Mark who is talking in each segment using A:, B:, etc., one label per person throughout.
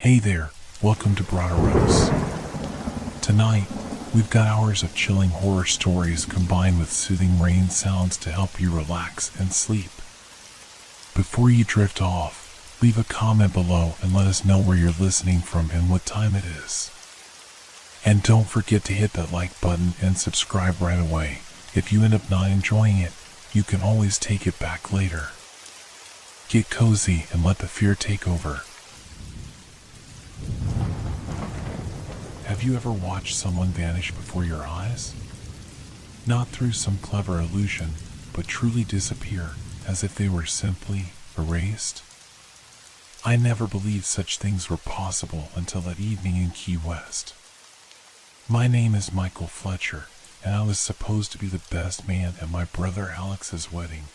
A: Hey there, welcome to Broderos. Tonight, we've got hours of chilling horror stories combined with soothing rain sounds to help you relax and sleep. Before you drift off, leave a comment below and let us know where you're listening from and what time it is. And don't forget to hit that like button and subscribe right away. If you end up not enjoying it, you can always take it back later. Get cozy and let the fear take over. Have you ever watched someone vanish before your eyes? Not through some clever illusion, but truly disappear as if they were simply erased? I never believed such things were possible until that evening in Key West. My name is Michael Fletcher, and I was supposed to be the best man at my brother Alex's wedding.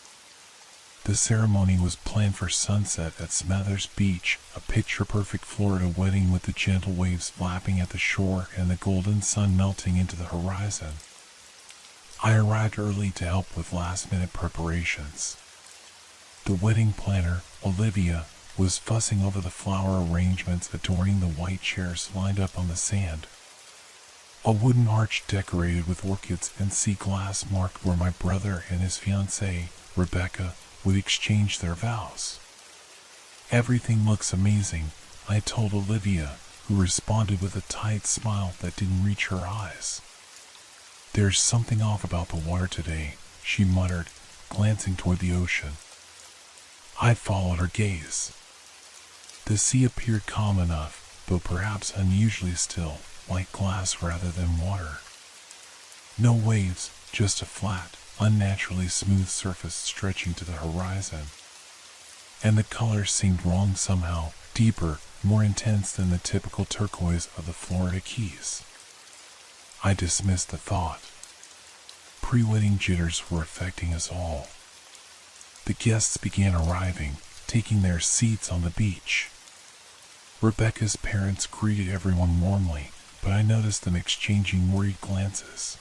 A: The ceremony was planned for sunset at Smathers Beach, a picture-perfect Florida wedding with the gentle waves flapping at the shore and the golden sun melting into the horizon. I arrived early to help with last-minute preparations. The wedding planner, Olivia, was fussing over the flower arrangements adorning the white chairs lined up on the sand. A wooden arch decorated with orchids and sea glass marked where my brother and his fiancée, Rebecca, would exchange their vows. Everything looks amazing, I told Olivia, who responded with a tight smile that didn't reach her eyes. There's something off about the water today, she muttered, glancing toward the ocean. I followed her gaze. The sea appeared calm enough, though perhaps unusually still, like glass rather than water. No waves, just a flat, unnaturally smooth surface stretching to the horizon. And the color seemed wrong somehow, deeper, more intense than the typical turquoise of the Florida Keys. I dismissed the thought. Pre-wedding jitters were affecting us all. The guests began arriving, taking their seats on the beach. Rebecca's parents greeted everyone warmly, but I noticed them exchanging worried glances.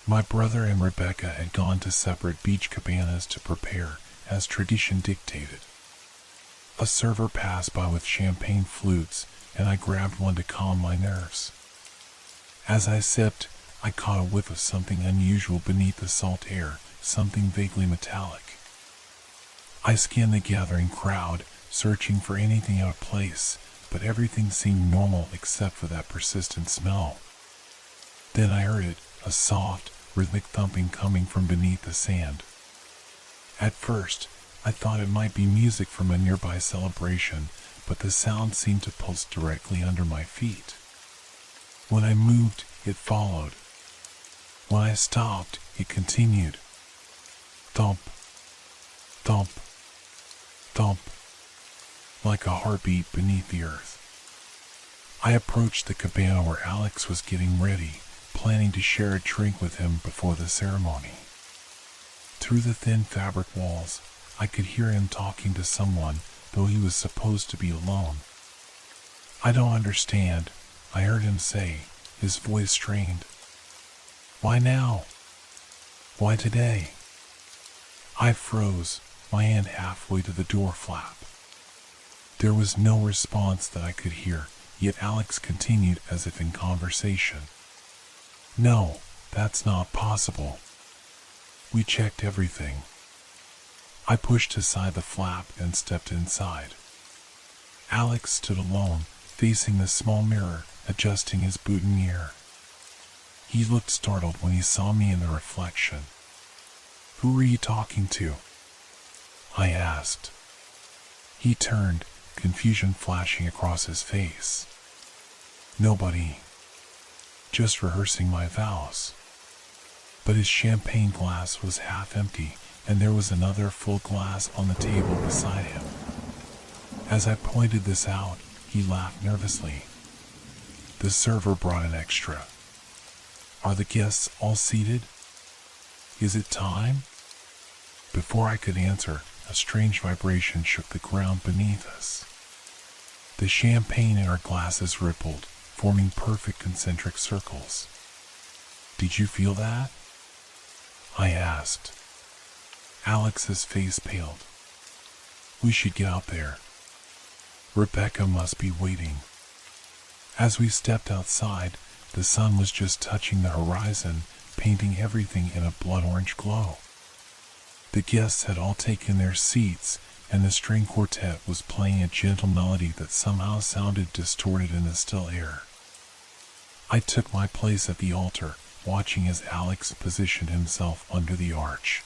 A: My brother and Rebecca had gone to separate beach cabanas to prepare, as tradition dictated. A server passed by with champagne flutes, and I grabbed one to calm my nerves. As I sipped, I caught a whiff of something unusual beneath the salt air, something vaguely metallic. I scanned the gathering crowd, searching for anything out of place, but everything seemed normal except for that persistent smell. Then I heard it, a soft, rhythmic thumping coming from beneath the sand. At first, I thought it might be music from a nearby celebration, but the sound seemed to pulse directly under my feet. When I moved, it followed. When I stopped, it continued. Thump, thump, thump, like a heartbeat beneath the earth. I approached the cabana where Alex was getting ready, planning to share a drink with him before the ceremony. Through the thin fabric walls, I could hear him talking to someone, though he was supposed to be alone. I don't understand, I heard him say, his voice strained. Why now? Why today? I froze, my hand halfway to the door flap. There was no response that I could hear, yet Alex continued as if in conversation. No, that's not possible. We checked everything. I pushed aside the flap and stepped inside. Alex stood alone, facing the small mirror, adjusting his boutonniere. He looked startled when he saw me in the reflection. Who were you talking to? I asked. He turned, confusion flashing across his face. Nobody. Just rehearsing my vows. But his champagne glass was half empty, and there was another full glass on the table beside him. As I pointed this out, he laughed nervously. The server brought an extra. Are the guests all seated? Is it time? Before I could answer, a strange vibration shook the ground beneath us. The champagne in our glasses rippled, forming perfect concentric circles. Did you feel that? I asked. Alex's face paled. We should get out there. Rebecca must be waiting. As we stepped outside, the sun was just touching the horizon, painting everything in a blood orange glow. The guests had all taken their seats, and the string quartet was playing a gentle melody that somehow sounded distorted in the still air. I took my place at the altar, watching as Alex positioned himself under the arch.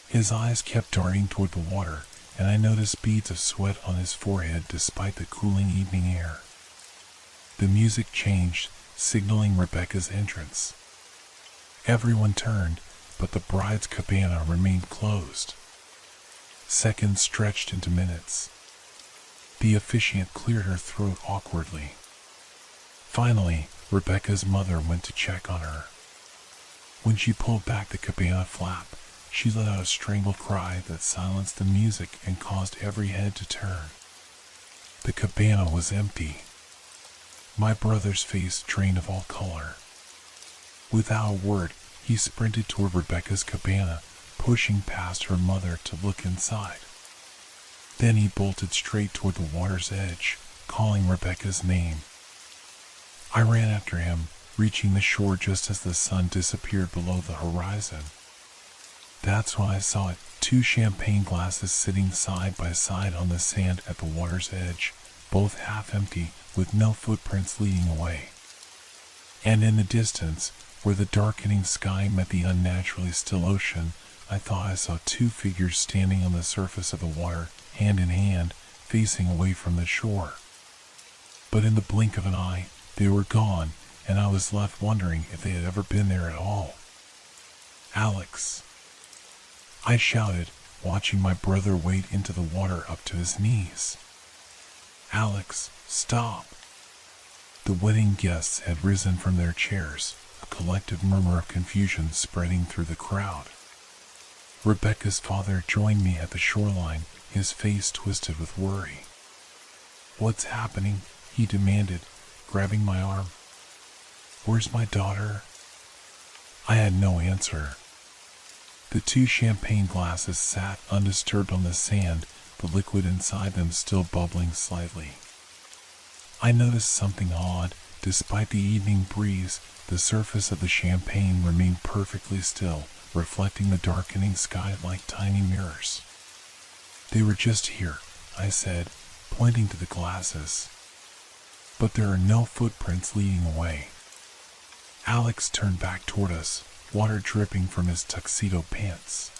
A: His eyes kept darting toward the water, and I noticed beads of sweat on his forehead despite the cooling evening air. The music changed, signaling Rebecca's entrance. Everyone turned, but the bride's cabana remained closed. Seconds stretched into minutes. The officiant cleared her throat awkwardly. Finally, Rebecca's mother went to check on her. When she pulled back the cabana flap, she let out a strangled cry that silenced the music and caused every head to turn. The cabana was empty. My brother's face drained of all color. Without a word, he sprinted toward Rebecca's cabana, pushing past her mother to look inside. Then he bolted straight toward the water's edge, calling Rebecca's name. I ran after him, reaching the shore just as the sun disappeared below the horizon. That's when I saw it, 2 champagne glasses sitting side by side on the sand at the water's edge, both half empty, with no footprints leading away. And in the distance, where the darkening sky met the unnaturally still ocean, I thought I saw 2 figures standing on the surface of the water, hand in hand, facing away from the shore. But in the blink of an eye, they were gone, and I was left wondering if they had ever been there at all. "Alex!" I shouted, watching my brother wade into the water up to his knees. "Alex, stop!" The wedding guests had risen from their chairs, a collective murmur of confusion spreading through the crowd. Rebecca's father joined me at the shoreline, his face twisted with worry. "What's happening?" he demanded, grabbing my arm. "Where's my daughter?" I had no answer. The 2 champagne glasses sat undisturbed on the sand, the liquid inside them still bubbling slightly. I noticed something odd. Despite the evening breeze, the surface of the champagne remained perfectly still, reflecting the darkening sky like tiny mirrors. "They were just here," I said, pointing to the glasses. "But there are no footprints leading away." Alex turned back toward us, water dripping from his tuxedo pants.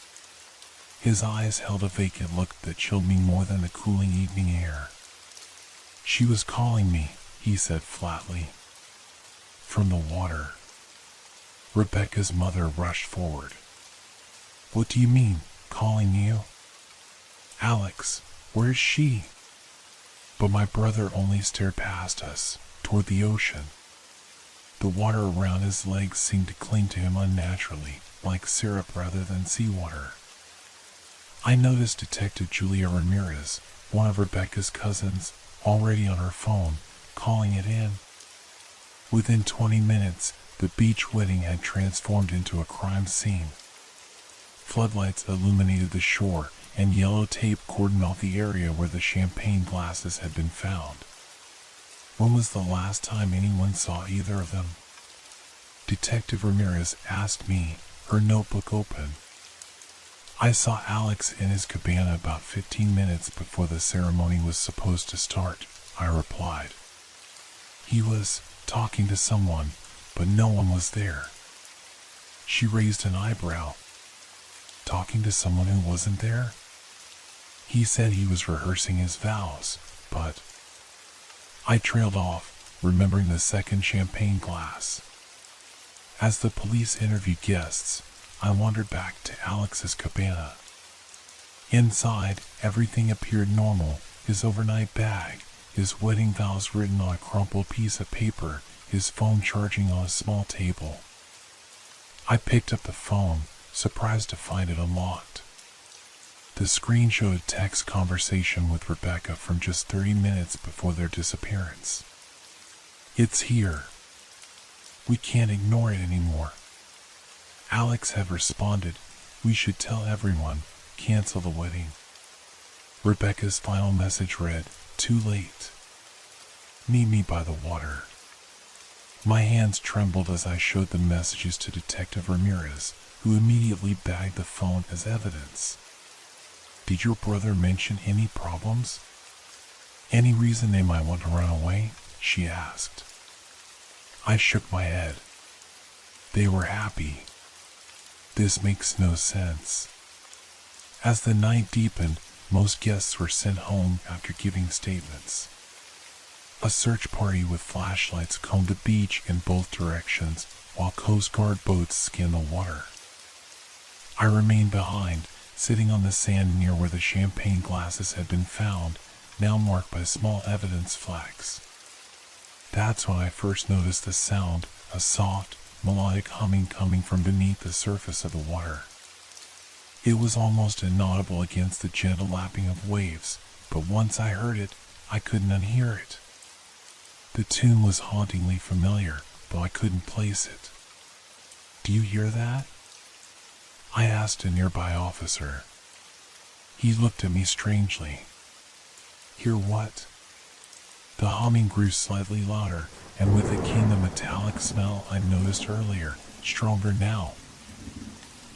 A: His eyes held a vacant look that chilled me more than the cooling evening air. "She was calling me," he said flatly. "From the water." Rebecca's mother rushed forward. "What do you mean, calling you?" "Alex, where's she?" But my brother only stared past us, toward the ocean. The water around his legs seemed to cling to him unnaturally, like syrup rather than seawater. I noticed Detective Julia Ramirez, one of Rebecca's cousins, already on her phone, calling it in. Within 20 minutes, the beach wedding had transformed into a crime scene. Floodlights illuminated the shore, and yellow tape cordoned off the area where the champagne glasses had been found. When was the last time anyone saw either of them? Detective Ramirez asked me, her notebook open. "I saw Alex in his cabana about 15 minutes before the ceremony was supposed to start," I replied. "He was talking to someone, but no one was there." She raised an eyebrow. "Talking to someone who wasn't there?" "He said he was rehearsing his vows, but..." I trailed off, remembering the second champagne glass. As the police interviewed guests, I wandered back to Alex's cabana. Inside, everything appeared normal: his overnight bag, his wedding vows written on a crumpled piece of paper, his phone charging on a small table. I picked up the phone, surprised to find it unlocked. The screen showed a text conversation with Rebecca from just 30 minutes before their disappearance. "It's here. We can't ignore it anymore." Alex had responded, "We should tell everyone, cancel the wedding." Rebecca's final message read, too late. Meet me by the water. My hands trembled as I showed the messages to Detective Ramirez, who immediately bagged the phone as evidence. Did your brother mention any problems? Any reason they might want to run away? She asked. I shook my head. They were happy. This makes no sense. As the night deepened, most guests were sent home after giving statements. A search party with flashlights combed the beach in both directions while Coast Guard boats scanned the water. I remained behind, sitting on the sand near where the champagne glasses had been found, now marked by small evidence flags. That's when I first noticed the sound, a soft, melodic humming coming from beneath the surface of the water. It was almost inaudible against the gentle lapping of waves, but once I heard it, I couldn't unhear it. The tune was hauntingly familiar, though I couldn't place it. Do you hear that? I asked a nearby officer. He looked at me strangely. Hear what? The humming grew slightly louder, and with it came the metallic smell I noticed earlier, stronger now.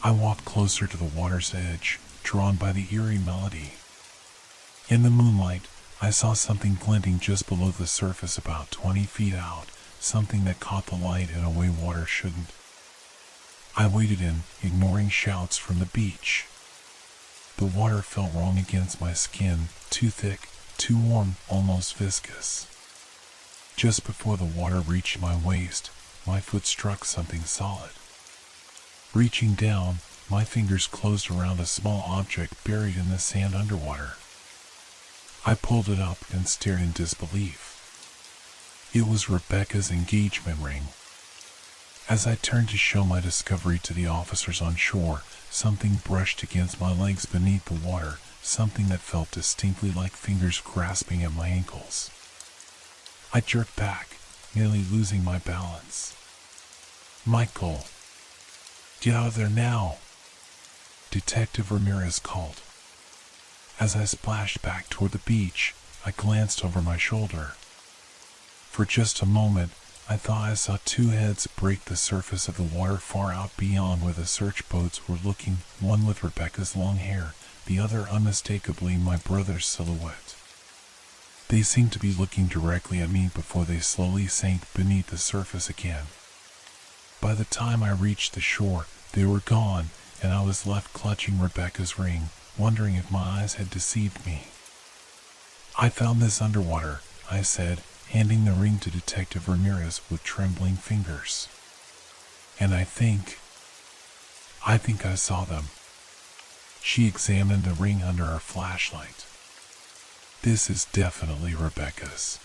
A: I walked closer to the water's edge, drawn by the eerie melody. In the moonlight, I saw something glinting just below the surface about 20 feet out, something that caught the light in a way water shouldn't. I waded in, ignoring shouts from the beach. The water felt wrong against my skin, too thick, too warm, almost viscous. Just before the water reached my waist, my foot struck something solid. Reaching down, my fingers closed around a small object buried in the sand underwater. I pulled it up and stared in disbelief. It was Rebecca's engagement ring. As I turned to show my discovery to the officers on shore, something brushed against my legs beneath the water, something that felt distinctly like fingers grasping at my ankles. I jerked back, nearly losing my balance. Michael, get out of there now! Detective Ramirez called. As I splashed back toward the beach, I glanced over my shoulder. For just a moment, I thought I saw two heads break the surface of the water far out beyond where the search boats were looking, one with Rebecca's long hair, the other unmistakably my brother's silhouette. They seemed to be looking directly at me before they slowly sank beneath the surface again. By the time I reached the shore, they were gone, and I was left clutching Rebecca's ring, wondering if my eyes had deceived me. I found this underwater, I said, handing the ring to Detective Ramirez with trembling fingers. And I think I saw them. She examined the ring under her flashlight. This is definitely Rebecca's.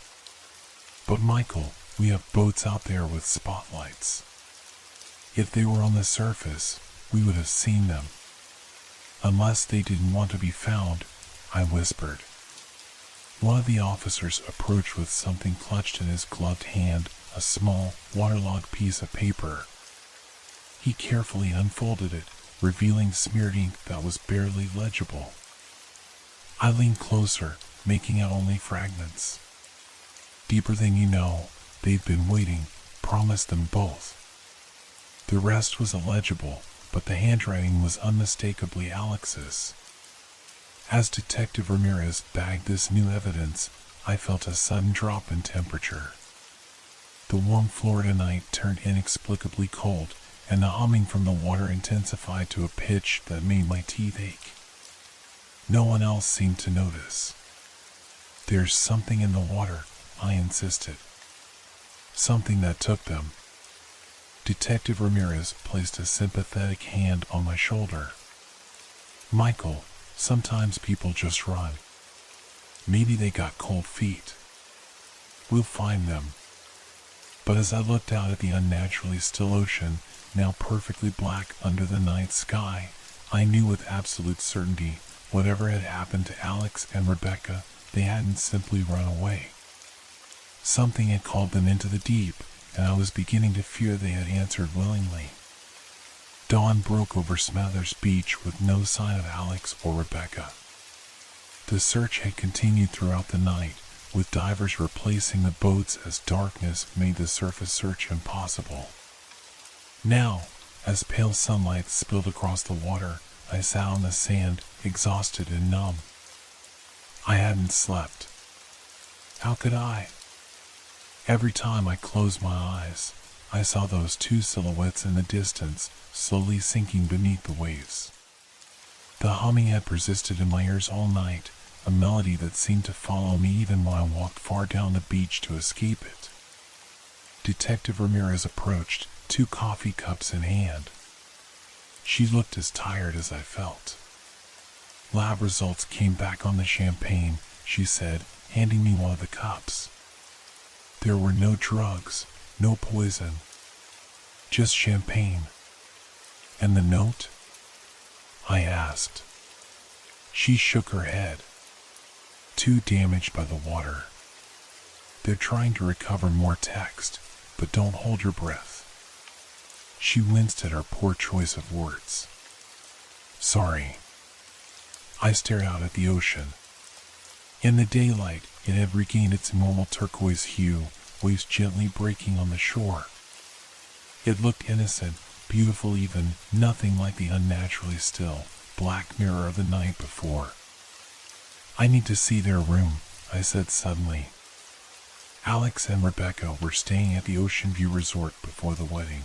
A: But Michael, we have boats out there with spotlights. If they were on the surface, we would have seen them. Unless they didn't want to be found, I whispered. One of the officers approached with something clutched in his gloved hand, a small, waterlogged piece of paper. He carefully unfolded it, revealing smeared ink that was barely legible. I leaned closer, making out only fragments. Deeper than you know, they've been waiting, promised them both. The rest was illegible, but the handwriting was unmistakably Alex's. As Detective Ramirez bagged this new evidence, I felt a sudden drop in temperature. The warm Florida night turned inexplicably cold, and the humming from the water intensified to a pitch that made my teeth ache. No one else seemed to notice. There's something in the water, I insisted. Something that took them. Detective Ramirez placed a sympathetic hand on my shoulder. Michael, sometimes people just run. Maybe they got cold feet. We'll find them. But as I looked out at the unnaturally still ocean, now perfectly black under the night sky, I knew with absolute certainty whatever had happened to Alex and Rebecca, they hadn't simply run away. Something had called them into the deep, and I was beginning to fear they had answered willingly. Dawn broke over Smathers Beach with no sign of Alex or Rebecca. The search had continued throughout the night, with divers replacing the boats as darkness made the surface search impossible. Now, as pale sunlight spilled across the water, I sat on the sand, exhausted and numb. I hadn't slept. How could I? Every time I closed my eyes, I saw those two silhouettes in the distance, slowly sinking beneath the waves. The humming had persisted in my ears all night, a melody that seemed to follow me even when I walked far down the beach to escape it. Detective Ramirez approached, 2 coffee cups in hand. She looked as tired as I felt. Lab results came back on the champagne, she said, handing me one of the cups. There were no drugs, no poison, just champagne. And the note? I asked. She shook her head. Too damaged by the water. They're trying to recover more text, but don't hold your breath. She winced at our poor choice of words. Sorry. I stared out at the ocean. In the daylight, it had regained its normal turquoise hue, waves gently breaking on the shore. It looked innocent, beautiful even, nothing like the unnaturally still, black mirror of the night before. I need to see their room, I said suddenly. Alex and Rebecca were staying at the Ocean View Resort before the wedding.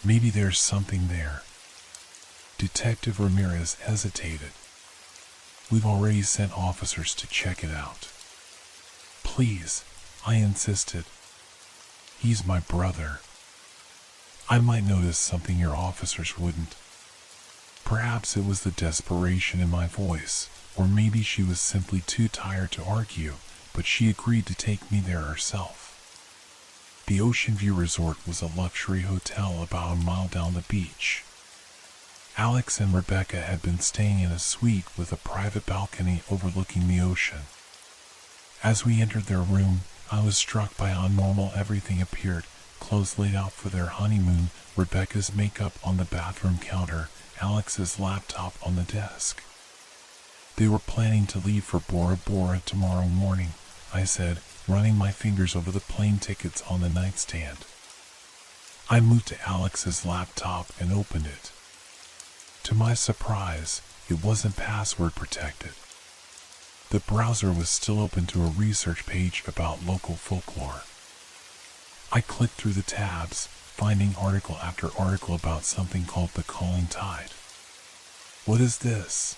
A: Maybe there's something there. Detective Ramirez hesitated. We've already sent officers to check it out. Please, I insisted. He's my brother. I might notice something your officers wouldn't. Perhaps it was the desperation in my voice, or maybe she was simply too tired to argue, but she agreed to take me there herself. The Ocean View Resort was a luxury hotel about a mile down the beach. Alex and Rebecca had been staying in a suite with a private balcony overlooking the ocean. As we entered their room, I was struck by how normal everything appeared. Clothes laid out for their honeymoon, Rebecca's makeup on the bathroom counter, Alex's laptop on the desk. They were planning to leave for Bora Bora tomorrow morning, I said, running my fingers over the plane tickets on the nightstand. I moved to Alex's laptop and opened it. To my surprise, it wasn't password protected. The browser was still open to a research page about local folklore. I clicked through the tabs, finding article after article about something called the Calling Tide. What is this?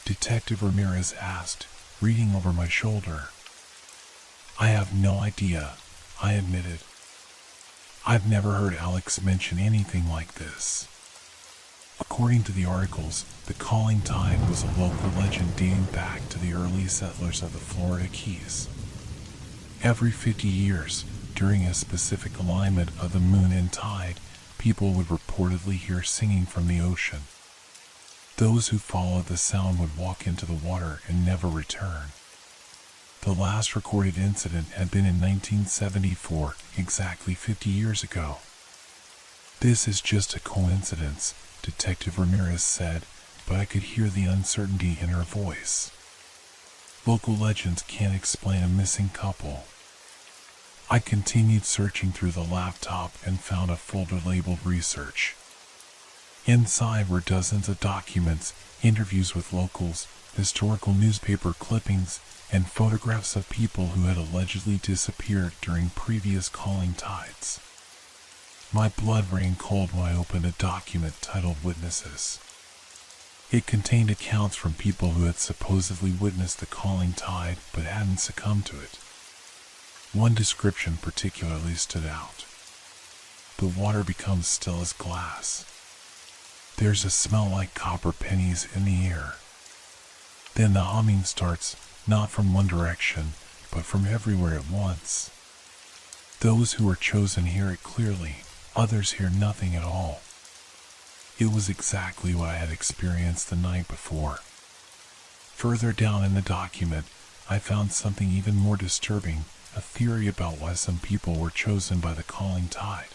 A: Detective Ramirez asked, reading over my shoulder. I have no idea, I admitted. I've never heard Alex mention anything like this. According to the articles, the Calling Tide was a local legend dating back to the early settlers of the Florida Keys. Every 50 years, during a specific alignment of the moon and tide, people would reportedly hear singing from the ocean. Those who followed the sound would walk into the water and never return. The last recorded incident had been in 1974, exactly 50 years ago. This is just a coincidence, Detective Ramirez said, but I could hear the uncertainty in her voice. Local legends can't explain a missing couple. I continued searching through the laptop and found a folder labeled Research. Inside were dozens of documents, interviews with locals, historical newspaper clippings, and photographs of people who had allegedly disappeared during previous calling tides. My blood ran cold when I opened a document titled Witnesses. It contained accounts from people who had supposedly witnessed the calling tide but hadn't succumbed to it. One description particularly stood out. The water becomes still as glass. There's a smell like copper pennies in the air. Then the humming starts, not from one direction, but from everywhere at once. Those who are chosen hear it clearly, others hear nothing at all. It was exactly what I had experienced the night before. Further down in the document, I found something even more disturbing, a theory about why some people were chosen by the calling tide.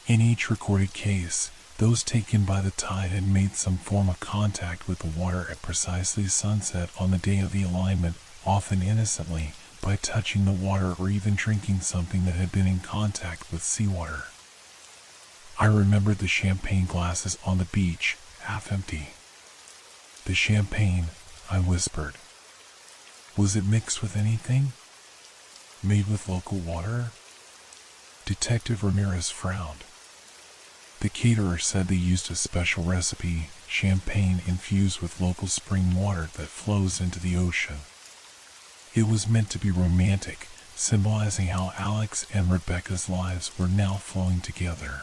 A: In each recorded case, those taken by the tide had made some form of contact with the water at precisely sunset on the day of the alignment, often innocently, by touching the water or even drinking something that had been in contact with seawater. I remembered the champagne glasses on the beach, half empty. The champagne, I whispered. Was it mixed with anything? Made with local water? Detective Ramirez frowned. The caterer said they used a special recipe, champagne infused with local spring water that flows into the ocean. It was meant to be romantic, symbolizing how Alex and Rebecca's lives were now flowing together.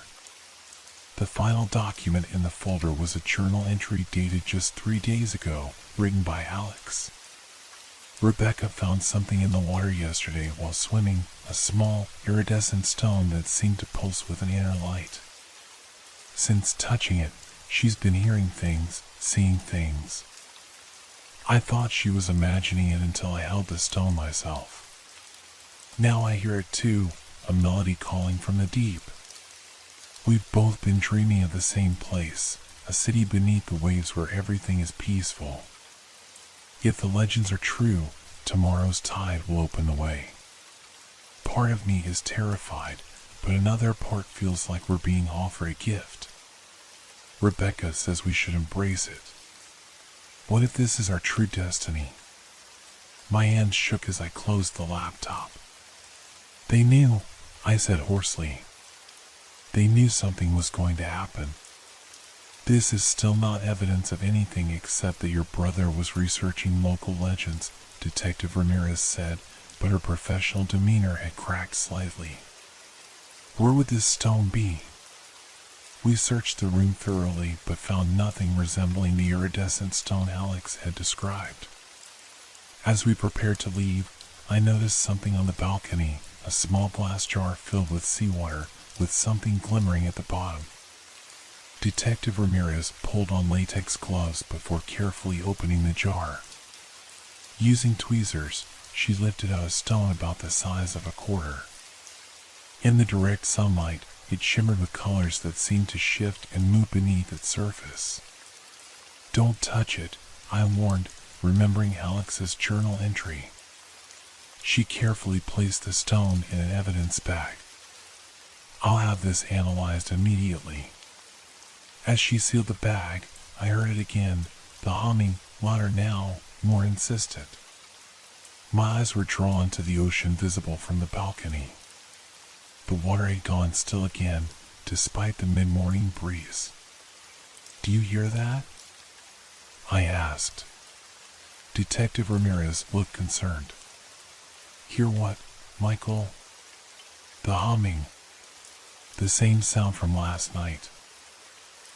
A: The final document in the folder was a journal entry dated just 3 days ago, written by Alex. Rebecca found something in the water yesterday while swimming, a small, iridescent stone that seemed to pulse with an inner light. Since touching it, she's been hearing things, seeing things. I thought she was imagining it until I held the stone myself. Now I hear it too, a melody calling from the deep. We've both been dreaming of the same place, a city beneath the waves where everything is peaceful. If the legends are true, tomorrow's tide will open the way. Part of me is terrified, but another part feels like we're being offered a gift. Rebecca says we should embrace it. What if this is our true destiny? My hands shook as I closed the laptop. They knew, I said hoarsely. They knew something was going to happen. This is still not evidence of anything except that your brother was researching local legends, Detective Ramirez said, but her professional demeanor had cracked slightly. Where would this stone be? We searched the room thoroughly, but found nothing resembling the iridescent stone Alex had described. As we prepared to leave, I noticed something on the balcony, a small glass jar filled with seawater, with something glimmering at the bottom. Detective Ramirez pulled on latex gloves before carefully opening the jar. Using tweezers, she lifted out a stone about the size of a quarter. In the direct sunlight, it shimmered with colors that seemed to shift and move beneath its surface. Don't touch it, I warned, remembering Alex's journal entry. She carefully placed the stone in an evidence bag. I'll have this analyzed immediately. As she sealed the bag, I heard it again, the humming, louder now, more insistent. My eyes were drawn to the ocean visible from the balcony. The water had gone still again, despite the mid-morning breeze. Do you hear that? I asked. Detective Ramirez looked concerned. Hear what, Michael? The humming. The same sound from last night.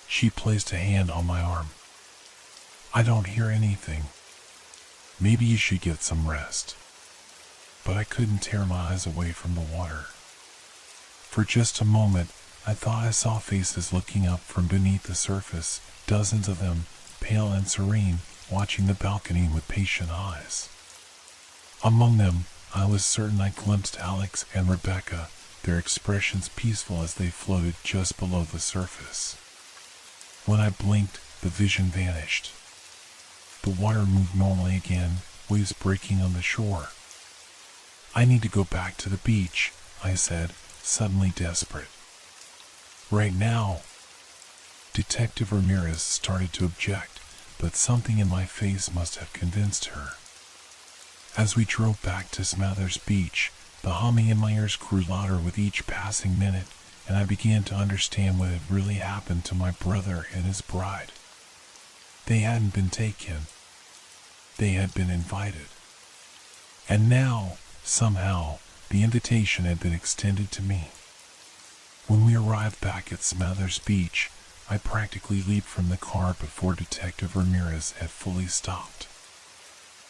A: She placed a hand on my arm. I don't hear anything. Maybe you should get some rest. But I couldn't tear my eyes away from the water. For just a moment, I thought I saw faces looking up from beneath the surface, dozens of them, pale and serene, watching the balcony with patient eyes. Among them, I was certain I glimpsed Alex and Rebecca, their expressions peaceful as they floated just below the surface. When I blinked, the vision vanished. The water moved normally again, waves breaking on the shore. I need to go back to the beach, I said, suddenly desperate. Right now. Detective Ramirez started to object, but something in my face must have convinced her. As we drove back to Smathers Beach, the humming in my ears grew louder with each passing minute, and I began to understand what had really happened to my brother and his bride. They hadn't been taken. They had been invited. And now, somehow, the invitation had been extended to me. When we arrived back at Smathers Beach, I practically leaped from the car before Detective Ramirez had fully stopped.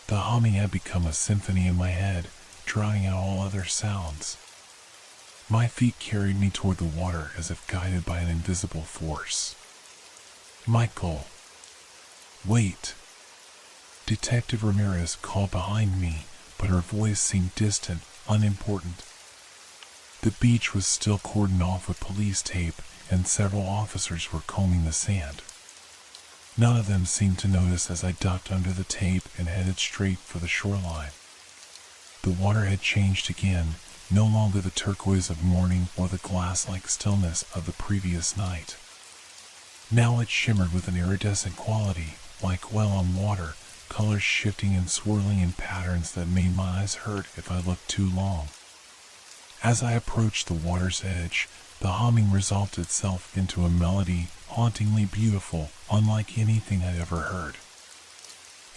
A: The humming had become a symphony in my head, drowning out all other sounds. My feet carried me toward the water as if guided by an invisible force. Michael. Wait. Detective Ramirez called behind me, but her voice seemed distant, unimportant. The beach was still cordoned off with police tape, and several officers were combing the sand. None of them seemed to notice as I ducked under the tape and headed straight for the shoreline. The water had changed again, no longer the turquoise of morning or the glass-like stillness of the previous night. Now it shimmered with an iridescent quality, like oil on water, colors shifting and swirling in patterns that made my eyes hurt if I looked too long. As I approached the water's edge, the humming resolved itself into a melody hauntingly beautiful, unlike anything I'd ever heard.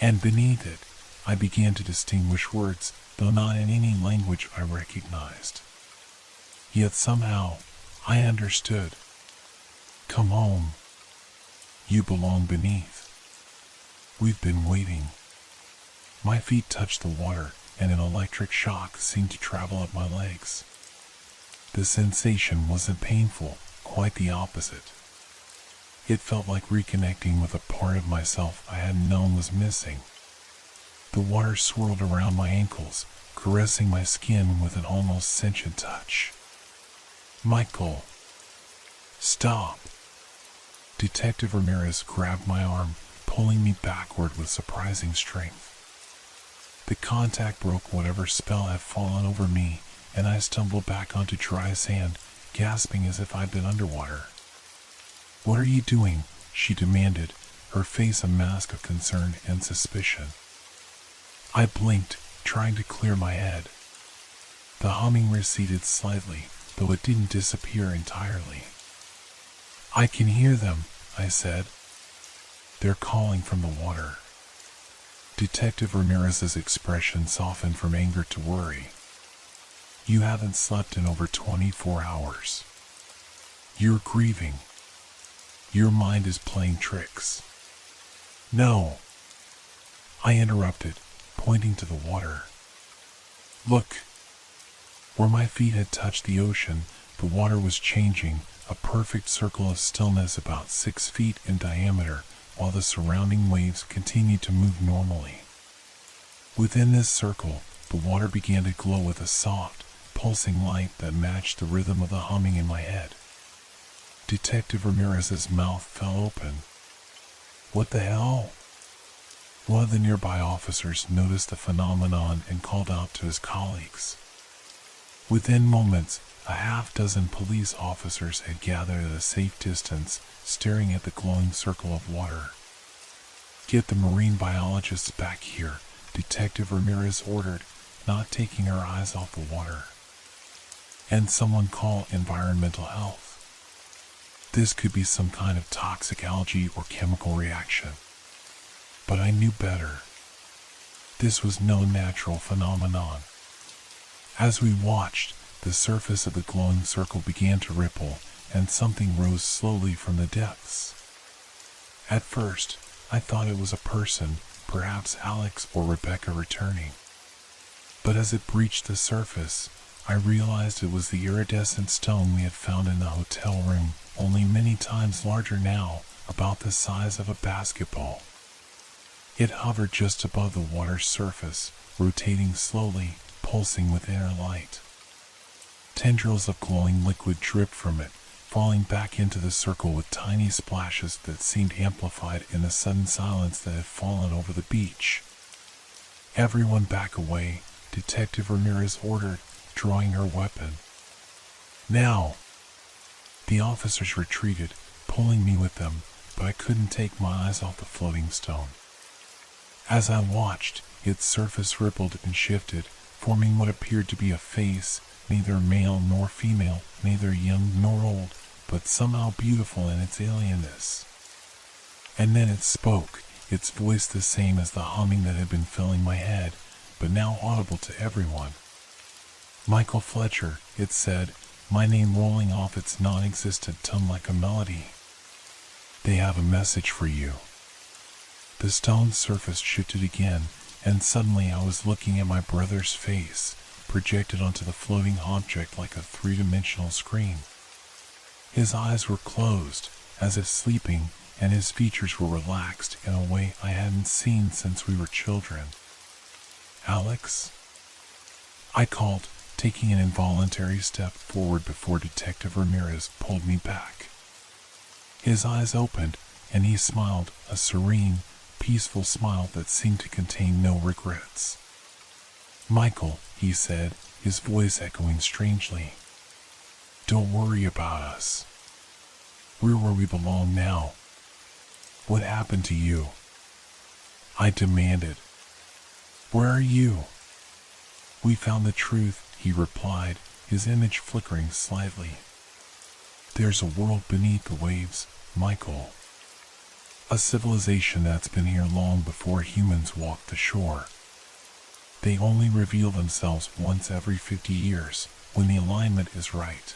A: And beneath it, I began to distinguish words, though not in any language I recognized. Yet somehow, I understood. Come home. You belong beneath. We've been waiting. My feet touched the water, and an electric shock seemed to travel up my legs. The sensation wasn't painful, quite the opposite. It felt like reconnecting with a part of myself I hadn't known was missing. The water swirled around my ankles, caressing my skin with an almost sentient touch. Michael! Stop! Detective Ramirez grabbed my arm, pulling me backward with surprising strength. The contact broke whatever spell had fallen over me, and I stumbled back onto dry sand, gasping as if I'd been underwater. What are you doing? She demanded, her face a mask of concern and suspicion. I blinked, trying to clear my head. The humming receded slightly, though it didn't disappear entirely. I can hear them, I said. They're calling from the water. Detective Ramirez's expression softened from anger to worry. You haven't slept in over 24 hours. You're grieving. Your mind is playing tricks. No. I interrupted, pointing to the water. Look. Where my feet had touched the ocean, the water was changing, a perfect circle of stillness about 6 feet in diameter, while the surrounding waves continued to move normally. Within this circle, the water began to glow with a soft, pulsing light that matched the rhythm of the humming in my head. Detective Ramirez's mouth fell open. What the hell? One of the nearby officers noticed the phenomenon and called out to his colleagues. Within moments, a half-dozen police officers had gathered at a safe distance, staring at the glowing circle of water. Get the marine biologists back here, Detective Ramirez ordered, not taking her eyes off the water. And someone call environmental health. This could be some kind of toxic algae or chemical reaction. But I knew better. This was no natural phenomenon. As we watched, the surface of the glowing circle began to ripple, and something rose slowly from the depths. At first, I thought it was a person, perhaps Alex or Rebecca returning. But as it breached the surface, I realized it was the iridescent stone we had found in the hotel room, only many times larger now, about the size of a basketball. It hovered just above the water's surface, rotating slowly, pulsing with inner light. Tendrils of glowing liquid dripped from it, falling back into the circle with tiny splashes that seemed amplified in the sudden silence that had fallen over the beach. Everyone back away, Detective Ramirez ordered, drawing her weapon. Now! The officers retreated, pulling me with them, but I couldn't take my eyes off the floating stone. As I watched, its surface rippled and shifted, forming what appeared to be a face, neither male nor female, neither young nor old, but somehow beautiful in its alienness. And then it spoke, its voice the same as the humming that had been filling my head, but now audible to everyone. Michael Fletcher, it said, my name rolling off its non-existent tongue like a melody. They have a message for you. The stone's surface shifted again, and suddenly I was looking at my brother's face, projected onto the floating object like a three-dimensional screen. His eyes were closed, as if sleeping, and his features were relaxed in a way I hadn't seen since we were children. Alex? I called, taking an involuntary step forward before Detective Ramirez pulled me back. His eyes opened, and he smiled, a serene, peaceful smile that seemed to contain no regrets. Michael, he he said, his voice echoing strangely. Don't worry about us. We're where we belong now. What happened to you? I demanded. Where are you? We found the truth, he replied, his image flickering slightly. There's a world beneath the waves, Michael. A civilization that's been here long before humans walked the shore. They only reveal themselves once every 50 years, when the alignment is right.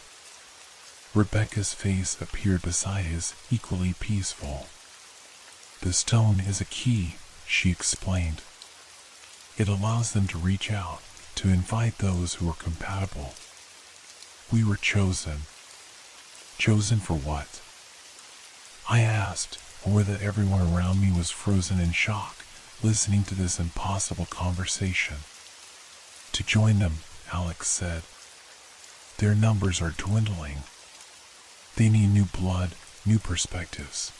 A: Rebecca's face appeared beside his, equally peaceful. The stone is a key, she explained. It allows them to reach out, to invite those who are compatible. We were chosen. Chosen for what? I asked, aware that everyone around me was frozen in shock, listening to this impossible conversation. To join them, Alex said. Their numbers are dwindling. They need new blood, new perspectives.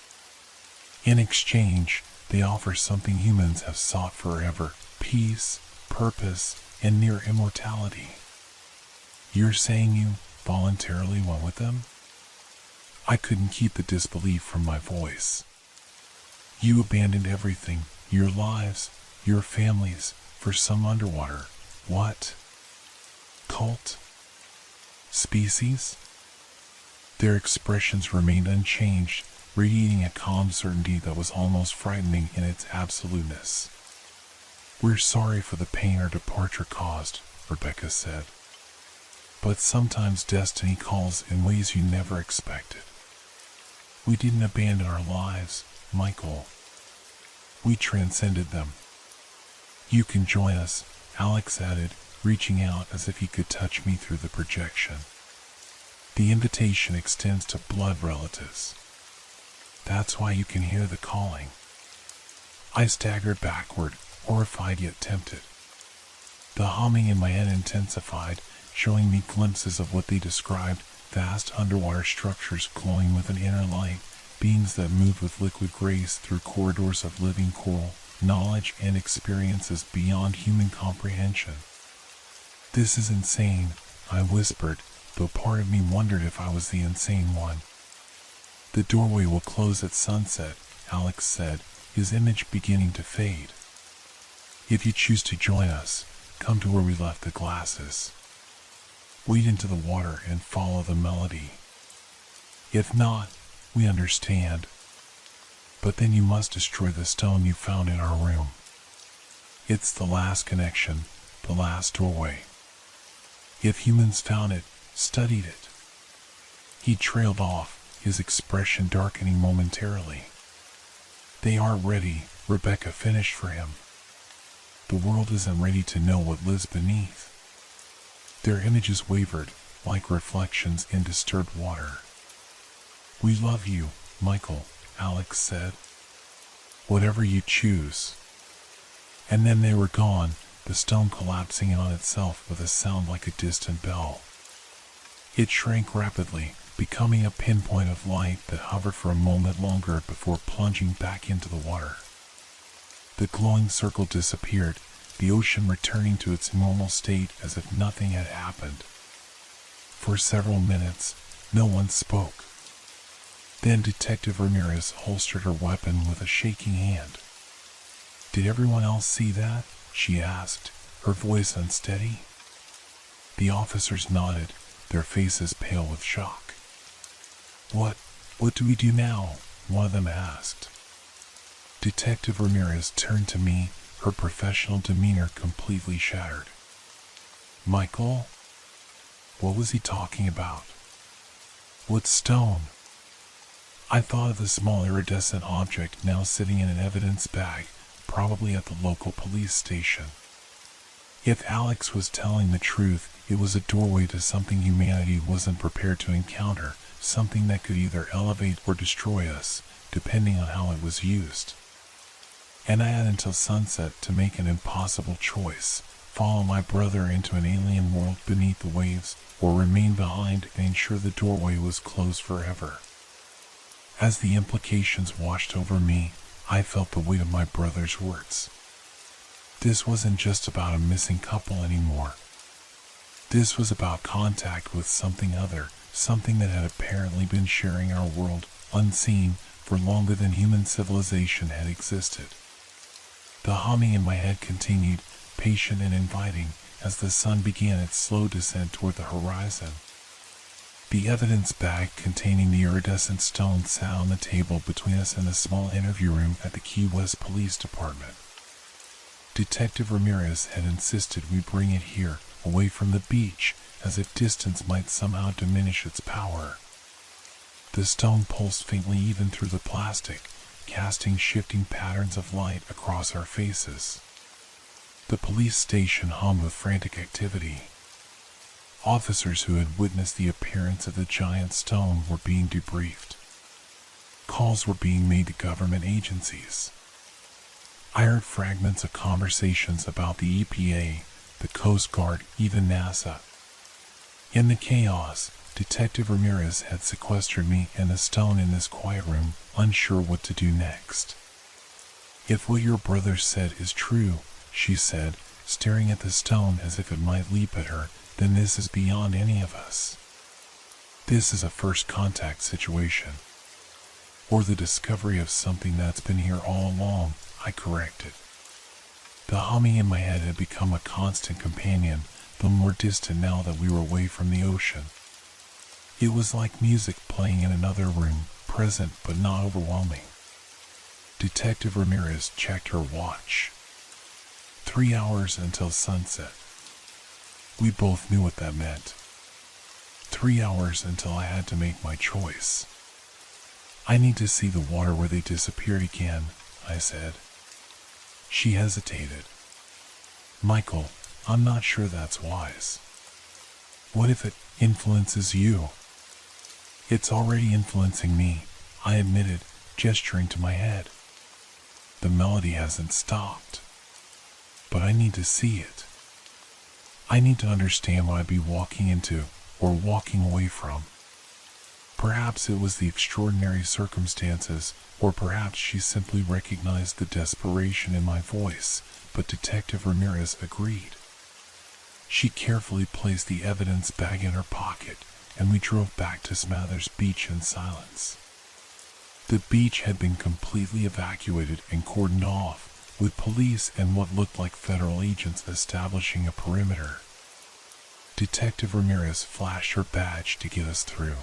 A: In exchange, they offer something humans have sought forever: peace, purpose, and near immortality. You're saying you voluntarily went with them? I couldn't keep the disbelief from my voice. You abandoned everything, your lives, your families, for some underwater. What? Cult? Species? Their expressions remained unchanged, radiating a calm certainty that was almost frightening in its absoluteness. We're sorry for the pain our departure caused, Rebecca said. But sometimes destiny calls in ways you never expected. We didn't abandon our lives, Michael. We transcended them. You can join us, Alex added, reaching out as if he could touch me through the projection. The invitation extends to blood relatives. That's why you can hear the calling. I staggered backward, horrified yet tempted. The humming in my head intensified, showing me glimpses of what they described: vast underwater structures glowing with an inner light, beings that moved with liquid grace through corridors of living coral, knowledge and experiences beyond human comprehension. This is insane, I whispered, though part of me wondered if I was the insane one. The doorway will close at sunset, Alex said, his image beginning to fade. If you choose to join us, come to where we left the glasses. Wade into the water and follow the melody. If not, we understand. But then you must destroy the stone you found in our room. It's the last connection, the last doorway. If humans found it, studied it. He trailed off, his expression darkening momentarily. They aren't ready, Rebecca finished for him. The world isn't ready to know what lives beneath. Their images wavered, like reflections in disturbed water. We love you, Michael, Alex said. Whatever you choose. And then they were gone, the stone collapsing in on itself with a sound like a distant bell. It shrank rapidly, becoming a pinpoint of light that hovered for a moment longer before plunging back into the water. The glowing circle disappeared, the ocean returning to its normal state as if nothing had happened. For several minutes, no one spoke. Then Detective Ramirez holstered her weapon with a shaking hand. Did everyone else see that? She asked, her voice unsteady. The officers nodded, their faces pale with shock. What do we do now? One of them asked. Detective Ramirez turned to me, her professional demeanor completely shattered. Michael? What was he talking about? What stone? I thought of the small iridescent object now sitting in an evidence bag, probably at the local police station. If Alex was telling the truth, it was a doorway to something humanity wasn't prepared to encounter, something that could either elevate or destroy us, depending on how it was used. And I had until sunset to make an impossible choice: follow my brother into an alien world beneath the waves, or remain behind and ensure the doorway was closed forever. As the implications washed over me, I felt the weight of my brother's words. This wasn't just about a missing couple anymore. This was about contact with something other, something that had apparently been sharing our world, unseen, for longer than human civilization had existed. The humming in my head continued, patient and inviting, as the sun began its slow descent toward the horizon. The evidence bag containing the iridescent stone sat on the table between us in the small interview room at the Key West Police Department. Detective Ramirez had insisted we bring it here, away from the beach, as if distance might somehow diminish its power. The stone pulsed faintly even through the plastic, casting shifting patterns of light across our faces. The police station hummed with frantic activity. Officers who had witnessed the appearance of the giant stone were being debriefed. Calls were being made to government agencies. I heard fragments of conversations about the EPA, the Coast Guard, even NASA. In the chaos, Detective Ramirez had sequestered me and the stone in this quiet room, unsure what to do next. "If what your brother said is true," she said, staring at the stone as if it might leap at her, "then this is beyond any of us. This is a first contact situation. Or the discovery of something that's been here all along," I corrected. The humming in my head had become a constant companion, though more distant now that we were away from the ocean. It was like music playing in another room, present but not overwhelming. Detective Ramirez checked her watch. 3 hours until sunset. We both knew what that meant. 3 hours until I had to make my choice. "I need to see the water where they disappeared again," I said. She hesitated. "Michael, I'm not sure that's wise. What if it influences you?" "It's already influencing me," I admitted, gesturing to my head. "The melody hasn't stopped. But I need to see it. I need to understand what I'd be walking into, or walking away from." Perhaps it was the extraordinary circumstances, or perhaps she simply recognized the desperation in my voice, but Detective Ramirez agreed. She carefully placed the evidence bag in her pocket, and we drove back to Smathers Beach in silence. The beach had been completely evacuated and cordoned off, with police and what looked like federal agents establishing a perimeter. Detective Ramirez flashed her badge to get us through.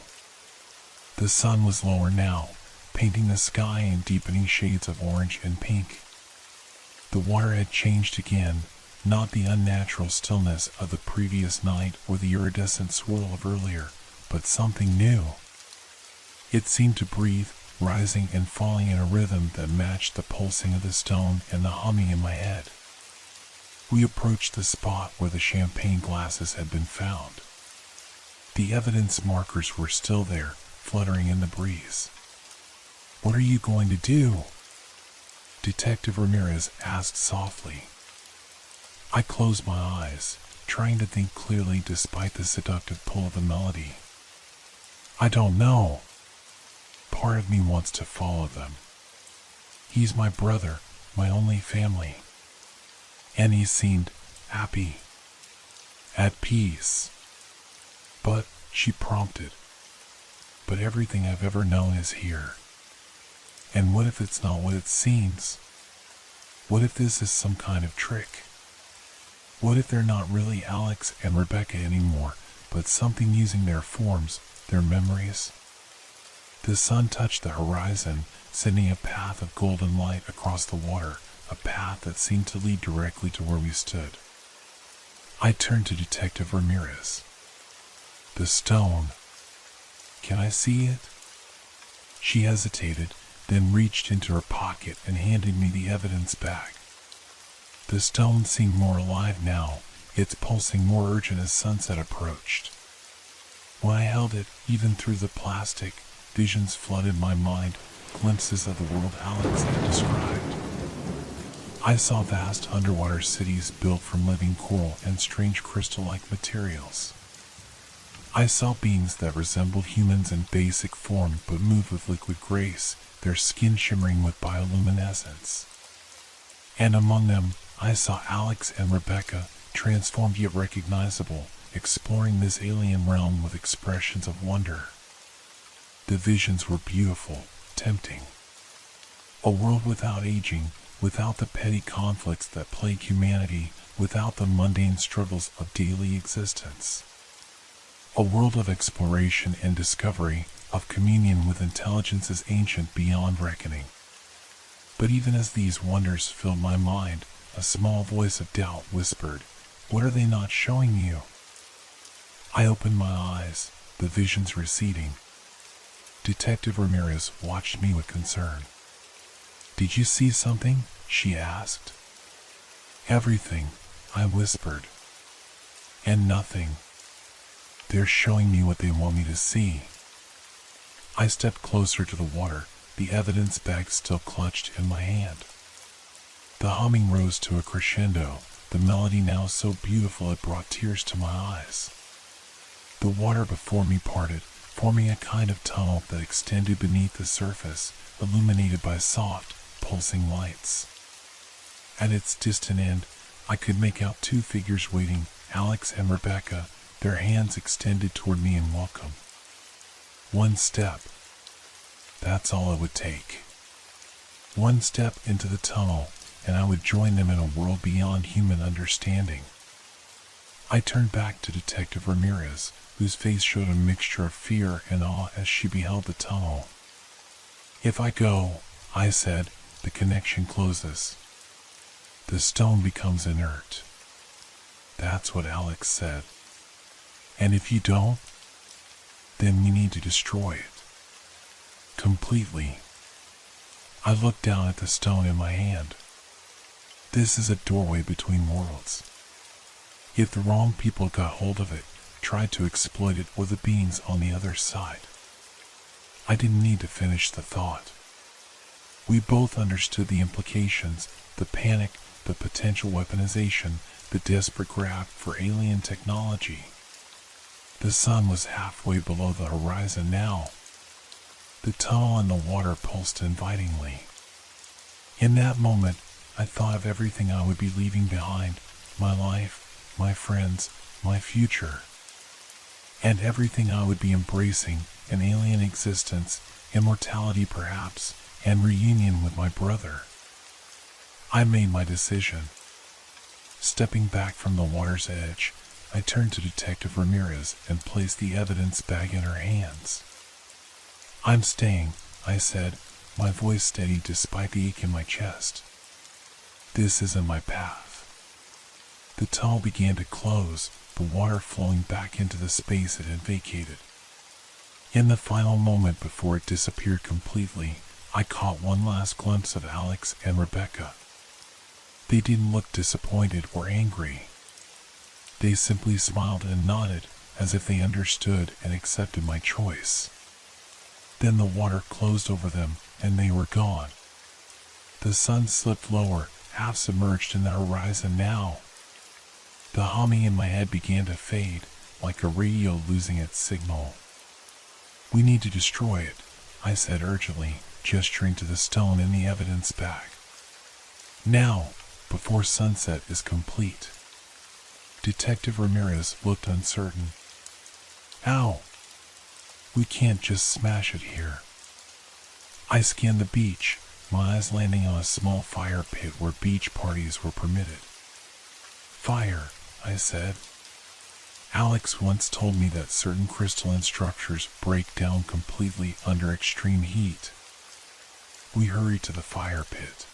A: The sun was lower now, painting the sky in deepening shades of orange and pink. The water had changed again, not the unnatural stillness of the previous night or the iridescent swirl of earlier, but something new. It seemed to breathe, rising and falling in a rhythm that matched the pulsing of the stone and the humming in my head. We approached the spot where the champagne glasses had been found. The evidence markers were still there, fluttering in the breeze. "What are you going to do?" Detective Ramirez asked softly. I closed my eyes, trying to think clearly despite the seductive pull of the melody. "I don't know. Part of me wants to follow them. He's my brother, my only family. And he seemed happy, at peace." "But," she prompted, "but everything I've ever known is here. And what if it's not what it seems? What if this is some kind of trick? What if they're not really Alex and Rebecca anymore, but something using their forms, their memories?" The sun touched the horizon, sending a path of golden light across the water, a path that seemed to lead directly to where we stood. I turned to Detective Ramirez. "The stone. Can I see it?" She hesitated, then reached into her pocket and handed me the evidence bag. The stone seemed more alive now, its pulsing more urgent as sunset approached. When I held it, even through the plastic, visions flooded my mind, glimpses of the world Alex had described. I saw vast underwater cities built from living coral and strange crystal-like materials. I saw beings that resembled humans in basic form but moved with liquid grace, their skin shimmering with bioluminescence. And among them, I saw Alex and Rebecca, transformed yet recognizable, exploring this alien realm with expressions of wonder. The visions were beautiful, tempting. A world without aging, without the petty conflicts that plague humanity, without the mundane struggles of daily existence. A world of exploration and discovery, of communion with intelligences ancient beyond reckoning. But even as these wonders filled my mind, a small voice of doubt whispered, "What are they not showing you?" I opened my eyes, the visions receding. Detective Ramirez watched me with concern. "Did you see something?" she asked. "Everything," I whispered. "And nothing. They're showing me what they want me to see." I stepped closer to the water, the evidence bag still clutched in my hand. The humming rose to a crescendo, the melody now so beautiful it brought tears to my eyes. The water before me parted, forming a kind of tunnel that extended beneath the surface, illuminated by soft, pulsing lights. At its distant end, I could make out two figures waiting, Alex and Rebecca, their hands extended toward me in welcome. One step. That's all it would take. One step into the tunnel, and I would join them in a world beyond human understanding. I turned back to Detective Ramirez, whose face showed a mixture of fear and awe as she beheld the tunnel. "If I go," I said, "the connection closes. The stone becomes inert." "That's what Alex said." "And if you don't, then we need to destroy it. Completely." I looked down at the stone in my hand. This is a doorway between worlds. If the wrong people got hold of it, tried to exploit it, or the beings on the other side. I didn't need to finish the thought. We both understood the implications, the panic, the potential weaponization, the desperate grab for alien technology. The sun was halfway below the horizon now. The tunnel and the water pulsed invitingly. In that moment, I thought of everything I would be leaving behind, my life, my friends, my future, and everything I would be embracing, an alien existence, immortality perhaps, and reunion with my brother. I made my decision. Stepping back from the water's edge, I turned to Detective Ramirez and placed the evidence bag in her hands. "I'm staying," I said, my voice steady despite the ache in my chest. "This isn't my path." The tunnel began to close, the water flowing back into the space it had vacated. In the final moment before it disappeared completely, I caught one last glimpse of Alex and Rebecca. They didn't look disappointed or angry. They simply smiled and nodded, as if they understood and accepted my choice. Then the water closed over them, and they were gone. The sun slipped lower, half submerged in the horizon now. The humming in my head began to fade, like a radio losing its signal. "We need to destroy it," I said urgently, gesturing to the stone in the evidence bag. "Now, before sunset is complete." Detective Ramirez looked uncertain. "How? We can't just smash it here." I scanned the beach, my eyes landing on a small fire pit where beach parties were permitted. "Fire," I said. "Alex once told me that certain crystalline structures break down completely under extreme heat." We hurried to the fire pit.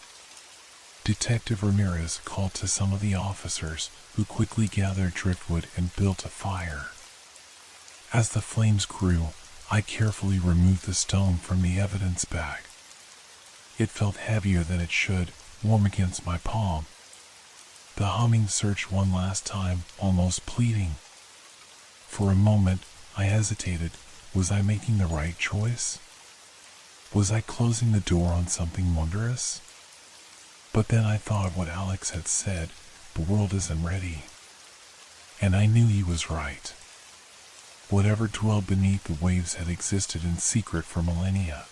A: Detective Ramirez called to some of the officers, who quickly gathered driftwood and built a fire. As the flames grew, I carefully removed the stone from the evidence bag. It felt heavier than it should, warm against my palm. The humming searched one last time, almost pleading. For a moment, I hesitated. Was I making the right choice? Was I closing the door on something wondrous? But then I thought of what Alex had said, "The world isn't ready." And I knew he was right. Whatever dwelled beneath the waves had existed in secret for millennia.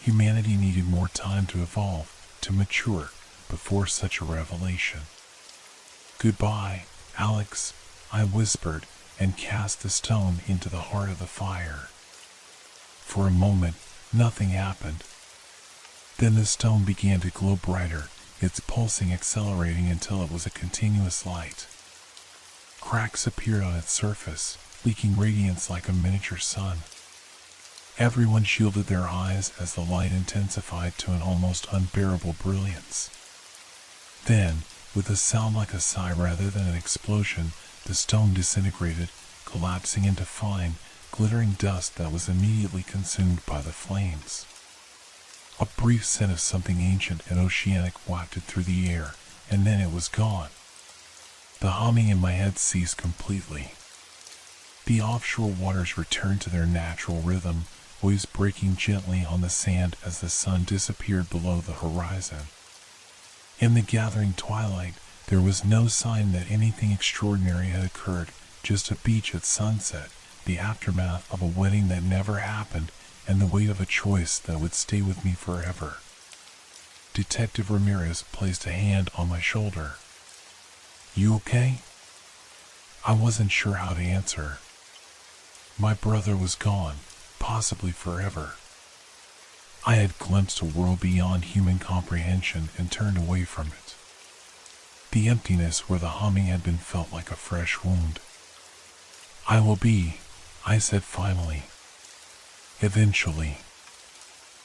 A: Humanity needed more time to evolve, to mature, before such a revelation. "Goodbye, Alex," I whispered, and cast the stone into the heart of the fire. For a moment, nothing happened. Then the stone began to glow brighter, its pulsing accelerating until it was a continuous light. Cracks appeared on its surface, leaking radiance like a miniature sun. Everyone shielded their eyes as the light intensified to an almost unbearable brilliance. Then, with a sound like a sigh rather than an explosion, the stone disintegrated, collapsing into fine, glittering dust that was immediately consumed by the flames. A brief scent of something ancient and oceanic wafted through the air, and then it was gone. The humming in my head ceased completely. The offshore waters returned to their natural rhythm, waves breaking gently on the sand as the sun disappeared below the horizon. In the gathering twilight, there was no sign that anything extraordinary had occurred, just a beach at sunset, the aftermath of a wedding that never happened, and the weight of a choice that would stay with me forever. Detective Ramirez placed a hand on my shoulder. "You okay?" I wasn't sure how to answer. My brother was gone, possibly forever. I had glimpsed a world beyond human comprehension and turned away from it. The emptiness where the humming had been felt like a fresh wound. "I will be," I said finally. "Eventually."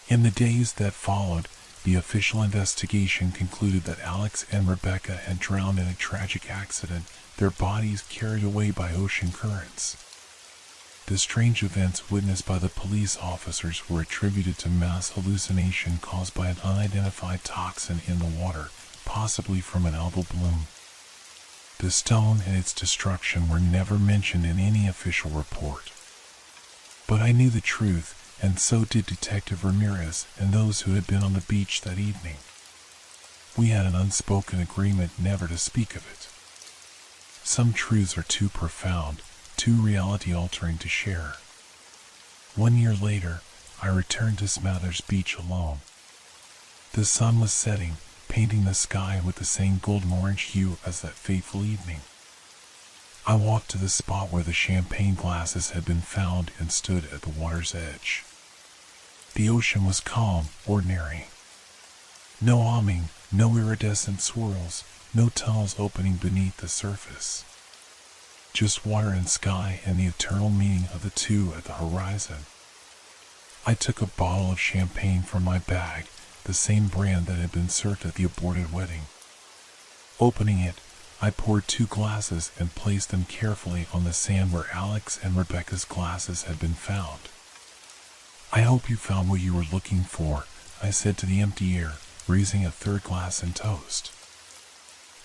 A: In the days that followed, the official investigation concluded that Alex and Rebecca had drowned in a tragic accident, their bodies carried away by ocean currents. The strange events witnessed by the police officers were attributed to mass hallucination caused by an unidentified toxin in the water, possibly from an algal bloom. The stone and its destruction were never mentioned in any official report. But I knew the truth, and so did Detective Ramirez and those who had been on the beach that evening. We had an unspoken agreement never to speak of it. Some truths are too profound, too reality-altering to share. 1 year later, I returned to Smathers Beach alone. The sun was setting, painting the sky with the same golden-orange hue as that fateful evening. I walked to the spot where the champagne glasses had been found and stood at the water's edge. The ocean was calm, ordinary. No humming, no iridescent swirls, no tunnels opening beneath the surface. Just water and sky and the eternal meaning of the two at the horizon. I took a bottle of champagne from my bag, the same brand that had been served at the aborted wedding. Opening it, I poured 2 glasses and placed them carefully on the sand where Alex and Rebecca's glasses had been found. "I hope you found what you were looking for," I said to the empty air, raising a 3rd glass in toast.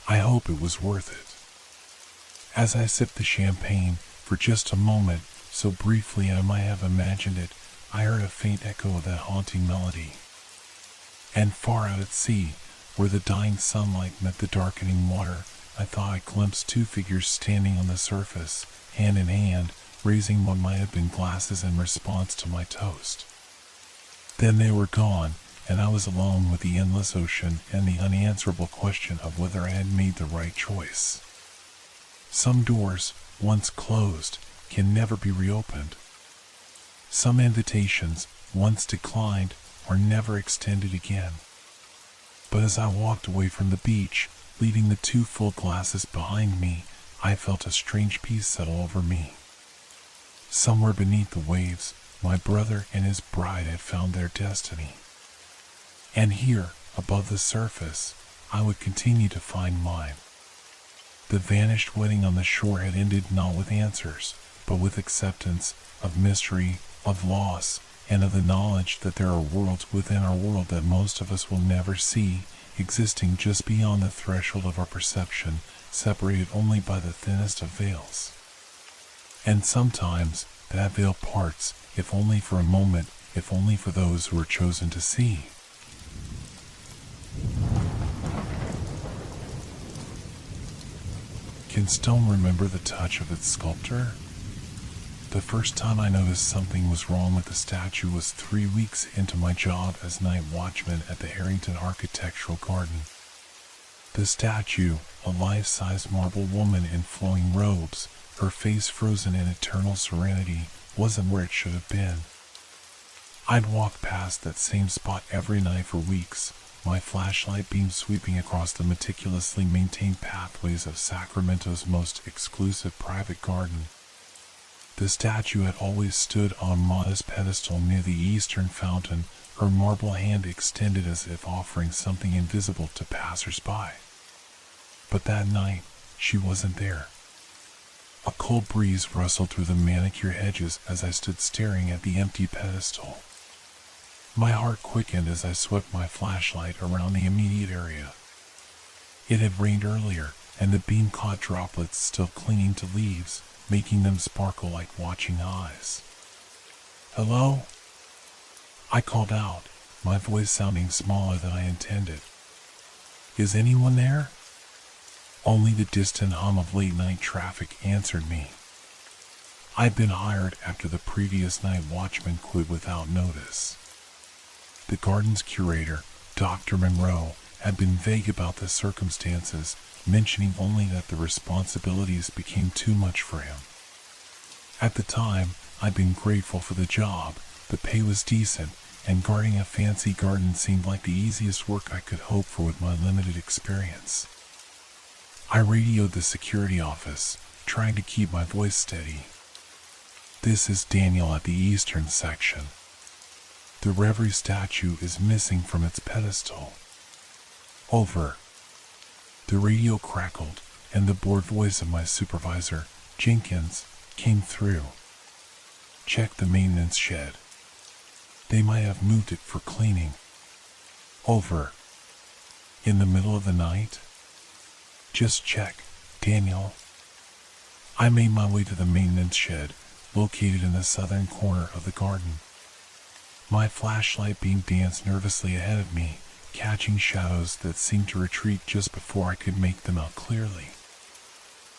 A: "I hope it was worth it." As I sipped the champagne, for just a moment, so briefly I might have imagined it, I heard a faint echo of that haunting melody. And far out at sea, where the dying sunlight met the darkening water, I thought I glimpsed 2 figures standing on the surface, hand in hand, raising what might have been glasses in response to my toast. Then they were gone, and I was alone with the endless ocean and the unanswerable question of whether I had made the right choice. Some doors, once closed, can never be reopened. Some invitations, once declined, are never extended again. But as I walked away from the beach, leaving the 2 full glasses behind me, I felt a strange peace settle over me. Somewhere beneath the waves, my brother and his bride had found their destiny. And here, above the surface, I would continue to find mine. The vanished wedding on the shore had ended not with answers, but with acceptance of mystery, of loss, and of the knowledge that there are worlds within our world that most of us will never see, existing just beyond the threshold of our perception, separated only by the thinnest of veils. And sometimes that veil parts, if only for a moment, if only for those who are chosen to see. Can stone remember the touch of its sculptor? The first time I noticed something was wrong with the statue was 3 weeks into my job as night watchman at the Harrington Architectural Garden. The statue, a life-size marble woman in flowing robes, her face frozen in eternal serenity, wasn't where it should have been. I'd walked past that same spot every night for weeks, my flashlight beam sweeping across the meticulously maintained pathways of Sacramento's most exclusive private garden. The statue had always stood on a modest pedestal near the eastern fountain, her marble hand extended as if offering something invisible to passers-by. But that night, she wasn't there. A cold breeze rustled through the manicured hedges as I stood staring at the empty pedestal. My heart quickened as I swept my flashlight around the immediate area. It had rained earlier, and the beam caught droplets still clinging to leaves, making them sparkle like watching eyes. "Hello?" I called out, my voice sounding smaller than I intended. "Is anyone there?" Only the distant hum of late-night traffic answered me. I'd been hired after the previous night watchman quit without notice. The garden's curator, Dr. Monroe, had been vague about the circumstances, mentioning only that the responsibilities became too much for him. At the time, I'd been grateful for the job, the pay was decent, and guarding a fancy garden seemed like the easiest work I could hope for with my limited experience. I radioed the security office, trying to keep my voice steady. "This is Daniel at the eastern section. The Reverie statue is missing from its pedestal." "Over." The radio crackled, and the bored voice of my supervisor, Jenkins, came through. "Check the maintenance shed. They might have moved it for cleaning." "Over." "In the middle of the night?" "Just check, Daniel." I made my way to the maintenance shed, located in the southern corner of the garden. My flashlight beam danced nervously ahead of me, catching shadows that seemed to retreat just before I could make them out clearly.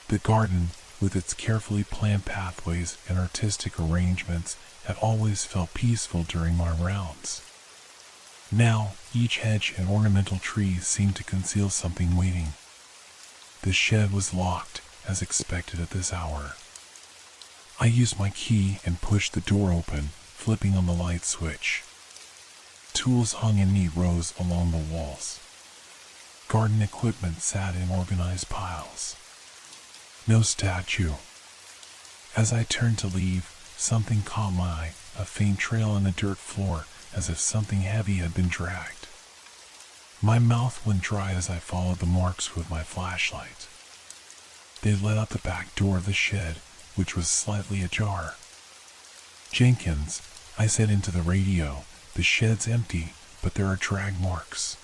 A: The garden, with its carefully planned pathways and artistic arrangements, had always felt peaceful during my rounds. Now, each hedge and ornamental tree seemed to conceal something waiting. The shed was locked, as expected at this hour. I used my key and pushed the door open, flipping on the light switch. Tools hung in neat rows along the walls. Garden equipment sat in organized piles. No statue. As I turned to leave, something caught my eye, a faint trail on the dirt floor, as if something heavy had been dragged. My mouth went dry as I followed the marks with my flashlight. They led out the back door of the shed, which was slightly ajar. "Jenkins," I said into the radio, "the shed's empty, but there are drag marks.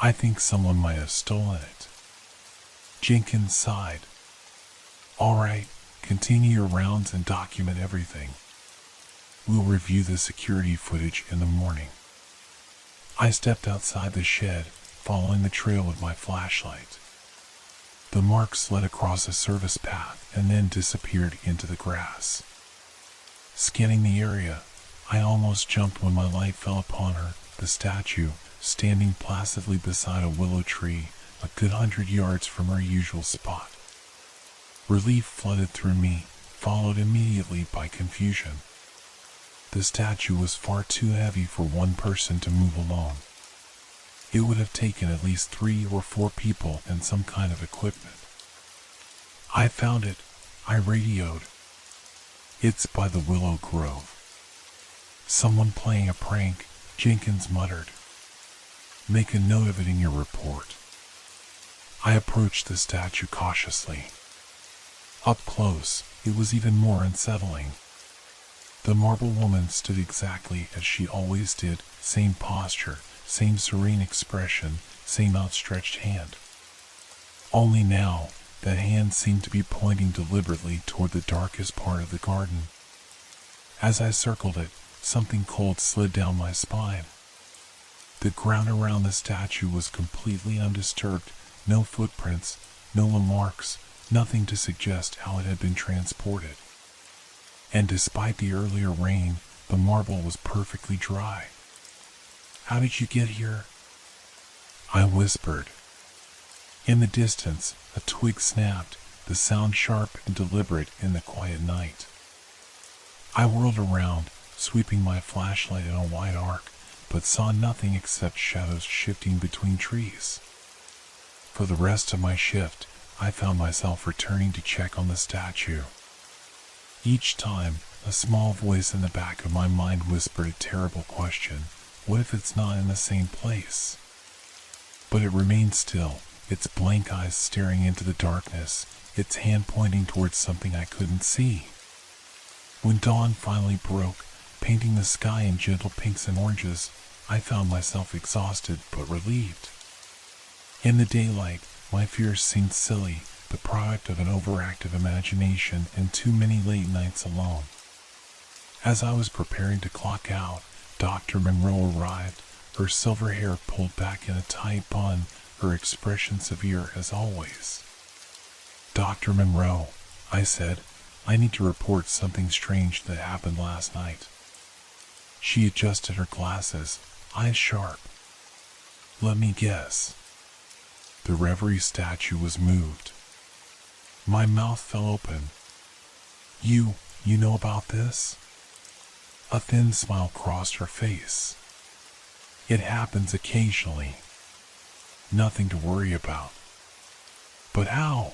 A: I think someone might have stolen it." Jenkins sighed. "All right, continue your rounds and document everything. We'll review the security footage in the morning." I stepped outside the shed, following the trail with my flashlight. The marks led across a service path and then disappeared into the grass. Scanning the area, I almost jumped when my light fell upon her, the statue, standing placidly beside a willow tree, a good 100 yards from her usual spot. Relief flooded through me, followed immediately by confusion. The statue was far too heavy for one person to move alone. It would have taken at least 3 or 4 people and some kind of equipment. "I found it," I radioed. "It's by the Willow Grove." "Someone playing a prank," Jenkins muttered. "Make a note of it in your report." I approached the statue cautiously. Up close, it was even more unsettling. The marble woman stood exactly as she always did, same posture, same serene expression, same outstretched hand. Only now, that hand seemed to be pointing deliberately toward the darkest part of the garden. As I circled it, something cold slid down my spine. The ground around the statue was completely undisturbed, no footprints, no marks, nothing to suggest how it had been transported. And despite the earlier rain, the marble was perfectly dry. "How did you get here?" I whispered. In the distance, a twig snapped, the sound sharp and deliberate in the quiet night. I whirled around, sweeping my flashlight in a wide arc, but saw nothing except shadows shifting between trees. For the rest of my shift, I found myself returning to check on the statue. Each time, a small voice in the back of my mind whispered a terrible question: what if it's not in the same place? But it remained still, its blank eyes staring into the darkness, its hand pointing towards something I couldn't see. When dawn finally broke, painting the sky in gentle pinks and oranges, I found myself exhausted but relieved. In the daylight, my fears seemed silly, the product of an overactive imagination and too many late nights alone. As I was preparing to clock out, Dr. Monroe arrived, her silver hair pulled back in a tight bun, her expression severe as always. "Dr. Monroe," I said, "I need to report something strange that happened last night." She adjusted her glasses, eyes sharp. "Let me guess." The Reverie statue was moved. My mouth fell open. You know about this?" A thin smile crossed her face. "It happens occasionally. Nothing to worry about." "But how?"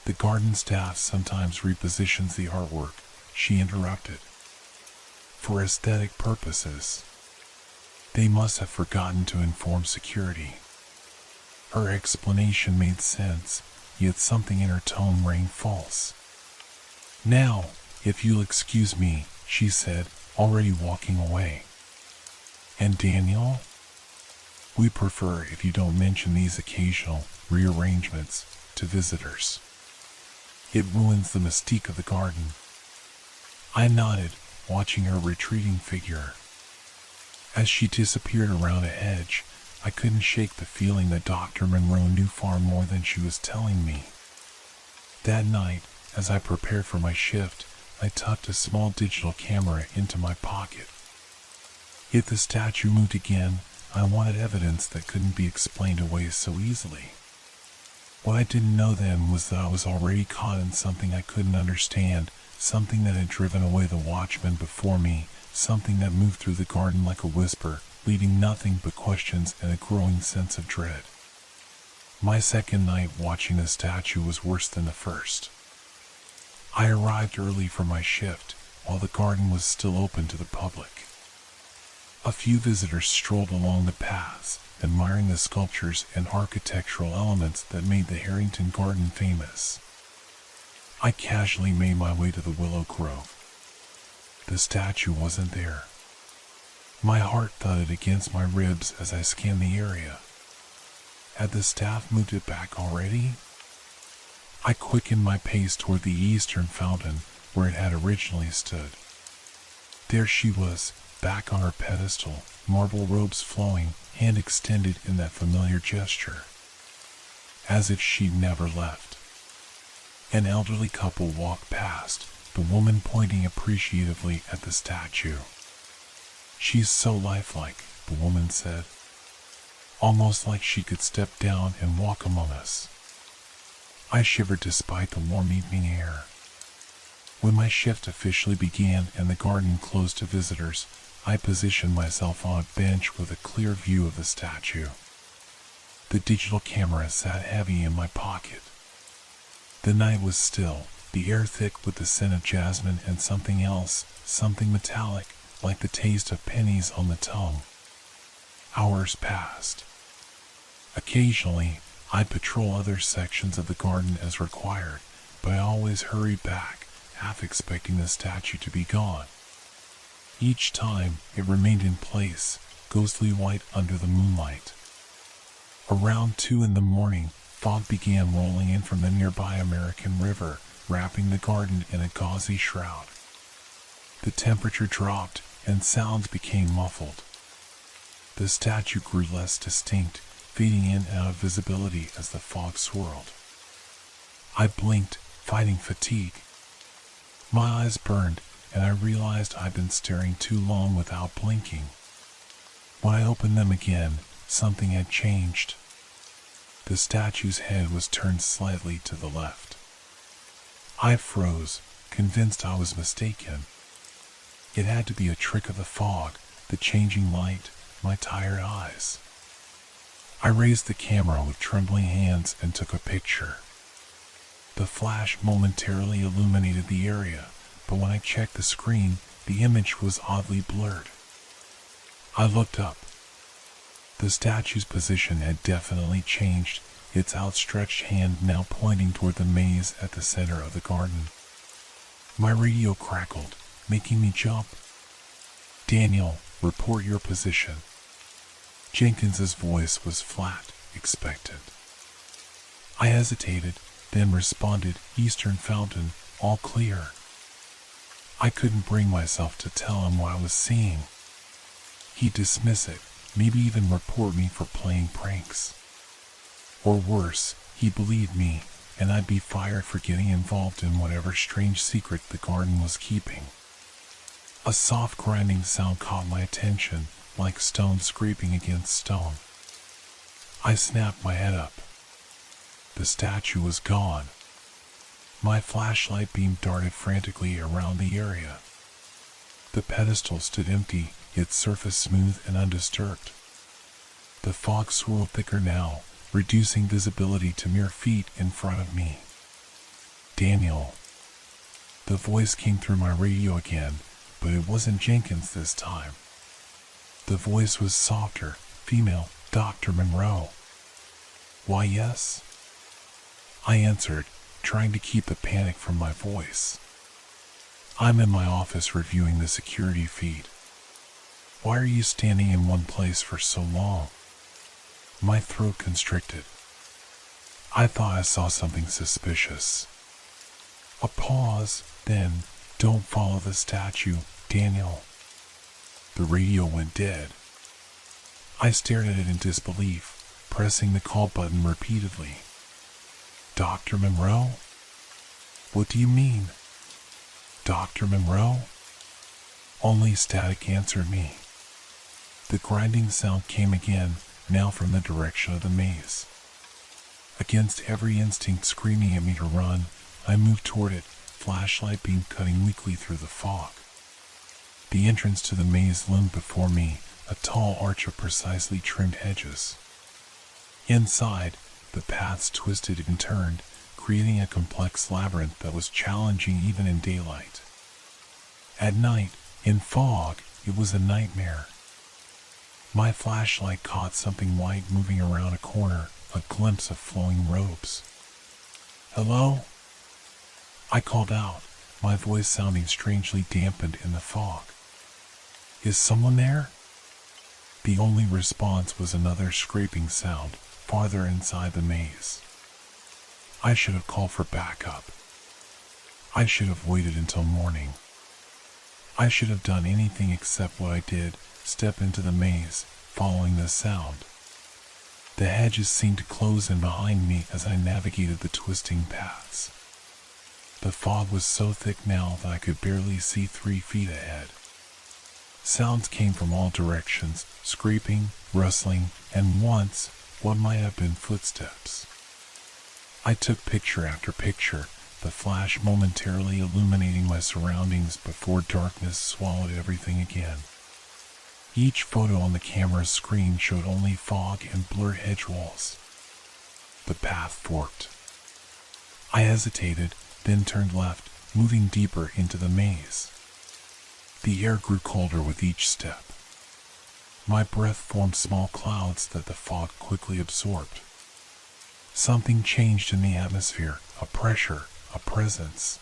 A: "The garden staff sometimes repositions the artwork," she interrupted. "For aesthetic purposes. They must have forgotten to inform security." Her explanation made sense, yet something in her tone rang false. "Now, if you'll excuse me," she said, already walking away. "And Daniel? We prefer if you don't mention these occasional rearrangements to visitors. It ruins the mystique of the garden." I nodded, watching her retreating figure. As she disappeared around a hedge, I couldn't shake the feeling that Dr. Monroe knew far more than she was telling me. That night, as I prepared for my shift, I tucked a small digital camera into my pocket. If the statue moved again, I wanted evidence that couldn't be explained away so easily. What I didn't know then was that I was already caught in something I couldn't understand, something that had driven away the watchman before me, something that moved through the garden like a whisper, leading nothing but questions and a growing sense of dread. My second night watching the statue was worse than the first. I arrived early for my shift, while the garden was still open to the public. A few visitors strolled along the paths, admiring the sculptures and architectural elements that made the Harrington Garden famous. I casually made my way to the Willow Grove. The statue wasn't there. My heart thudded against my ribs as I scanned the area. Had the staff moved it back already? I quickened my pace toward the eastern fountain where it had originally stood. There she was, back on her pedestal, marble robes flowing, hand extended in that familiar gesture, as if she'd never left. An elderly couple walked past, the woman pointing appreciatively at the statue. "She's so lifelike," the woman said. "Almost like she could step down and walk among us." I shivered despite the warm evening air. When my shift officially began and the garden closed to visitors, I positioned myself on a bench with a clear view of the statue. The digital camera sat heavy in my pocket. The night was still, the air thick with the scent of jasmine and something else, something metallic, like the taste of pennies on the tongue. Hours passed. Occasionally, I'd patrol other sections of the garden as required, but I always hurried back, half expecting the statue to be gone. Each time, it remained in place, ghostly white under the moonlight. Around 2 in the morning, fog began rolling in from the nearby American River, wrapping the garden in a gauzy shroud. The temperature dropped, and sounds became muffled. The statue grew less distinct, fading in and out of visibility as the fog swirled. I blinked, fighting fatigue. My eyes burned, and I realized I'd been staring too long without blinking. When I opened them again, something had changed. The statue's head was turned slightly to the left. I froze, convinced I was mistaken. It had to be a trick of the fog, the changing light, my tired eyes. I raised the camera with trembling hands and took a picture. The flash momentarily illuminated the area, but when I checked the screen, the image was oddly blurred. I looked up. The statue's position had definitely changed, its outstretched hand now pointing toward the maze at the center of the garden. My radio crackled, making me jump. "Daniel, report your position." Jenkins's voice was flat, expectant. I hesitated, then responded, "Eastern Fountain, all clear." I couldn't bring myself to tell him what I was seeing. He'd dismiss it, maybe even report me for playing pranks. Or worse, he'd believe me, and I'd be fired for getting involved in whatever strange secret the garden was keeping. A soft grinding sound caught my attention, like stone scraping against stone. I snapped my head up. The statue was gone. My flashlight beam darted frantically around the area. The pedestal stood empty, its surface smooth and undisturbed. The fog swirled thicker now, reducing visibility to mere feet in front of me. "Daniel." The voice came through my radio again, but it wasn't Jenkins this time. The voice was softer, female, Dr. Monroe. "Why, yes?" I answered, trying to keep the panic from my voice. "I'm in my office reviewing the security feed. Why are you standing in one place for so long?" My throat constricted. I thought I saw something suspicious. A pause, then, "Don't follow the statue, Daniel." The radio went dead. I stared at it in disbelief, pressing the call button repeatedly. "Dr. Monroe? What do you mean? Dr. Monroe?" Only static answered me. The grinding sound came again, now from the direction of the maze. Against every instinct screaming at me to run, I moved toward it, flashlight beam cutting weakly through the fog. The entrance to the maze loomed before me, a tall arch of precisely trimmed hedges. Inside, the paths twisted and turned, creating a complex labyrinth that was challenging even in daylight. At night, in fog, it was a nightmare. My flashlight caught something white moving around a corner, a glimpse of flowing robes. "Hello?" I called out, my voice sounding strangely dampened in the fog. "Is someone there?" The only response was another scraping sound, farther inside the maze. I should have called for backup. I should have waited until morning. I should have done anything except what I did, step into the maze, following the sound. The hedges seemed to close in behind me as I navigated the twisting paths. The fog was so thick now that I could barely see 3 feet ahead. Sounds came from all directions, scraping, rustling, and once, what might have been footsteps. I took picture after picture, the flash momentarily illuminating my surroundings before darkness swallowed everything again. Each photo on the camera's screen showed only fog and blurred hedge walls. The path forked. I hesitated, then turned left, moving deeper into the maze. The air grew colder with each step. My breath formed small clouds that the fog quickly absorbed. Something changed in the atmosphere, a pressure, a presence.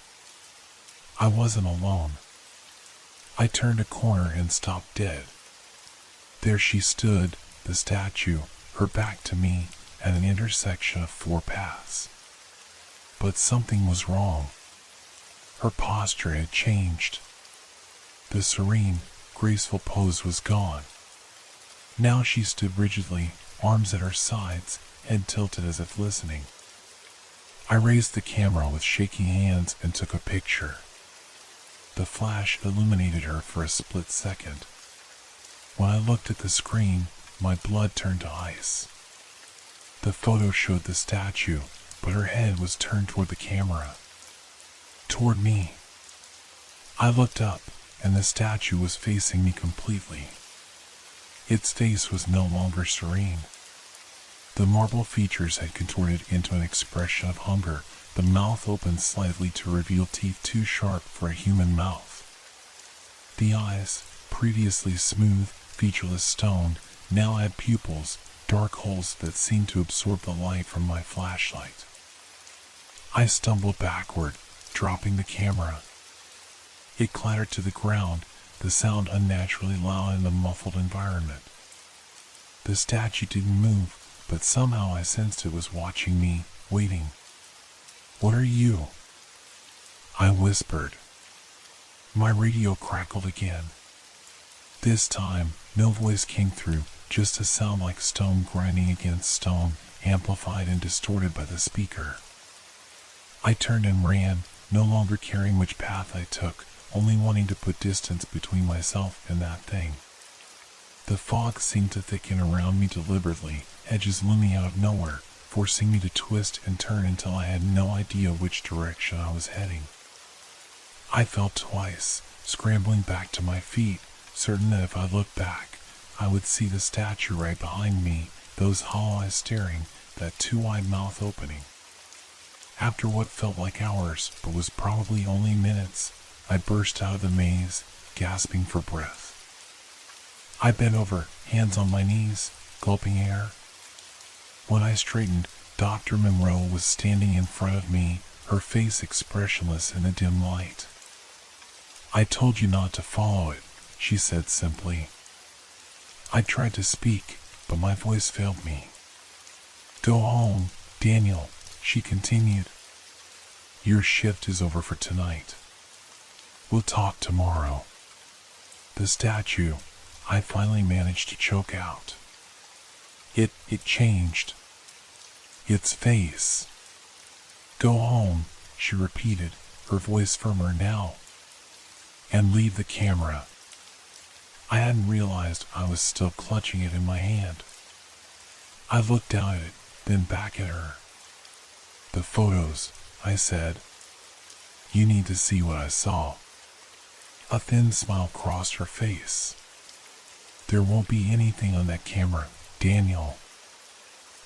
A: I wasn't alone. I turned a corner and stopped dead. There she stood, the statue, her back to me, at an intersection of 4 paths. But something was wrong. Her posture had changed. The serene, graceful pose was gone. Now she stood rigidly, arms at her sides, head tilted as if listening. I raised the camera with shaking hands and took a picture. The flash illuminated her for a split second. When I looked at the screen, my blood turned to ice. The photo showed the statue, but her head was turned toward the camera. Toward me. I looked up, and the statue was facing me completely. Its face was no longer serene. The marble features had contorted into an expression of hunger, the mouth opened slightly to reveal teeth too sharp for a human mouth. The eyes, previously smooth, featureless stone, now had pupils, dark holes that seemed to absorb the light from my flashlight. I stumbled backward, dropping the camera. It clattered to the ground, the sound unnaturally loud in the muffled environment. The statue didn't move, but somehow I sensed it was watching me, waiting. "What are you?" I whispered. My radio crackled again. This time, no voice came through, just a sound like stone grinding against stone, amplified and distorted by the speaker. I turned and ran, no longer caring which path I took, only wanting to put distance between myself and that thing. The fog seemed to thicken around me deliberately, edges looming out of nowhere, forcing me to twist and turn until I had no idea which direction I was heading. I fell twice, scrambling back to my feet, certain that if I looked back, I would see the statue right behind me, those hollow eyes staring, that too wide mouth opening. After what felt like hours, but was probably only minutes, I burst out of the maze, gasping for breath. I bent over, hands on my knees, gulping air. When I straightened, Dr. Monroe was standing in front of me, her face expressionless in the dim light. "I told you not to follow it," she said simply. I tried to speak, but my voice failed me. "Go home, Daniel," she continued. "Your shift is over for tonight. We'll talk tomorrow." The statue, I finally managed to choke out. It changed. Its face. "Go home," she repeated, her voice firmer now. "And leave the camera." I hadn't realized I was still clutching it in my hand. I looked down at it, then back at her. "The photos," I said. "You need to see what I saw." A thin smile crossed her face. "There won't be anything on that camera, Daniel.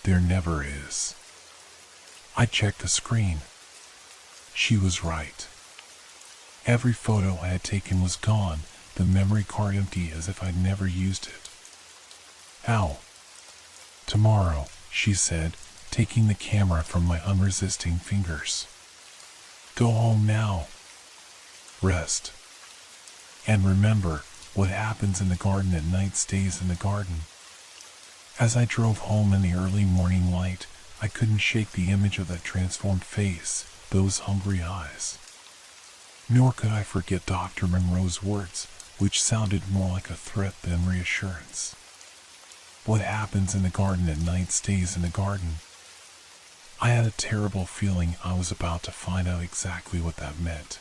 A: There never is." I checked the screen. She was right. Every photo I had taken was gone, the memory card empty as if I'd never used it. "How?" "Tomorrow," she said, taking the camera from my unresisting fingers. "Go home now. Rest. And remember, what happens in the garden at night stays in the garden." As I drove home in the early morning light, I couldn't shake the image of that transformed face, those hungry eyes. Nor could I forget Dr. Monroe's words, which sounded more like a threat than reassurance. What happens in the garden at night stays in the garden. I had a terrible feeling I was about to find out exactly what that meant.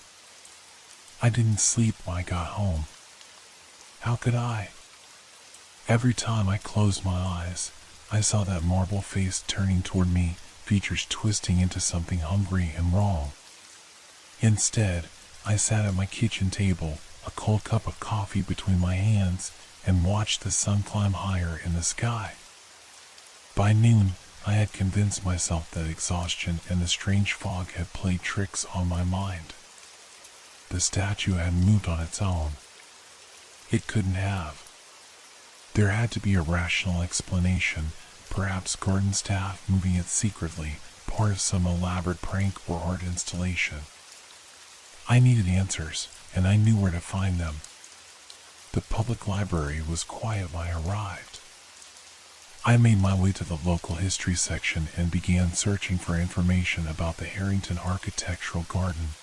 A: I didn't sleep when I got home. How could I? Every time I closed my eyes, I saw that marble face turning toward me, features twisting into something hungry and wrong. Instead, I sat at my kitchen table, a cold cup of coffee between my hands, and watched the sun climb higher in the sky. By noon, I had convinced myself that exhaustion and the strange fog had played tricks on my mind. The statue hadn't moved on its own. It couldn't have. There had to be a rational explanation, perhaps garden staff moving it secretly, part of some elaborate prank or art installation. I needed answers, and I knew where to find them. The public library was quiet when I arrived. I made my way to the local history section and began searching for information about the Harrington Architectural Garden.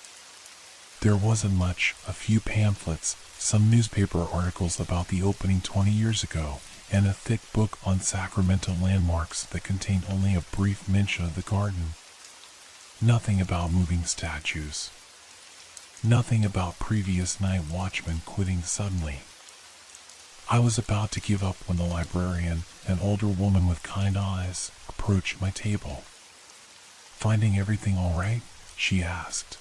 A: There wasn't much, a few pamphlets, some newspaper articles about the opening 20 years ago, and a thick book on Sacramento landmarks that contained only a brief mention of the garden. Nothing about moving statues. Nothing about previous night watchmen quitting suddenly. I was about to give up when the librarian, an older woman with kind eyes, approached my table. "Finding everything all right?" she asked.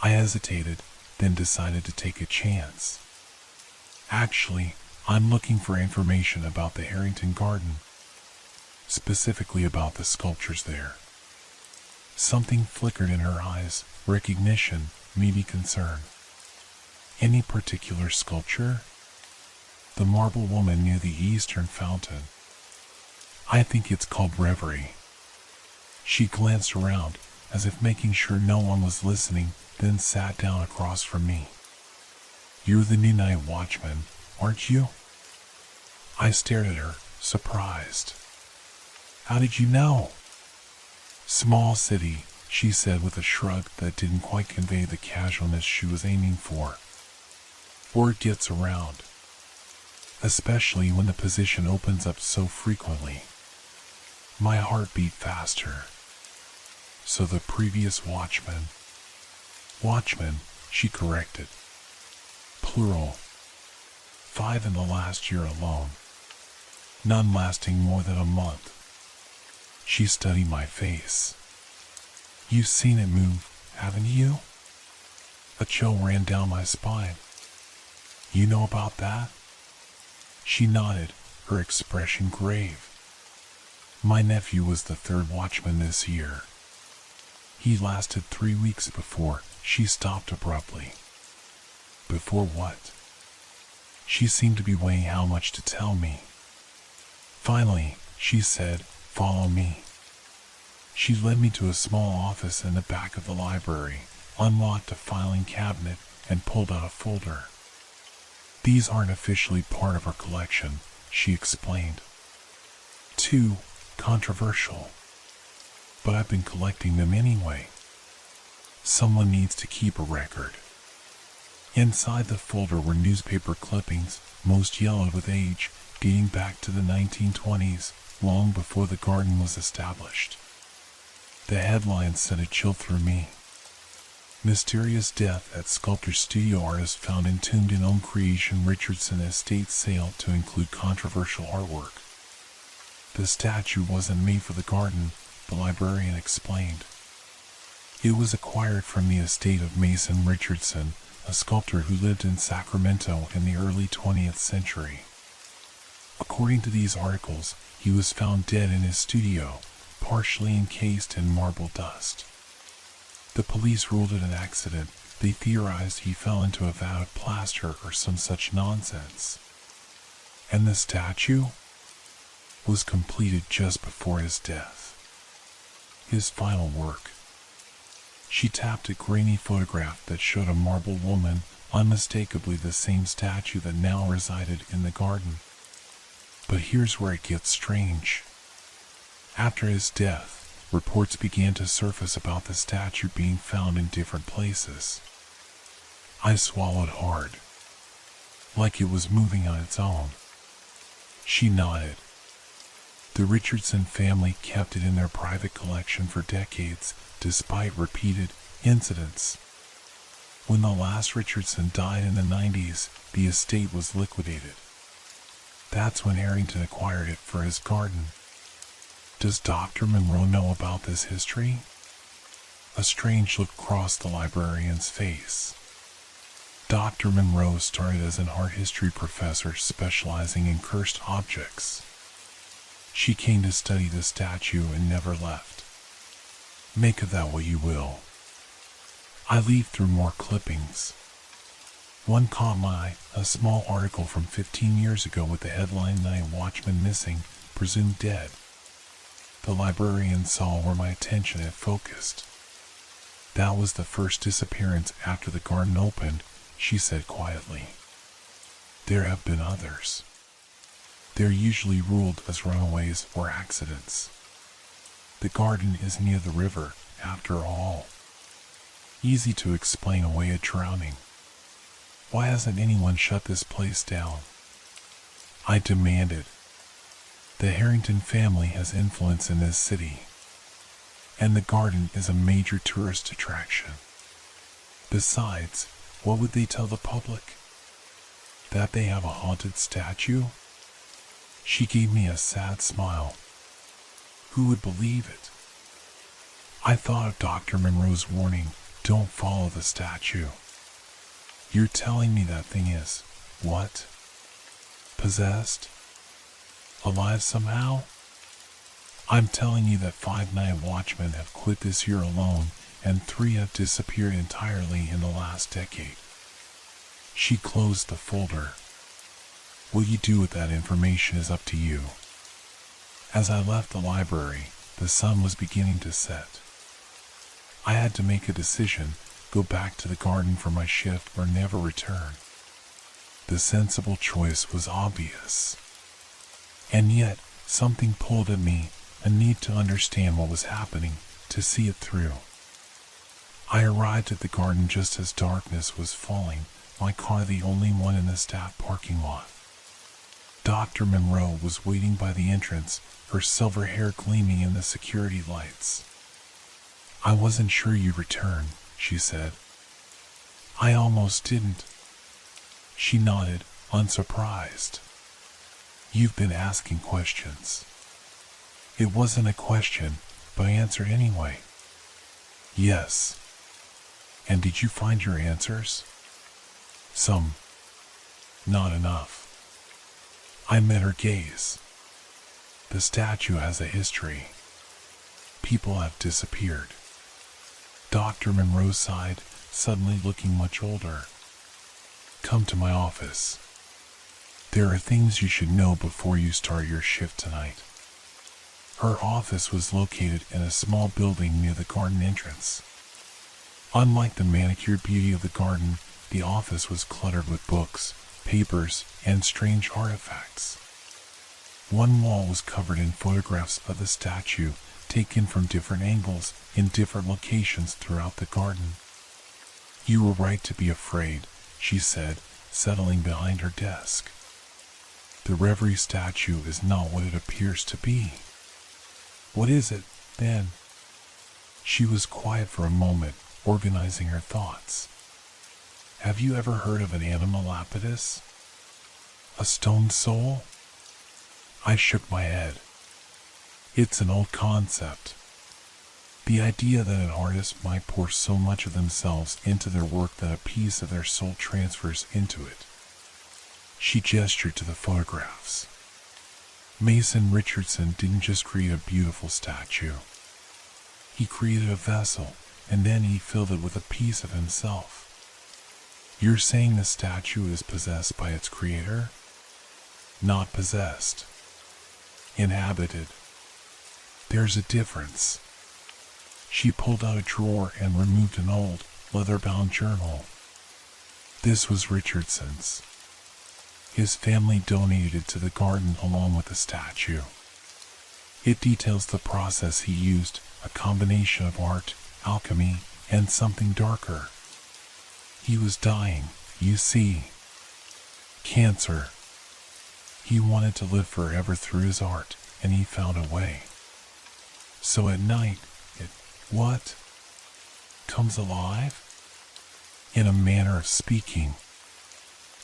A: I hesitated, then decided to take a chance. "Actually, I'm looking for information about the Harrington Garden, specifically about the sculptures there." Something flickered in her eyes, recognition, maybe concern. "Any particular sculpture?" "The marble woman near the eastern fountain. I think it's called Reverie." She glanced around, as if making sure no one was listening, then sat down across from me. "You're the new night watchman, aren't you?" I stared at her, surprised. "How did you know?" "Small city," she said with a shrug that didn't quite convey the casualness she was aiming for. "Word gets around, especially when the position opens up so frequently." My heart beat faster. "So the previous watchman." "Watchman," she corrected. "Plural. 5 in the last year alone. None lasting more than a month." She studied my face. "You've seen it move, haven't you?" A chill ran down my spine. "You know about that?" She nodded, her expression grave. "My nephew was the 3rd watchman this year. He lasted 3 weeks before." She stopped abruptly. "Before what?" She seemed to be weighing how much to tell me. Finally, she said, "Follow me." She led me to a small office in the back of the library, unlocked a filing cabinet, and pulled out a folder. "These aren't officially part of our collection," she explained. "Too controversial. But I've been collecting them anyway. Someone needs to keep a record." Inside the folder were newspaper clippings, most yellowed with age, dating back to the 1920s, long before the garden was established. The headline sent a chill through me. "Mysterious death at sculptor studio artist found entombed in own creation Richardson estate sale to include controversial artwork." "The statue wasn't made for the garden," the librarian explained. "It was acquired from the estate of Mason Richardson, a sculptor who lived in Sacramento in the early 20th century. According to these articles, he was found dead in his studio, partially encased in marble dust. The police ruled it an accident. They theorized he fell into a vat of plaster or some such nonsense. And the statue was completed just before his death. His final work." She tapped a grainy photograph that showed a marble woman, unmistakably the same statue that now resided in the garden. "But here's where it gets strange. After his death, reports began to surface about the statue being found in different places." I swallowed hard, like it was moving on its own. She nodded. "The Richardson family kept it in their private collection for decades, despite repeated incidents. When the last Richardson died in the 90s, the estate was liquidated. That's when Harrington acquired it for his garden." "Does Dr. Monroe know about this history?" A strange look crossed the librarian's face. "Dr. Monroe started as an art history professor specializing in cursed objects. She came to study the statue and never left. Make of that what you will." I leafed through more clippings. One caught my eye, a small article from 15 years ago with the headline "Night Watchman Missing, Presumed Dead." The librarian saw where my attention had focused. "That was the first disappearance after the garden opened," she said quietly. "There have been others. They're usually ruled as runaways or accidents. The garden is near the river, after all. Easy to explain away a drowning. Why hasn't anyone shut this place down?" I demanded. "The Harrington family has influence in this city, and the garden is a major tourist attraction. Besides, what would they tell the public?" that they have a haunted statue? She gave me a sad smile. Who would believe it? I thought of Dr. Monroe's warning, don't follow the statue. You're telling me that thing is, what? Possessed? Alive somehow? I'm telling you that 5 night watchmen have quit this year alone, and 3 have disappeared entirely in the last decade. She closed the folder. What you do with that information is up to you. As I left the library, the sun was beginning to set. I had to make a decision, go back to the garden for my shift or never return. The sensible choice was obvious. And yet, something pulled at me, a need to understand what was happening, to see it through. I arrived at the garden just as darkness was falling, my car the only one in the staff parking lot. Dr. Monroe was waiting by the entrance, her silver hair gleaming in the security lights. I wasn't sure you'd return, she said. I almost didn't. She nodded, unsurprised. You've been asking questions. It wasn't a question, but I answered anyway. Yes. And did you find your answers? Some. Not enough. I met her gaze. The statue has a history. People have disappeared. Dr. Monroe sighed, suddenly looking much older. Come to my office. There are things you should know before you start your shift tonight. Her office was located in a small building near the garden entrance. Unlike the manicured beauty of the garden, the office was cluttered with books, papers, and strange artifacts. One wall was covered in photographs of the statue, taken from different angles in different locations throughout the garden. You were right to be afraid, she said, settling behind her desk. The Reverie statue is not what it appears to be. What is it, then? She was quiet for a moment, organizing her thoughts. Have you ever heard of an anima lapidus? A stone soul? I shook my head. It's an old concept. The idea that an artist might pour so much of themselves into their work that a piece of their soul transfers into it. She gestured to the photographs. Mason Richardson didn't just create a beautiful statue. He created a vessel, and then he filled it with a piece of himself. You're saying the statue is possessed by its creator? Not possessed. Inhabited. There's a difference. She pulled out a drawer and removed an old, leather-bound journal. This was Richardson's. His family donated it to the garden along with the statue. It details the process he used, a combination of art, alchemy, and something darker. He was dying, you see. Cancer. He wanted to live forever through his art, and he found a way. So at night, it, what? Comes alive? In a manner of speaking.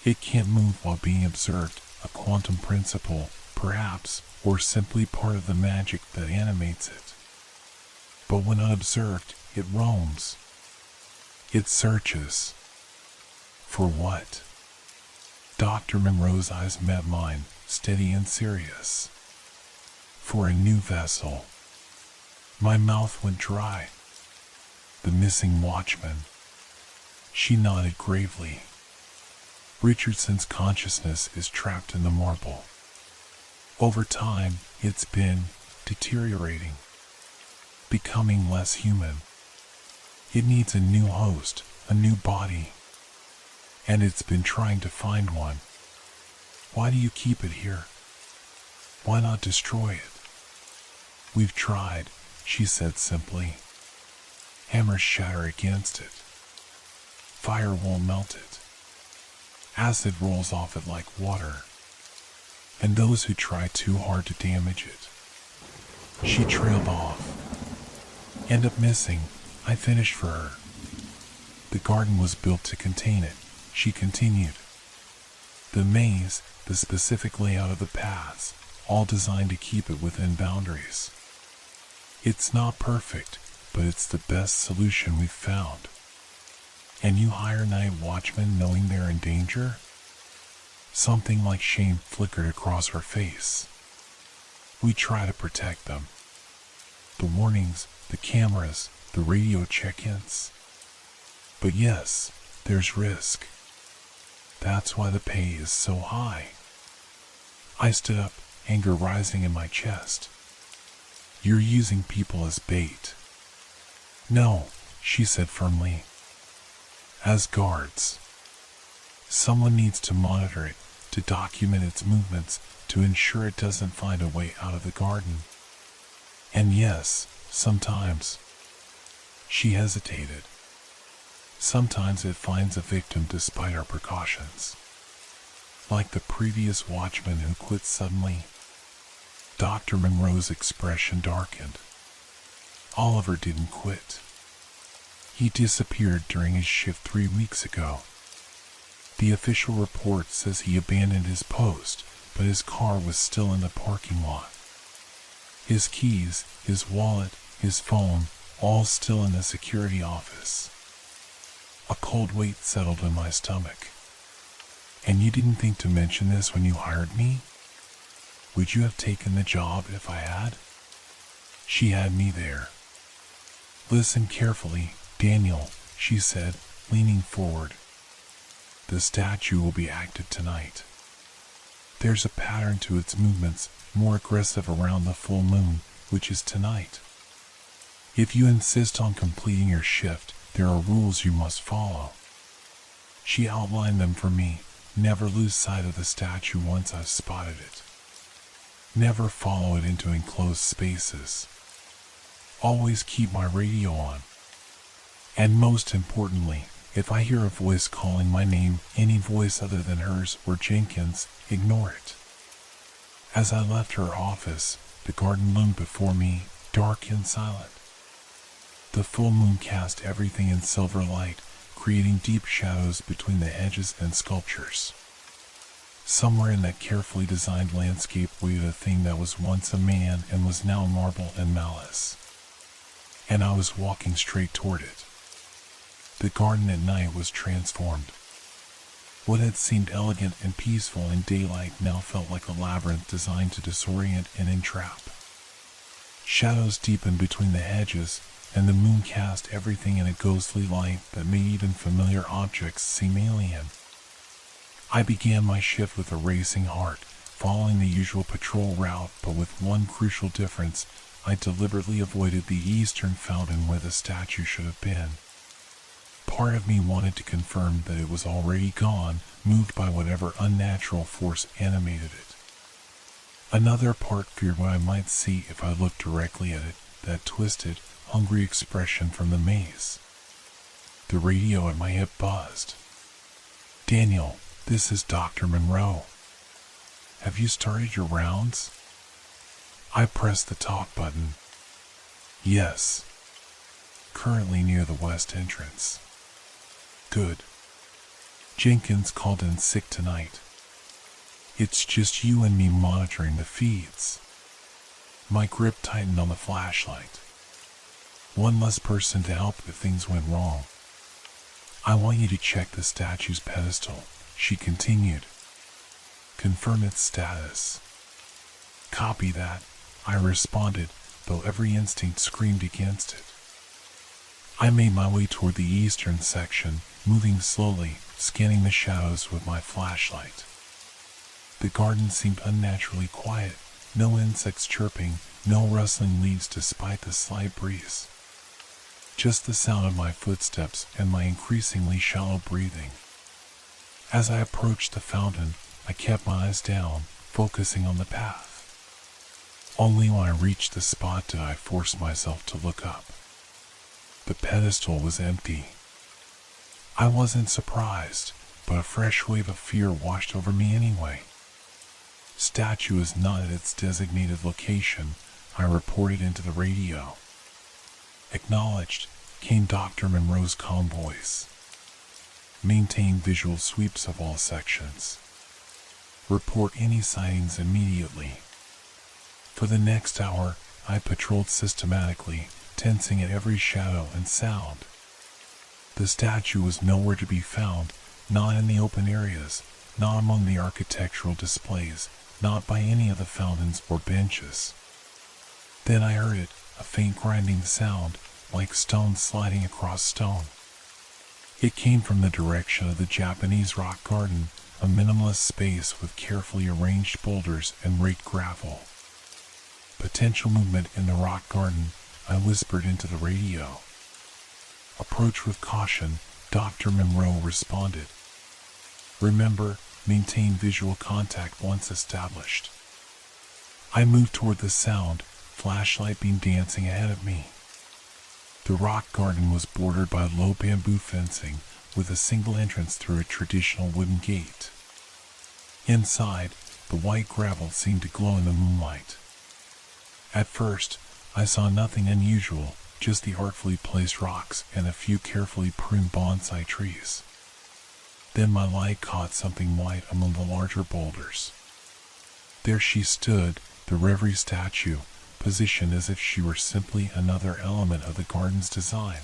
A: It can't move while being observed, a quantum principle, perhaps, or simply part of the magic that animates it. But when unobserved, it roams. It searches. For what? Dr. Monroe's eyes met mine, steady and serious. For a new vessel. My mouth went dry. The missing watchman. She nodded gravely. Richardson's consciousness is trapped in the marble. Over time, it's been deteriorating, becoming less human. It needs a new host, a new body. And it's been trying to find one. Why do you keep it here? Why not destroy it? We've tried, she said simply. Hammers shatter against it. Fire won't melt it. Acid rolls off it like water. And those who try too hard to damage it. She trailed off. End up missing. I finished for her. The garden was built to contain it, she continued. The maze, the specific layout of the paths, all designed to keep it within boundaries. It's not perfect, but it's the best solution we've found. And you hire night watchmen knowing they're in danger? Something like shame flickered across her face. We try to protect them. The warnings, the cameras, the radio check-ins. But yes, there's risk. That's why the pay is so high. I stood up, anger rising in my chest. You're using people as bait. No, she said firmly. As guards. Someone needs to monitor it, to document its movements, to ensure it doesn't find a way out of the garden. And yes, sometimes. She hesitated. Sometimes it finds a victim despite our precautions. Like the previous watchman who quit suddenly. Dr. Monroe's expression darkened. Oliver didn't quit. He disappeared during his shift 3 weeks ago. The official report says he abandoned his post, but his car was still in the parking lot. His keys, his wallet, his phone, all still in the security office. A cold weight settled in my stomach. And you didn't think to mention this when you hired me? Would you have taken the job if I had? She had me there. Listen carefully, Daniel, she said, leaning forward. The statue will be active tonight. There's a pattern to its movements, more aggressive around the full moon, which is tonight. If you insist on completing your shift, there are rules you must follow. She outlined them for me. Never lose sight of the statue once I've spotted it. Never follow it into enclosed spaces. Always keep my radio on. And most importantly, if I hear a voice calling my name, any voice other than hers or Jenkins, ignore it. As I left her office, the garden loomed before me, dark and silent. The full moon cast everything in silver light, creating deep shadows between the edges and sculptures. Somewhere in that carefully designed landscape waited a thing that was once a man and was now marble and malice. And I was walking straight toward it. The garden at night was transformed. What had seemed elegant and peaceful in daylight now felt like a labyrinth designed to disorient and entrap. Shadows deepened between the hedges, and the moon cast everything in a ghostly light that made even familiar objects seem alien. I began my shift with a racing heart, following the usual patrol route, but with one crucial difference. I deliberately avoided the eastern fountain where the statue should have been. Part of me wanted to confirm that it was already gone, moved by whatever unnatural force animated it. Another part feared what I might see if I looked directly at it, that twisted, hungry expression from the maze. The radio at my hip buzzed. Daniel, this is Dr. Monroe. Have you started your rounds? I pressed the talk button. Yes. Currently near the west entrance. Good. Jenkins called in sick tonight. It's just you and me monitoring the feeds. My grip tightened on the flashlight. One less person to help if things went wrong. I want you to check the statue's pedestal, she continued. Confirm its status. Copy that, I responded, though every instinct screamed against it. I made my way toward the eastern section, moving slowly, scanning the shadows with my flashlight. The garden seemed unnaturally quiet, no insects chirping, no rustling leaves despite the slight breeze. Just the sound of my footsteps and my increasingly shallow breathing. As I approached the fountain, I kept my eyes down, focusing on the path. Only when I reached the spot did I force myself to look up. The pedestal was empty. I wasn't surprised, but a fresh wave of fear washed over me anyway. Statue is not at its designated location, I reported into the radio. Acknowledged, came Dr. Monroe's calm voice. Maintain visual sweeps of all sections. Report any sightings immediately. For the next hour, I patrolled systematically, tensing at every shadow and sound. The statue was nowhere to be found, not in the open areas, not among the architectural displays, not by any of the fountains or benches. Then I heard it, a faint grinding sound, like stone sliding across stone. It came from the direction of the Japanese rock garden, a minimalist space with carefully arranged boulders and raked gravel. Potential movement in the rock garden, I whispered into the radio. Approach with caution, Dr. Monroe responded. Remember, maintain visual contact once established. I moved toward the sound, flashlight beam dancing ahead of me. The rock garden was bordered by low bamboo fencing, with a single entrance through a traditional wooden gate. Inside, the white gravel seemed to glow in the moonlight. At first, I saw nothing unusual, just the artfully placed rocks and a few carefully pruned bonsai trees. Then my light caught something white among the larger boulders. There she stood, the Reverie statue, positioned as if she were simply another element of the garden's design.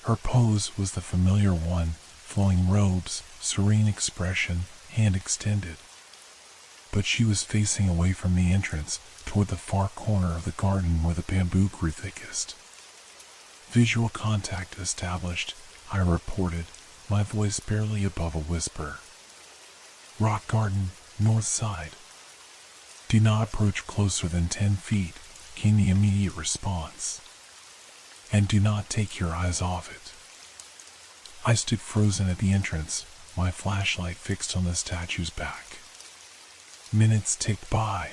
A: Her pose was the familiar one, flowing robes, serene expression, hand extended. But she was facing away from the entrance, toward the far corner of the garden where the bamboo grew thickest. Visual contact established, I reported, my voice barely above a whisper. Rock garden, north side. Do not approach closer than 10 feet, came the immediate response. And do not take your eyes off it. I stood frozen at the entrance, my flashlight fixed on the statue's back. Minutes ticked by.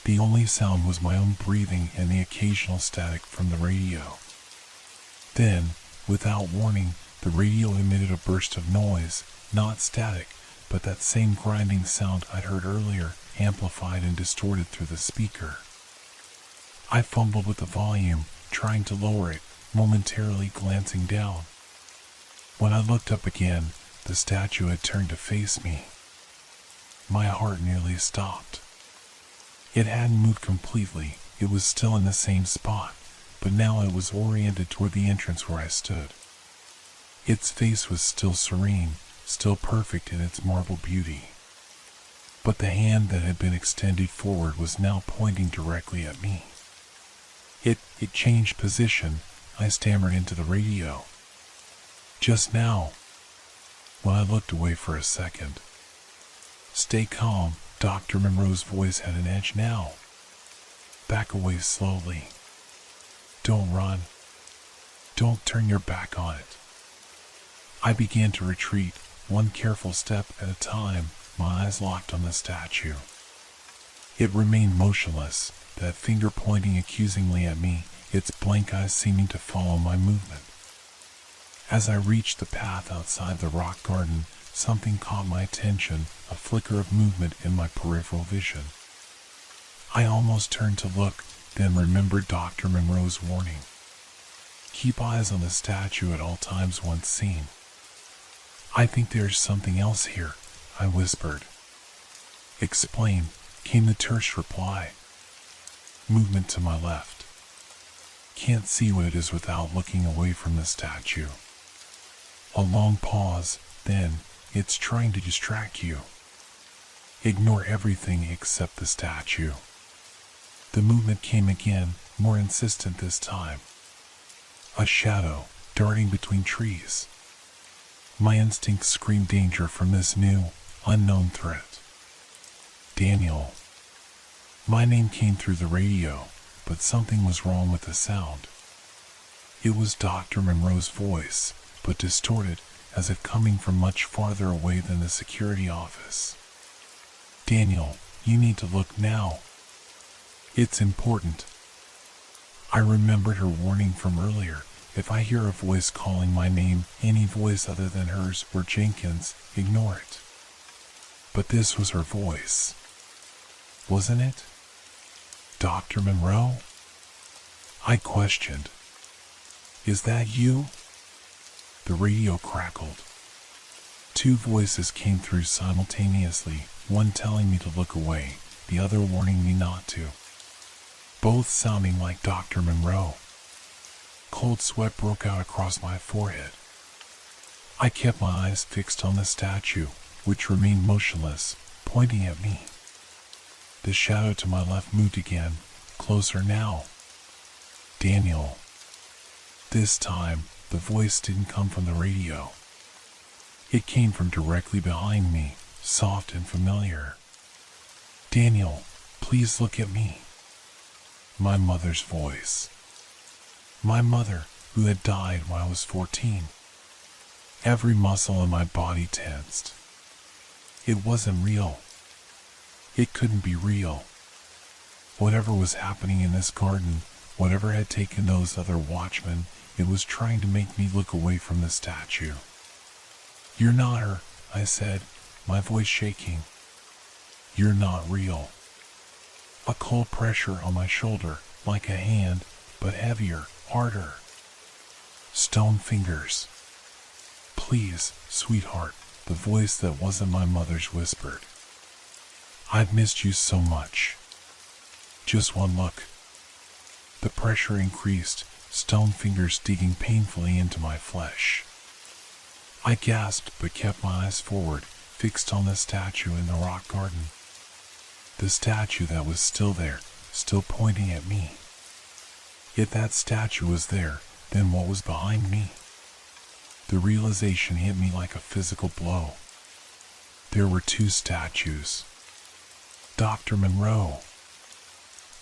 A: The only sound was my own breathing and the occasional static from the radio. Then, without warning, the radio emitted a burst of noise, not static, but that same grinding sound I'd heard earlier, amplified and distorted through the speaker. I fumbled with the volume, trying to lower it, momentarily glancing down. When I looked up again, the statue had turned to face me. My heart nearly stopped. It hadn't moved completely, it was still in the same spot, but now it was oriented toward the entrance where I stood. Its face was still serene, still perfect in its marble beauty. But the hand that had been extended forward was now pointing directly at me. It changed position, I stammered into the radio. Just now. When I looked away for a second. Stay calm, Dr. Monroe's voice had an edge now. Back away slowly. Don't run. Don't turn your back on it. I began to retreat, one careful step at a time, my eyes locked on the statue. It remained motionless, that finger pointing accusingly at me, its blank eyes seeming to follow my movement. As I reached the path outside the rock garden, something caught my attention, a flicker of movement in my peripheral vision. I almost turned to look, then remembered Dr. Monroe's warning. Keep eyes on the statue at all times once seen. I think there's something else here, I whispered. Explain, came the terse reply. Movement to my left. Can't see what it is without looking away from the statue. A long pause, then, it's trying to distract you. Ignore everything except the statue. The movement came again, more insistent this time. A shadow, darting between trees. My instincts screamed danger from this new, unknown threat. Daniel. My name came through the radio, but something was wrong with the sound. It was Dr. Monroe's voice, but distorted, as if coming from much farther away than the security office. Daniel, you need to look now. It's important. I remembered her warning from earlier. If I hear a voice calling my name, any voice other than hers or Jenkins, ignore it. But this was her voice. Wasn't it? Dr. Monroe? I questioned. Is that you? The radio crackled. Two voices came through simultaneously, one telling me to look away, the other warning me not to. Both sounding like Dr. Monroe. Cold sweat broke out across my forehead. I kept my eyes fixed on the statue, which remained motionless, pointing at me. The shadow to my left moved again, closer now. Daniel. This time, the voice didn't come from the radio. It came from directly behind me, soft and familiar. Daniel, please look at me. My mother's voice. My mother, who had died when I was 14. Every muscle in my body tensed. It wasn't real. It couldn't be real. Whatever was happening in this garden, whatever had taken those other watchmen, it was trying to make me look away from the statue. You're not her, I said, my voice shaking. You're not real. A cold pressure on my shoulder, like a hand, but heavier, harder. Stone fingers. Please, sweetheart, the voice that wasn't my mother's whispered. I've missed you so much. Just one look. The pressure increased, stone fingers digging painfully into my flesh. I gasped but kept my eyes forward, fixed on the statue in the rock garden. The statue that was still there, still pointing at me. If that statue was there, then what was behind me? The realization hit me like a physical blow. There were two statues. Dr. Monroe.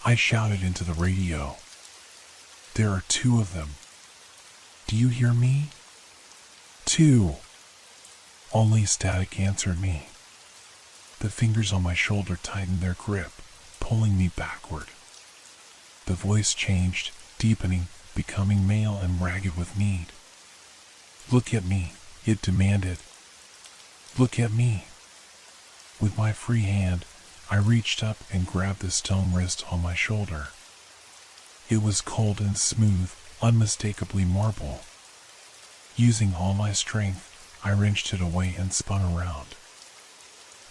A: I shouted into the radio. There are two of them. Do you hear me? Two. Only static answered me. The fingers on my shoulder tightened their grip, pulling me backward. The voice changed, deepening, becoming male and ragged with need. Look at me, it demanded. Look at me. With my free hand, I reached up and grabbed the stone wrist on my shoulder. It was cold and smooth, unmistakably marble. Using all my strength, I wrenched it away and spun around.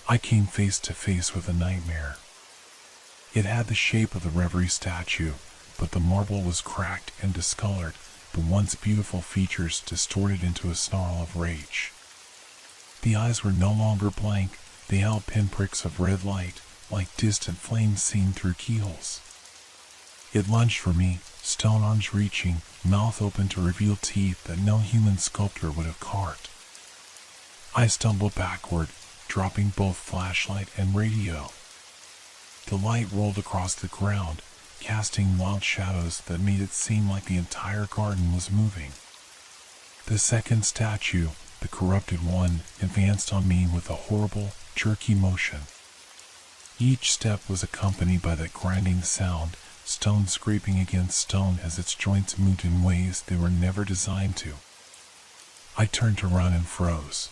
A: I came face to face with a nightmare. It had the shape of the Reverie statue, but the marble was cracked and discolored, the once beautiful features distorted into a snarl of rage. The eyes were no longer blank, they held pinpricks of red light, like distant flames seen through keyholes. It lunged for me, stone arms reaching, mouth open to reveal teeth that no human sculptor would have carved. I stumbled backward, dropping both flashlight and radio. The light rolled across the ground, casting wild shadows that made it seem like the entire garden was moving. The second statue, the corrupted one, advanced on me with a horrible, jerky motion. Each step was accompanied by that grinding sound, stone scraping against stone as its joints moved in ways they were never designed to. I turned to run and froze.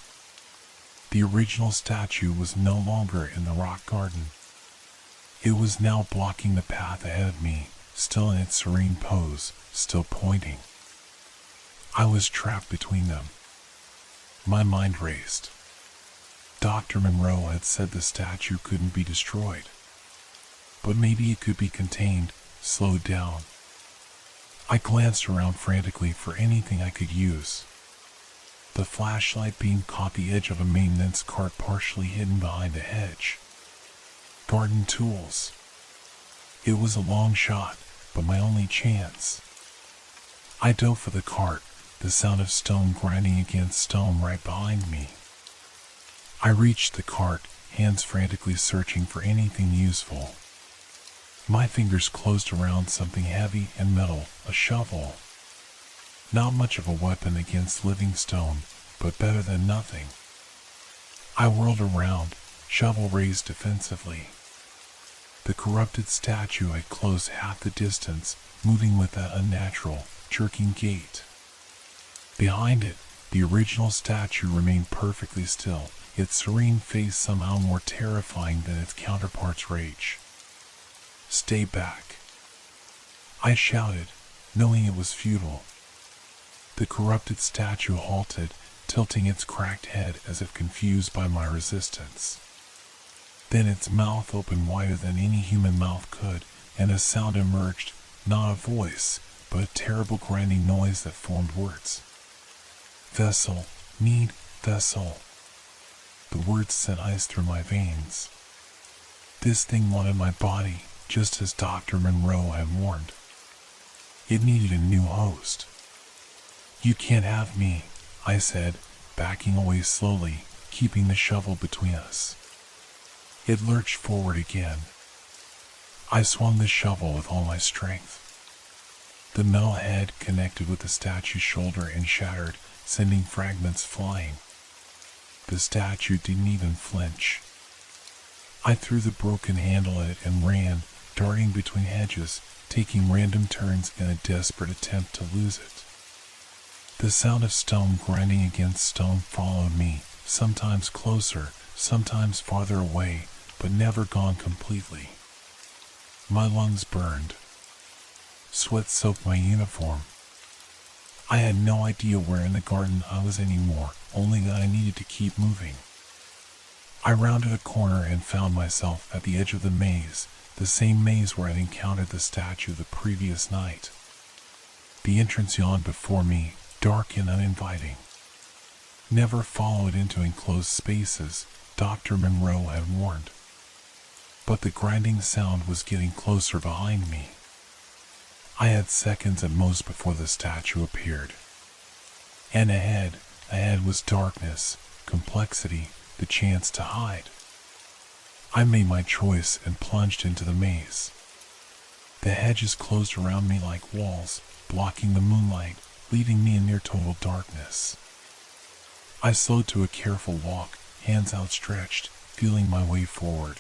A: The original statue was no longer in the rock garden. It was now blocking the path ahead of me, still in its serene pose, still pointing. I was trapped between them. My mind raced. Dr. Monroe had said the statue couldn't be destroyed. But maybe it could be contained, slowed down. I glanced around frantically for anything I could use. The flashlight beam caught the edge of a maintenance cart partially hidden behind a hedge. Garden tools. It was a long shot, but my only chance. I dove for the cart, the sound of stone grinding against stone right behind me. I reached the cart, hands frantically searching for anything useful. My fingers closed around something heavy and metal, a shovel. Not much of a weapon against living stone, but better than nothing. I whirled around, shovel raised defensively. The corrupted statue had closed half the distance, moving with that unnatural, jerking gait. Behind it, the original statue remained perfectly still, its serene face somehow more terrifying than its counterpart's rage. Stay back. I shouted, knowing it was futile. The corrupted statue halted, tilting its cracked head as if confused by my resistance. Then its mouth opened wider than any human mouth could, and a sound emerged, not a voice, but a terrible grinding noise that formed words. Vessel, need, vessel. The words sent ice through my veins. This thing wanted my body, just as Dr. Monroe had warned. It needed a new host. You can't have me, I said, backing away slowly, keeping the shovel between us. It lurched forward again. I swung the shovel with all my strength. The metal head connected with the statue's shoulder and shattered, sending fragments flying. The statue didn't even flinch. I threw the broken handle at it and ran, darting between hedges, taking random turns in a desperate attempt to lose it. The sound of stone grinding against stone followed me, sometimes closer, sometimes farther away, but never gone completely. My lungs burned. Sweat soaked my uniform. I had no idea where in the garden I was anymore, only that I needed to keep moving. I rounded a corner and found myself at the edge of the maze, the same maze where I'd encountered the statue the previous night. The entrance yawned before me, dark and uninviting. Never follow it into enclosed spaces, Dr. Monroe had warned. But the grinding sound was getting closer behind me. I had seconds at most before the statue appeared. And ahead was darkness, complexity, the chance to hide. I made my choice and plunged into the maze. The hedges closed around me like walls, blocking the moonlight, leaving me in near total darkness. I slowed to a careful walk, hands outstretched, feeling my way forward.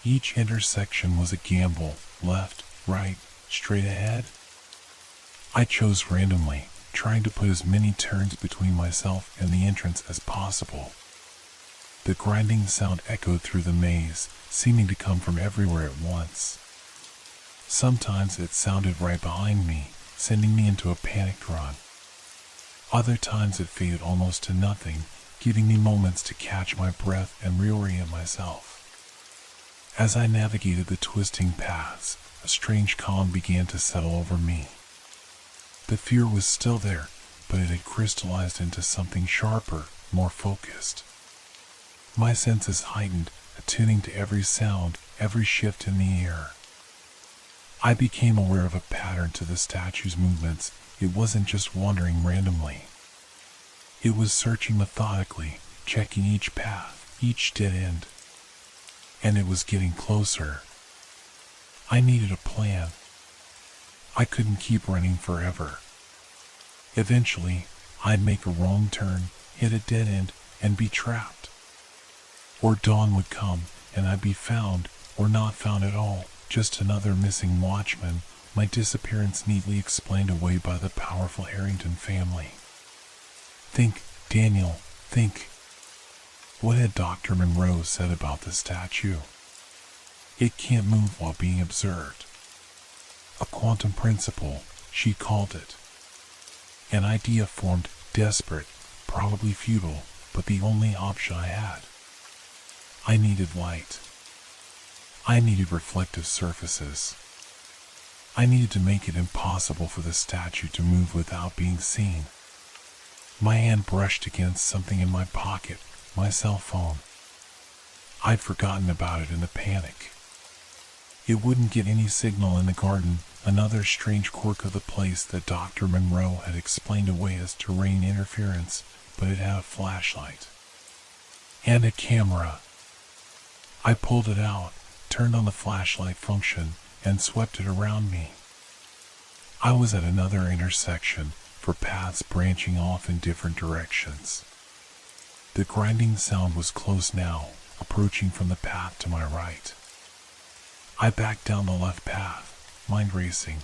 A: Each intersection was a gamble, left, right, straight ahead. I chose randomly, trying to put as many turns between myself and the entrance as possible. The grinding sound echoed through the maze, seeming to come from everywhere at once. Sometimes it sounded right behind me, sending me into a panicked run. Other times it faded almost to nothing, giving me moments to catch my breath and reorient myself. As I navigated the twisting paths, a strange calm began to settle over me. The fear was still there, but it had crystallized into something sharper, more focused. My senses heightened, attuning to every sound, every shift in the air. I became aware of a pattern to the statue's movements. It wasn't just wandering randomly. It was searching methodically, checking each path, each dead end. And it was getting closer. I needed a plan. I couldn't keep running forever. Eventually, I'd make a wrong turn, hit a dead end, and be trapped. Or dawn would come, and I'd be found, or not found at all, just another missing watchman, my disappearance neatly explained away by the powerful Harrington family. Think, Daniel, think. What had Dr. Monroe said about the statue? It can't move while being observed. A quantum principle, she called it. An idea formed, desperate, probably futile, but the only option I had. I needed light. I needed reflective surfaces. I needed to make it impossible for the statue to move without being seen. My hand brushed against something in my pocket, my cell phone. I'd forgotten about it in the panic. It wouldn't get any signal in the garden, another strange quirk of the place that Dr. Monroe had explained away as terrain interference, but it had a flashlight. And a camera. I pulled it out, turned on the flashlight function, and swept it around me. I was at another intersection, for paths branching off in different directions. The grinding sound was close now, approaching from the path to my right. I backed down the left path, mind racing.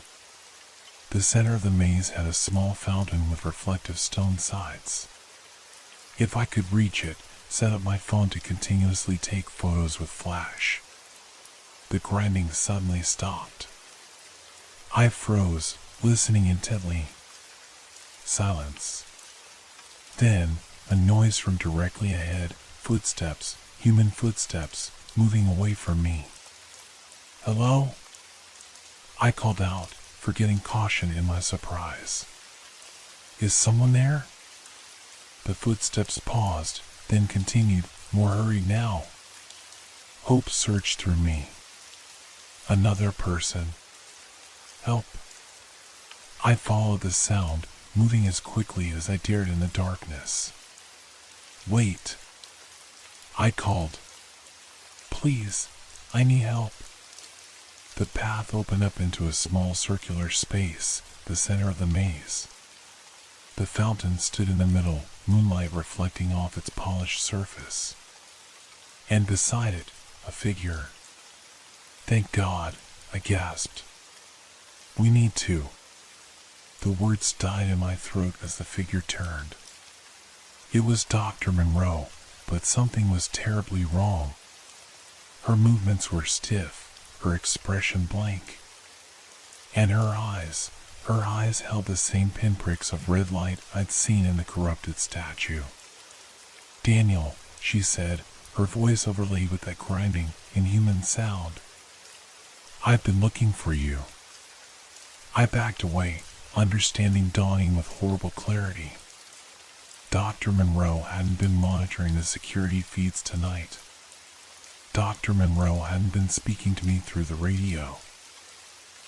A: The center of the maze had a small fountain with reflective stone sides. If I could reach it, set up my phone to continuously take photos with flash. The grinding suddenly stopped. I froze, listening intently. Silence. Then, a noise from directly ahead, footsteps, human footsteps, moving away from me. "Hello?" I called out, forgetting caution in my surprise. "Is someone there?" The footsteps paused, then continued, more hurried now. Hope surged through me. Another person. "Help." I followed the sound, moving as quickly as I dared in the darkness. "Wait," I called. "Please, I need help." The path opened up into a small circular space, the center of the maze. The fountain stood in the middle, moonlight reflecting off its polished surface. And beside it, a figure. "Thank God," I gasped. "We need to." The words died in my throat as the figure turned. It was Dr. Monroe, but something was terribly wrong. Her movements were stiff, her expression blank. And her eyes held the same pinpricks of red light I'd seen in the corrupted statue. "Daniel," she said, her voice overlaid with that grinding, inhuman sound. "I've been looking for you." I backed away, understanding dawning with horrible clarity. Dr. Monroe hadn't been monitoring the security feeds tonight. Dr. Monroe hadn't been speaking to me through the radio.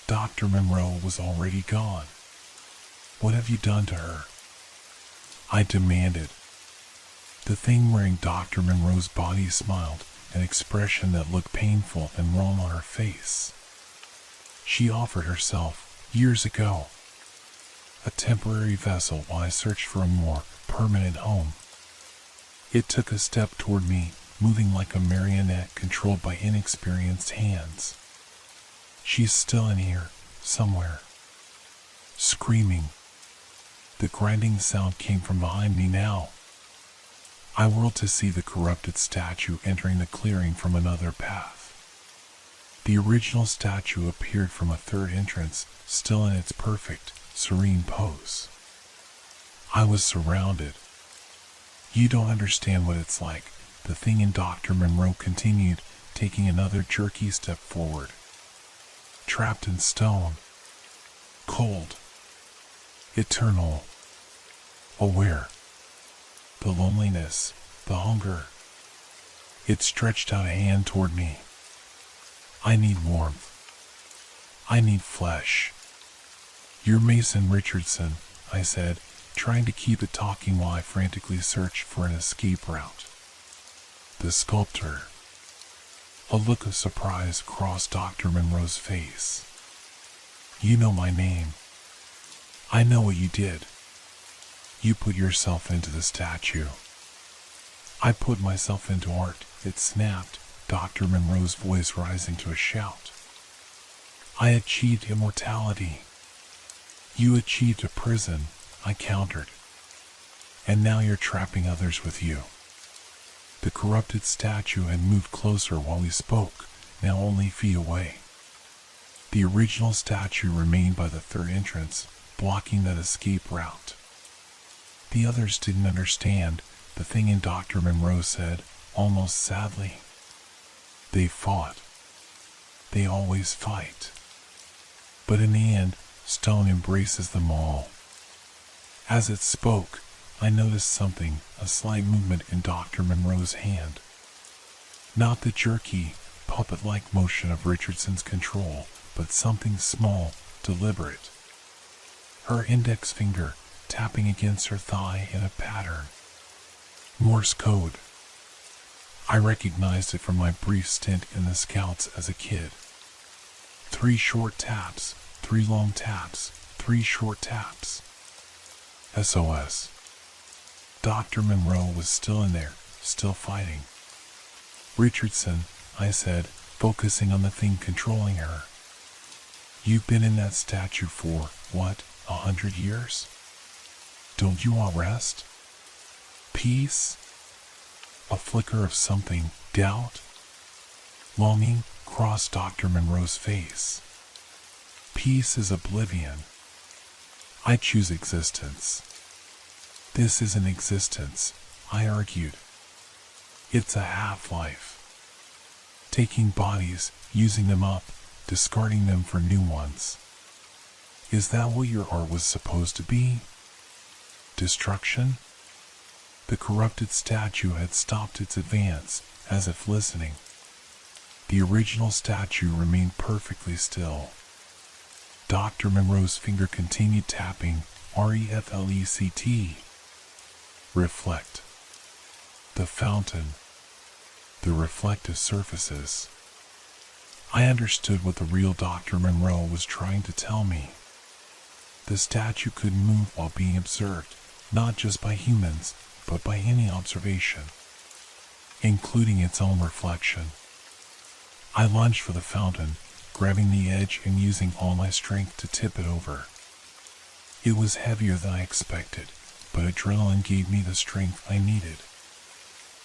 A: Dr. Monroe was already gone. "What have you done to her?" I demanded. The thing wearing Dr. Monroe's body smiled, an expression that looked painful and wrong on her face. "She offered herself, years ago. A temporary vessel while I searched for a more permanent home. It took a step toward me, moving like a marionette controlled by inexperienced hands. She's still in here, somewhere." Screaming. The grinding sound came from behind me now. I whirled to see the corrupted statue entering the clearing from another path. The original statue appeared from a third entrance, still in its perfect, serene pose. I was surrounded. "You don't understand what it's like," the thing in Dr. Monroe continued, taking another jerky step forward. "Trapped in stone. Cold. Eternal. Aware. The loneliness, the hunger." It stretched out a hand toward me. "I need warmth. I need flesh." "You're Mason Richardson," I said, trying to keep it talking while I frantically searched for an escape route. "The sculptor." A look of surprise crossed Dr. Monroe's face. "You know my name. I know what you did. You put yourself into the statue." "I put myself into art," it snapped, Dr. Monroe's voice rising to a shout. "I achieved immortality." "You achieved a prison," I countered. "And now you're trapping others with you." The corrupted statue had moved closer while we spoke, now only feet away. The original statue remained by the third entrance, blocking that escape route. The others didn't understand, the thing in Dr. Monroe said, almost sadly. "They fought. They always fight. But in the end, stone embraces them all." As it spoke, I noticed something, a slight movement in Dr. Monroe's hand. Not the jerky, puppet-like motion of Richardson's control, but something small, deliberate. Her index finger tapping against her thigh in a pattern. Morse code. I recognized it from my brief stint in the Scouts as a kid. 3 short taps, 3 long taps, 3 short taps. SOS. Dr. Monroe was still in there, still fighting. "Richardson," I said, focusing on the thing controlling her. "You've been in that statue for, what, 100 years? Don't you want rest? Peace?" A flicker of something, doubt, longing, crossed Dr. Monroe's face. "Peace is oblivion. I choose existence." This isn't existence, I argued. It's a half-life. Taking bodies, using them up, discarding them for new ones. Is that what your art was supposed to be? Destruction? The corrupted statue had stopped its advance, as if listening. The original statue remained perfectly still. Dr. Monroe's finger continued tapping, reflect. Reflect. The fountain. The reflective surfaces. I understood what the real Dr. Monroe was trying to tell me. The statue could move while being observed, not just by humans, but by any observation, including its own reflection. I lunged for the fountain, grabbing the edge and using all my strength to tip it over. It was heavier than I expected, but adrenaline gave me the strength I needed.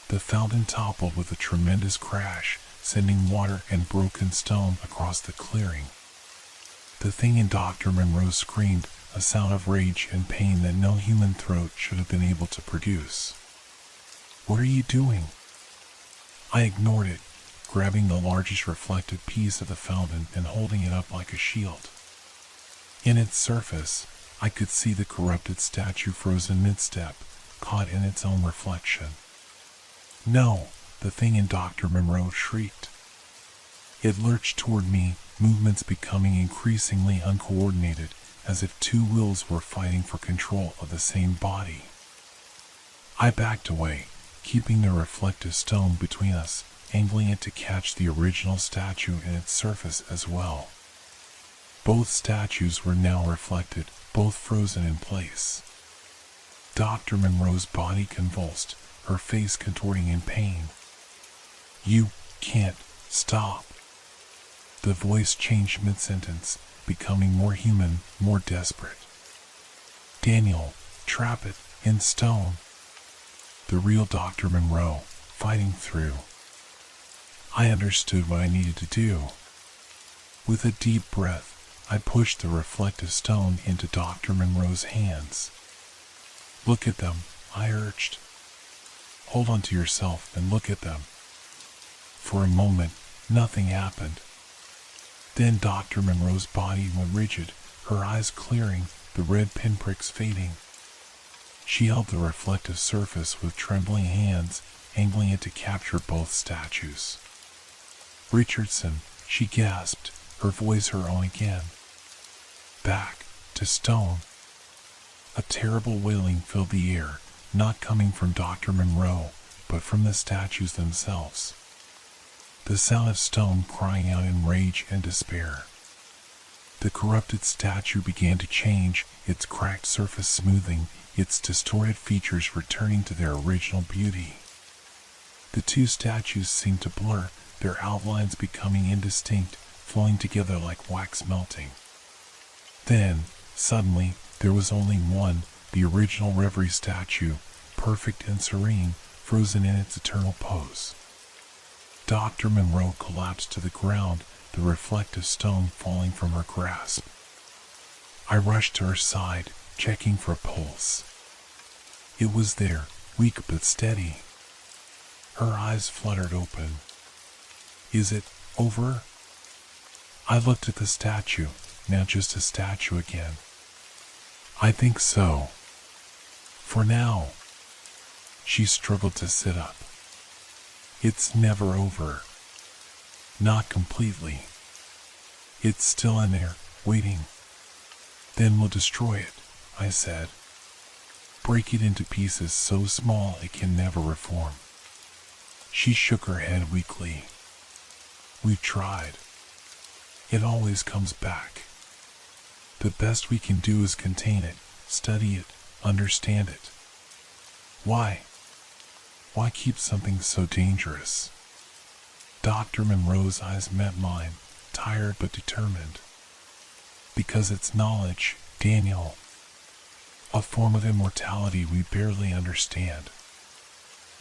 A: The fountain toppled with a tremendous crash, sending water and broken stone across the clearing. The thing in Dr. Monroe screamed, a sound of rage and pain that no human throat should have been able to produce. "What are you doing?" I ignored it, grabbing the largest reflective piece of the fountain and holding it up like a shield. In its surface, I could see the corrupted statue frozen mid-step, caught in its own reflection. "No!" the thing in Dr. Monroe shrieked. It lurched toward me, movements becoming increasingly uncoordinated, as if two wills were fighting for control of the same body. I backed away, keeping the reflective stone between us, angling it to catch the original statue in its surface as well. Both statues were now reflected, both frozen in place. Dr. Monroe's body convulsed, her face contorting in pain. "You can't stop." The voice changed mid-sentence, becoming more human, more desperate. "Daniel, trap it, in stone." The real Dr. Monroe, fighting through. I understood what I needed to do. With a deep breath, I pushed the reflective stone into Dr. Monroe's hands. "Look at them," I urged. "Hold on to yourself and look at them." For a moment, nothing happened. Then Dr. Monroe's body went rigid, her eyes clearing, the red pinpricks fading. She held the reflective surface with trembling hands, angling it to capture both statues. "Richardson," she gasped, her voice her own again. "Back to stone." A terrible wailing filled the air, not coming from Dr. Monroe, but from the statues themselves. The sound of stone crying out in rage and despair. The corrupted statue began to change, its cracked surface smoothing, its distorted features returning to their original beauty. The two statues seemed to blur, their outlines becoming indistinct, flowing together like wax melting. Then, suddenly, there was only one, the original Reverie statue, perfect and serene, frozen in its eternal pose. Dr. Monroe collapsed to the ground, the reflective stone falling from her grasp. I rushed to her side, checking for a pulse. It was there, weak but steady. Her eyes fluttered open. "Is it over?" I looked at the statue, now just a statue again. "I think so. For now." She struggled to sit up. "It's never over. Not completely. It's still in there, waiting. Then we'll destroy it," I said. "Break it into pieces so small it can never reform." She shook her head weakly. "We've tried. It always comes back. The best we can do is contain it, study it, understand it. Why? Why keep something so dangerous?" Dr. Monroe's eyes met mine, tired but determined. "Because it's knowledge, Daniel. A form of immortality we barely understand.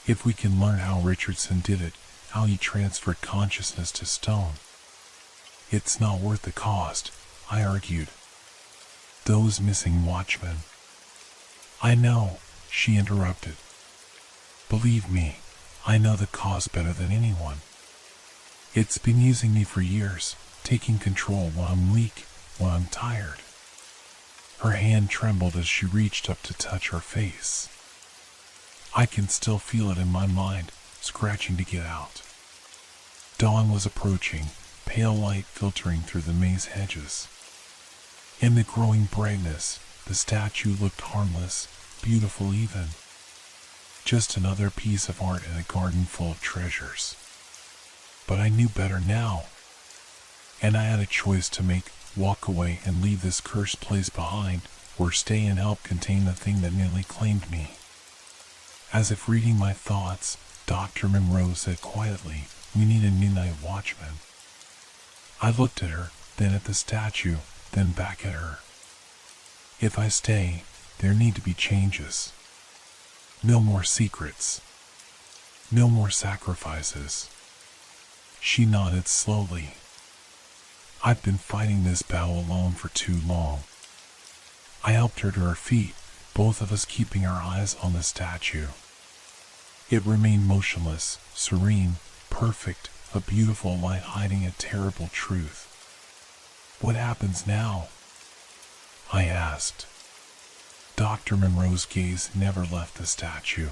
A: If we can learn how Richardson did it, how he transferred consciousness to stone, it's not worth the cost," I argued. "Those missing watchmen." "I know," she interrupted. Believe me, I know the cause better than anyone. It's been using me for years, taking control when I'm weak, when I'm tired. Her hand trembled as she reached up to touch her face. I can still feel it in my mind, scratching to get out. Dawn was approaching, pale light filtering through the maze hedges. In the growing brightness, the statue looked harmless, beautiful even. Just another piece of art in a garden full of treasures. But I knew better now. And I had a choice to make: walk away and leave this cursed place behind, or stay and help contain the thing that nearly claimed me. As if reading my thoughts, Dr. Monroe said quietly, "We need a new night watchman." I looked at her, then at the statue, then back at her. If I stay, there need to be changes. No more secrets. No more sacrifices. She nodded slowly. I've been fighting this battle alone for too long. I helped her to her feet, both of us keeping our eyes on the statue. It remained motionless, serene, perfect, a beautiful light hiding a terrible truth. What happens now? I asked. Dr. Monroe's gaze never left the statue.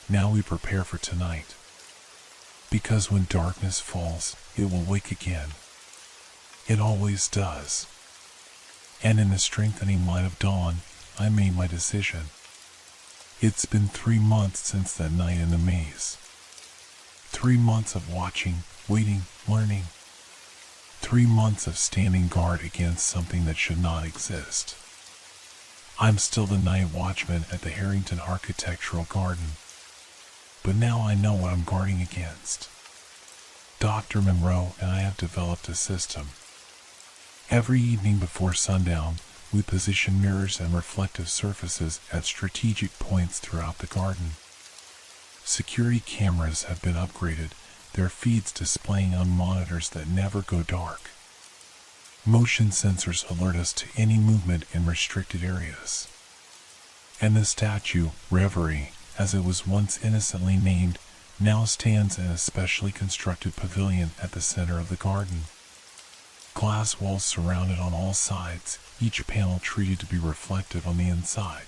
A: Now we prepare for tonight. Because when darkness falls, it will wake again. It always does. And in the strengthening light of dawn, I made my decision. It's been 3 months since that night in the maze. 3 months of watching, waiting, learning. 3 months of standing guard against something that should not exist. I'm still the night watchman at the Harrington Architectural Garden. But now I know what I'm guarding against. Dr. Monroe and I have developed a system. Every evening before sundown, we position mirrors and reflective surfaces at strategic points throughout the garden. Security cameras have been upgraded, their feeds displaying on monitors that never go dark. Motion sensors alert us to any movement in restricted areas. And the statue, Reverie, as it was once innocently named, now stands in a specially constructed pavilion at the center of the garden. Glass walls surrounded on all sides, each panel treated to be reflective on the inside.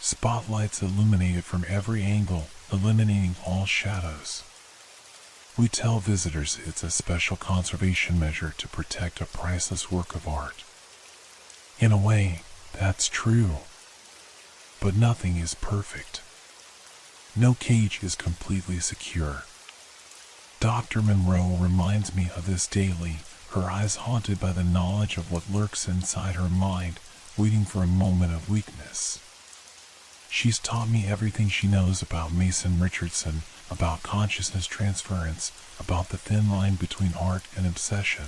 A: Spotlights illuminate it from every angle, eliminating all shadows. We tell visitors it's a special conservation measure to protect a priceless work of art. In a way, that's true. But nothing is perfect. No cage is completely secure. Dr. Monroe reminds me of this daily, her eyes haunted by the knowledge of what lurks inside her mind, waiting for a moment of weakness. She's taught me everything she knows about Mason Richardson, about consciousness transference, about the thin line between art and obsession.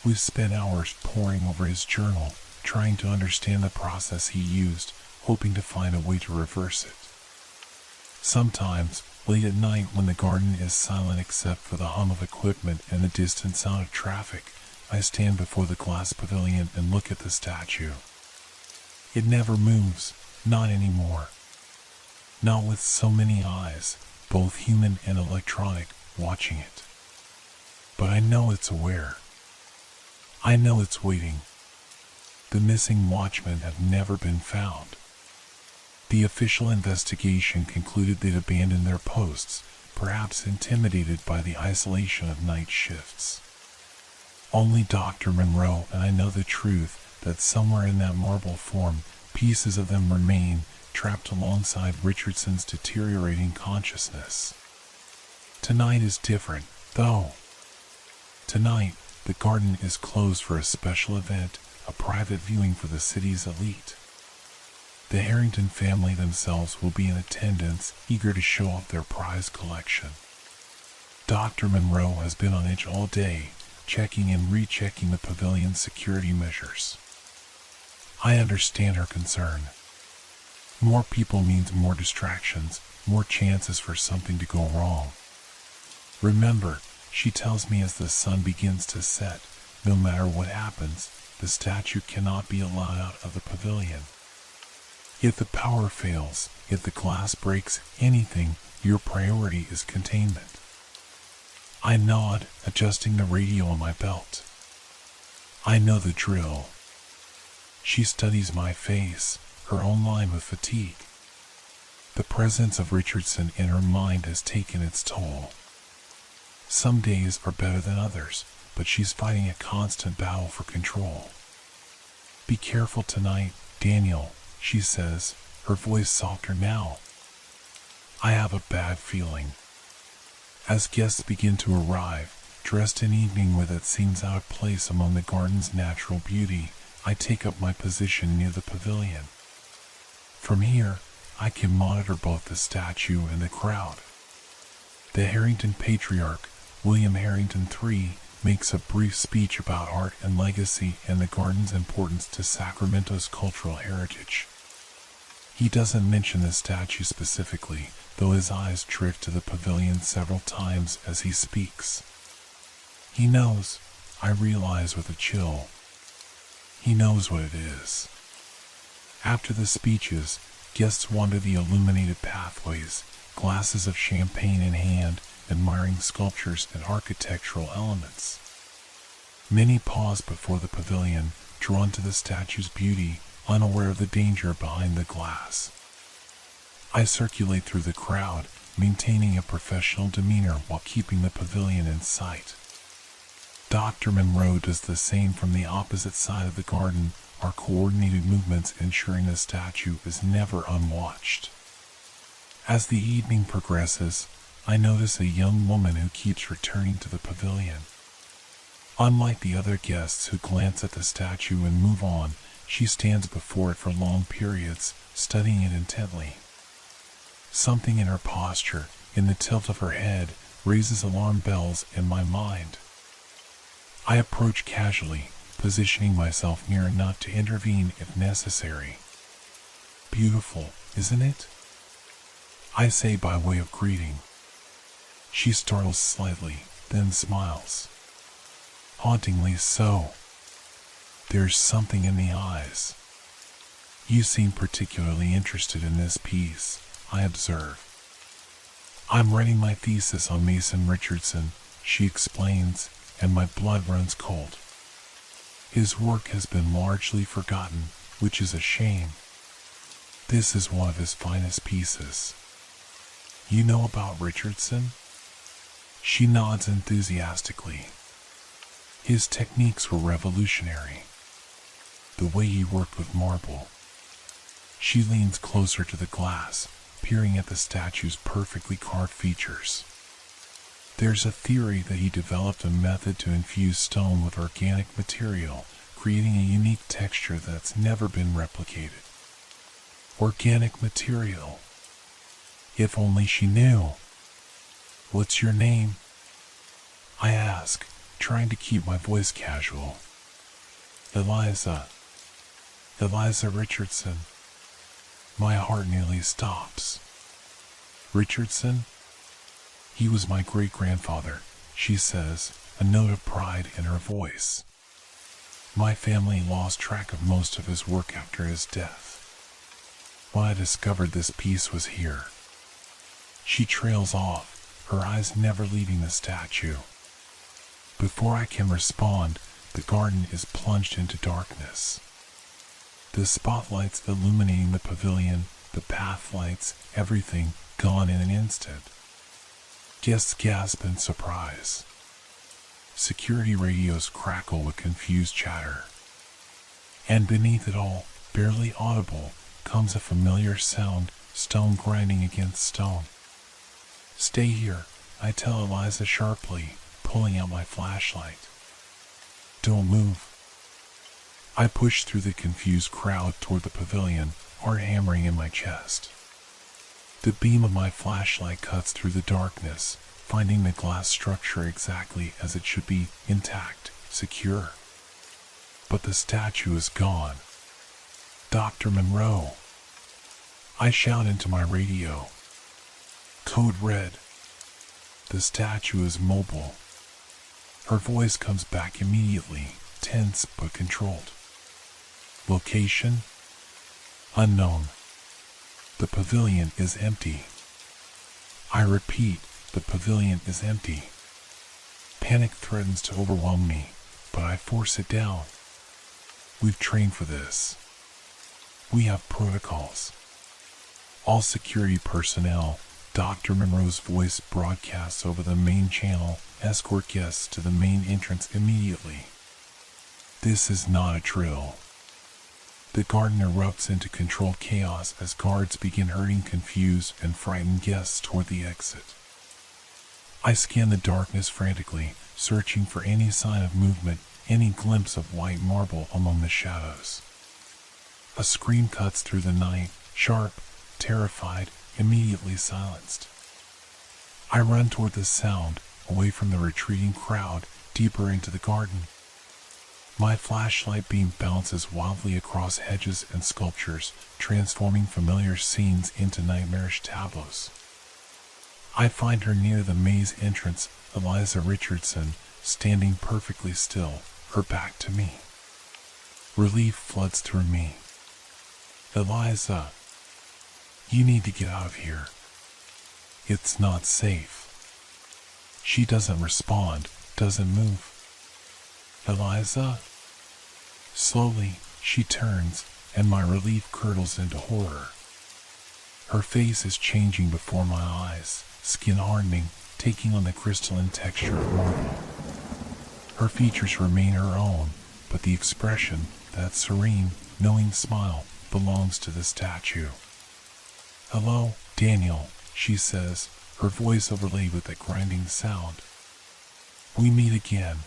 A: We've spent hours poring over his journal, trying to understand the process he used, hoping to find a way to reverse it. Sometimes, late at night when the garden is silent except for the hum of equipment and the distant sound of traffic, I stand before the glass pavilion and look at the statue. It never moves, not anymore. Not with so many eyes, both human and electronic, watching it. But I know it's aware. I know it's waiting. The missing watchmen have never been found. The official investigation concluded they'd abandoned their posts, perhaps intimidated by the isolation of night shifts. Only Dr. Monroe and I know the truth that somewhere in that marble form, pieces of them remain, trapped alongside Richardson's deteriorating consciousness. Tonight is different, though. Tonight, the garden is closed for a special event, a private viewing for the city's elite. The Harrington family themselves will be in attendance, eager to show off their prize collection. Dr. Monroe has been on edge all day, checking and rechecking the pavilion's security measures. I understand her concern. More people means more distractions, more chances for something to go wrong. Remember, she tells me as the sun begins to set, no matter what happens, the statue cannot be allowed out of the pavilion. If the power fails, if the glass breaks, anything, your priority is containment. I nod, adjusting the radio on my belt. I know the drill. She studies my face, her own line of fatigue. The presence of Richardson in her mind has taken its toll. Some days are better than others, but she's fighting a constant battle for control. Be careful tonight, Daniel, she says, her voice softer now. I have a bad feeling. As guests begin to arrive, dressed in evening wear that seems out of place among the garden's natural beauty, I take up my position near the pavilion. From here, I can monitor both the statue and the crowd. The Harrington patriarch, William Harrington III, makes a brief speech about art and legacy and the garden's importance to Sacramento's cultural heritage. He doesn't mention the statue specifically, though his eyes drift to the pavilion several times as he speaks. He knows, I realize with a chill. He knows what it is. After the speeches, guests wander the illuminated pathways, glasses of champagne in hand, admiring sculptures and architectural elements. Many pause before the pavilion, drawn to the statue's beauty, unaware of the danger behind the glass. I circulate through the crowd, maintaining a professional demeanor while keeping the pavilion in sight. Dr. Monroe does the same from the opposite side of the garden, our coordinated movements ensuring the statue is never unwatched. As the evening progresses, I notice a young woman who keeps returning to the pavilion. Unlike the other guests who glance at the statue and move on, she stands before it for long periods, studying it intently. Something in her posture, in the tilt of her head, raises alarm bells in my mind. I approach casually, positioning myself near enough to intervene if necessary. Beautiful, isn't it? I say by way of greeting. She startles slightly, then smiles. Hauntingly so. There's something in the eyes. You seem particularly interested in this piece, I observe. I'm writing my thesis on Mason Richardson, she explains, and my blood runs cold. His work has been largely forgotten, which is a shame. This is one of his finest pieces. You know about Richardson? She nods enthusiastically. His techniques were revolutionary. The way he worked with marble. She leans closer to the glass, peering at the statue's perfectly carved features. There's a theory that he developed a method to infuse stone with organic material, creating a unique texture that's never been replicated. Organic material. If only she knew. What's your name? I ask, trying to keep my voice casual. Eliza. Eliza Richardson. My heart nearly stops. Richardson? He was my great-grandfather, she says, a note of pride in her voice. My family lost track of most of his work after his death. When I discovered this piece was here. She trails off, her eyes never leaving the statue. Before I can respond, the garden is plunged into darkness. The spotlights illuminating the pavilion, the path lights, everything gone in an instant. Guests gasp in surprise. Security radios crackle with confused chatter. And beneath it all, barely audible, comes a familiar sound, stone grinding against stone. Stay here, I tell Eliza sharply, pulling out my flashlight. Don't move. I push through the confused crowd toward the pavilion, heart hammering in my chest. The beam of my flashlight cuts through the darkness, finding the glass structure exactly as it should be, intact, secure. But the statue is gone. Dr. Monroe. I shout into my radio. Code red. The statue is mobile. Her voice comes back immediately, tense but controlled. Location? Unknown. The pavilion is empty. I repeat, the pavilion is empty. Panic threatens to overwhelm me, but I force it down. We've trained for this. We have protocols. All security personnel, Dr. Monroe's voice broadcasts over the main channel, escort guests to the main entrance immediately. This is not a drill. The garden erupts into controlled chaos as guards begin herding confused and frightened guests toward the exit. I scan the darkness frantically, searching for any sign of movement, any glimpse of white marble among the shadows. A scream cuts through the night, sharp, terrified, immediately silenced. I run toward the sound, away from the retreating crowd, deeper into the garden. My flashlight beam bounces wildly across hedges and sculptures, transforming familiar scenes into nightmarish tableaus. I find her near the maze entrance, Eliza Richardson, standing perfectly still, her back to me. Relief floods through me. Eliza, you need to get out of here. It's not safe. She doesn't respond, doesn't move. Eliza? Slowly, she turns, and my relief curdles into horror. Her face is changing before my eyes, skin hardening, taking on the crystalline texture of marble. Her features remain her own, but the expression, that serene, knowing smile, belongs to the statue. Hello, Daniel, she says, her voice overlaid with a grinding sound. We meet again.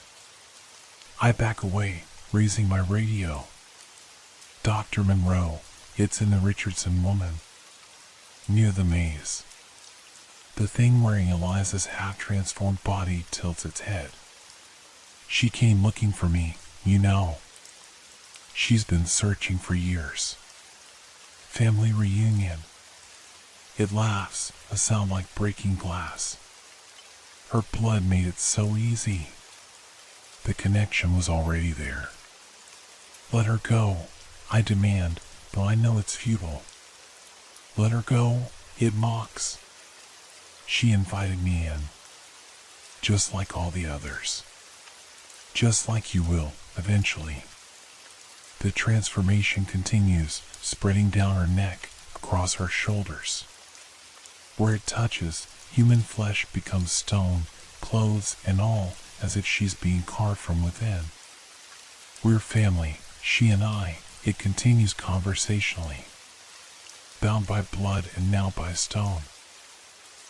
A: I back away, raising my radio. Dr. Monroe, it's in the Richardson woman. Near the maze. The thing wearing Eliza's half-transformed body tilts its head. She came looking for me, you know. She's been searching for years. Family reunion. It laughs, a sound like breaking glass. Her blood made it so easy. The connection was already there. Let her go, I demand, though I know it's futile. Let her go, it mocks. She invited me in. Just like all the others. Just like you will, eventually. The transformation continues, spreading down her neck, across her shoulders. Where it touches, human flesh becomes stone, clothes and all, as if she's being carved from within. We're family, she and I, it continues conversationally. Bound by blood and now by stone.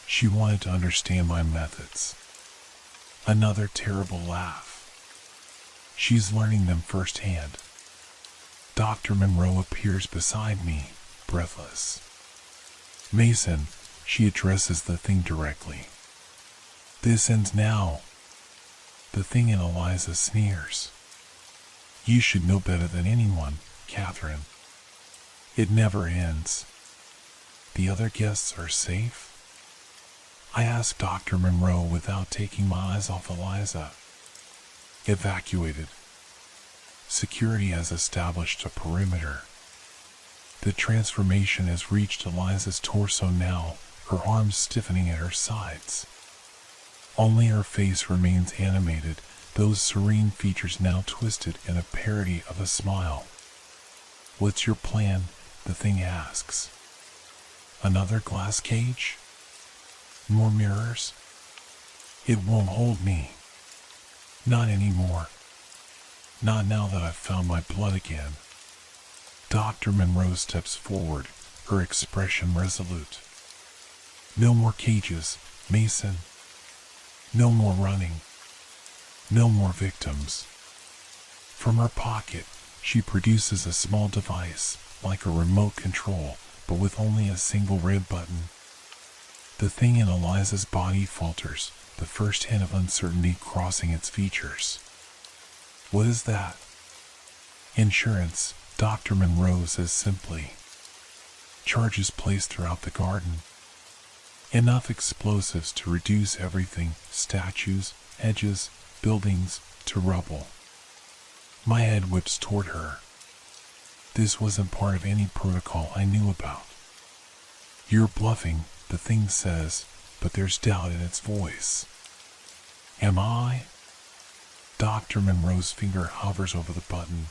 A: She wanted to understand my methods. Another terrible laugh. She's learning them firsthand. Dr. Monroe appears beside me, breathless. Mason, she addresses the thing directly. This ends now. The thing in Eliza sneers. You should know better than anyone, Catherine. It never ends. The other guests are safe? I ask Dr. Monroe without taking my eyes off Eliza. Evacuated. Security has established a perimeter. The transformation has reached Eliza's torso now, her arms stiffening at her sides. Only her face remains animated, those serene features now twisted in a parody of a smile. What's your plan? The thing asks. Another glass cage? More mirrors? It won't hold me. Not anymore. Not now that I've found my blood again. Dr. Monroe steps forward, her expression resolute. No more cages, Mason. No more running. No more victims. From her pocket, she produces a small device, like a remote control, but with only a single red button. The thing in Eliza's body falters, the first hint of uncertainty crossing its features. What is that? Insurance, Dr. Monroe says simply. Charges placed throughout the garden. Enough explosives to reduce everything, statues, hedges, buildings, to rubble. My head whips toward her. This wasn't part of any protocol I knew about. You're bluffing, the thing says, but there's doubt in its voice. Am I? Dr. Monroe's finger hovers over the button.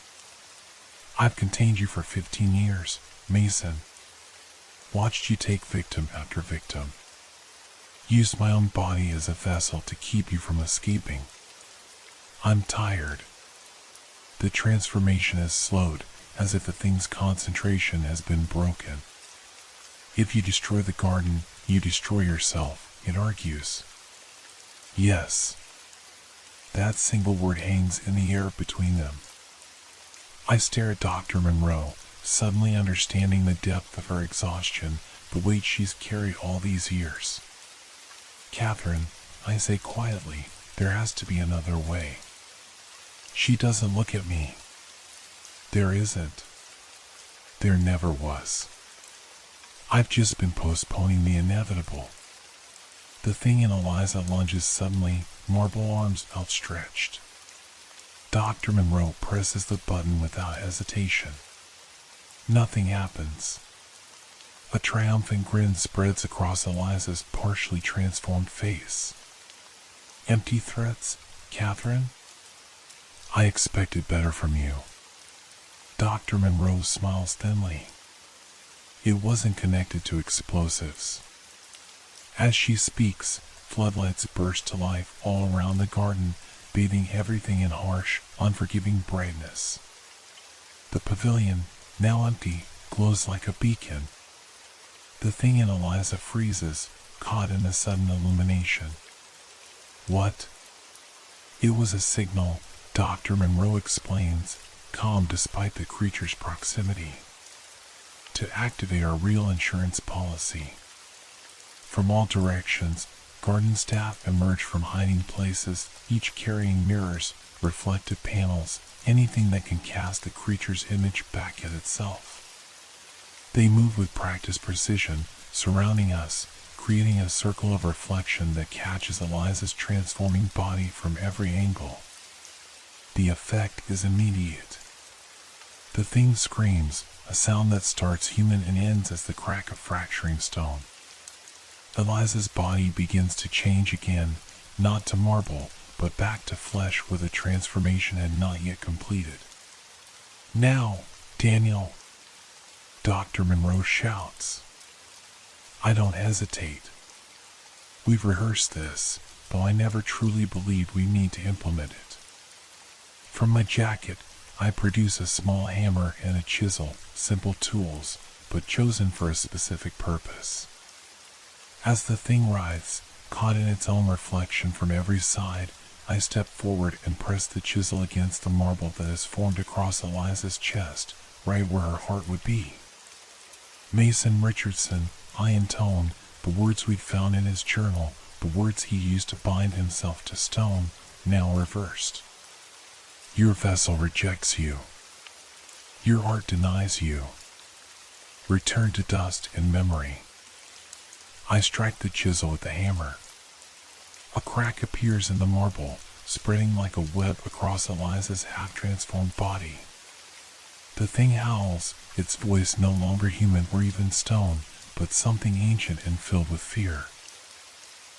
A: I've contained you for 15 years, Mason. Watched you take victim after victim. Used my own body as a vessel to keep you from escaping. I'm tired. The transformation has slowed, as if the thing's concentration has been broken. If you destroy the garden, you destroy yourself, it argues. Yes. That single word hangs in the air between them. I stare at Dr. Monroe, suddenly understanding the depth of her exhaustion, the weight she's carried all these years. Catherine, I say quietly, there has to be another way. She doesn't look at me. There isn't. There never was. I've just been postponing the inevitable. The thing in Eliza lunges suddenly, marble arms outstretched. Dr. Monroe presses the button without hesitation. Nothing happens. A triumphant grin spreads across Eliza's partially transformed face. Empty threats, Catherine? I expected better from you. Dr. Monroe smiles thinly. It wasn't connected to explosives. As she speaks, floodlights burst to life all around the garden, bathing everything in harsh, unforgiving brightness. The pavilion, now empty, glows like a beacon. The thing in Eliza freezes, caught in the sudden illumination. What? It was a signal, Dr. Monroe explains, calm despite the creature's proximity. To activate our real insurance policy. From all directions, garden staff emerge from hiding places, each carrying mirrors, reflective panels, anything that can cast the creature's image back at itself. They move with practiced precision, surrounding us, creating a circle of reflection that catches Eliza's transforming body from every angle. The effect is immediate. The thing screams, a sound that starts human and ends as the crack of fracturing stone. Eliza's body begins to change again, not to marble, but back to flesh where the transformation had not yet completed. Now, Daniel! Dr. Monroe shouts. I don't hesitate. We've rehearsed this, though I never truly believed we need to implement it. From my jacket, I produce a small hammer and a chisel, simple tools, but chosen for a specific purpose. As the thing writhes, caught in its own reflection from every side, I step forward and press the chisel against the marble that has formed across Eliza's chest, right where her heart would be. Mason Richardson, I intone, the words we'd found in his journal, the words he used to bind himself to stone, now reversed. Your vessel rejects you. Your heart denies you. Return to dust and memory. I strike the chisel with the hammer. A crack appears in the marble, spreading like a web across Eliza's half-transformed body. The thing howls, its voice no longer human or even stone, but something ancient and filled with fear.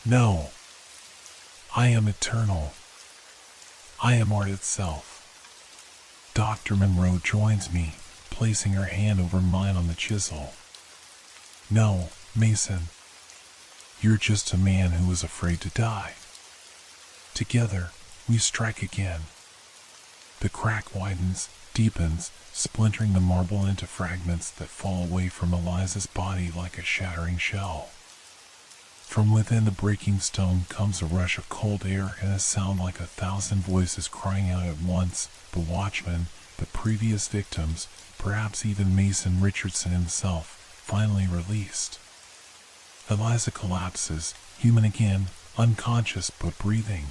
A: No! I am eternal. I am art itself. Dr. Monroe joins me, placing her hand over mine on the chisel. No, Mason. You're just a man who is afraid to die. Together, we strike again. The crack widens, deepens, splintering the marble into fragments that fall away from Eliza's body like a shattering shell. From within the breaking stone comes a rush of cold air and a sound like 1,000 voices crying out at once, the watchmen, the previous victims, perhaps even Mason Richardson himself, finally released. Eliza collapses, human again, unconscious but breathing.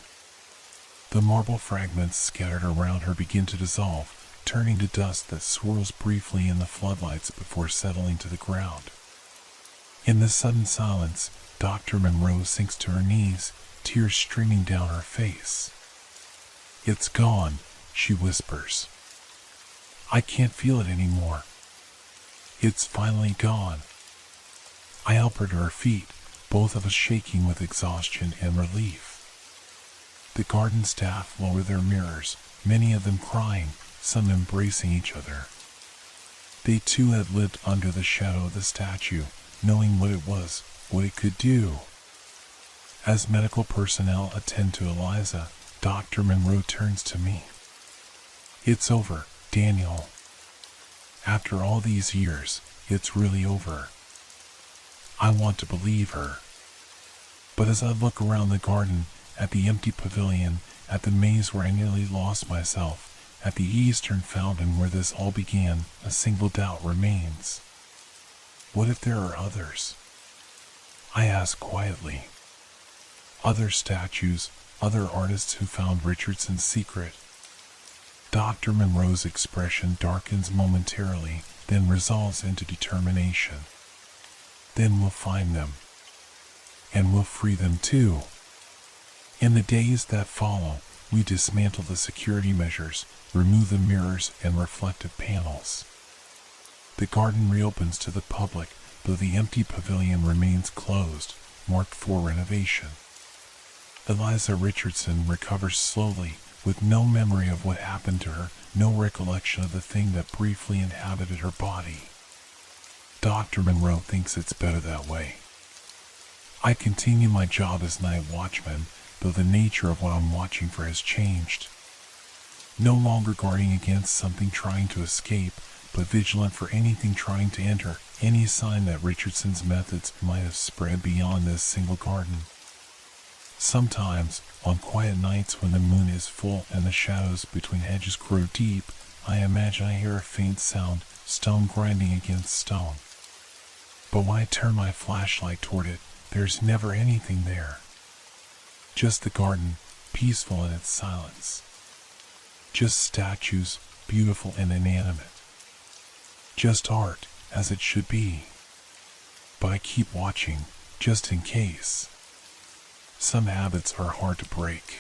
A: The marble fragments scattered around her begin to dissolve, turning to dust that swirls briefly in the floodlights before settling to the ground. In the sudden silence, Dr. Monroe sinks to her knees, tears streaming down her face. It's gone, she whispers. I can't feel it anymore. It's finally gone. I help her to her feet, both of us shaking with exhaustion and relief. The garden staff lower their mirrors, many of them crying, some embracing each other. They too had lived under the shadow of the statue, knowing what it was, what it could do. As medical personnel attend to Eliza, Dr. Monroe turns to me. "It's over, Daniel. After all these years, it's really over." I want to believe her. But as I look around the garden, at the empty pavilion, at the maze where I nearly lost myself, at the eastern fountain where this all began, a single doubt remains. What if there are others? I ask quietly. Other statues, other artists who found Richardson's secret. Dr. Monroe's expression darkens momentarily, then resolves into determination. Then we'll find them. And we'll free them too. In the days that follow, we dismantle the security measures, remove the mirrors and reflective panels. The garden reopens to the public, though the empty pavilion remains closed, marked for renovation. Eliza Richardson recovers slowly, with no memory of what happened to her, no recollection of the thing that briefly inhabited her body. Dr. Monroe thinks it's better that way. I continue my job as night watchman, though the nature of what I'm watching for has changed. No longer guarding against something trying to escape, but vigilant for anything trying to enter, any sign that Richardson's methods might have spread beyond this single garden. Sometimes, on quiet nights when the moon is full and the shadows between hedges grow deep, I imagine I hear a faint sound, stone grinding against stone. But when I turn my flashlight toward it, there's never anything there. Just the garden, peaceful in its silence. Just statues, beautiful and inanimate. Just art, as it should be. But I keep watching, just in case. Some habits are hard to break.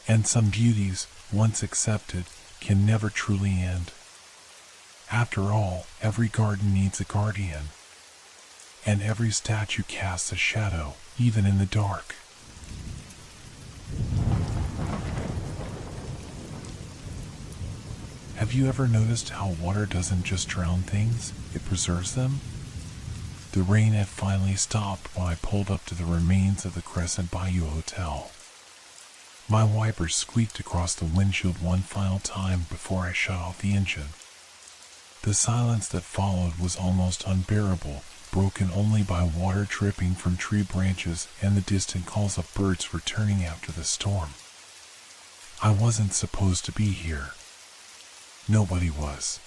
A: And some beauties, once accepted, can never truly end. After all, every garden needs a guardian. And every statue casts a shadow, even in the dark. Have you ever noticed how water doesn't just drown things, it preserves them? The rain had finally stopped when I pulled up to the remains of the Crescent Bayou Hotel. My wipers squeaked across the windshield one final time before I shut off the engine. The silence that followed was almost unbearable, broken only by water dripping from tree branches and the distant calls of birds returning after the storm. I wasn't supposed to be here. Nobody was.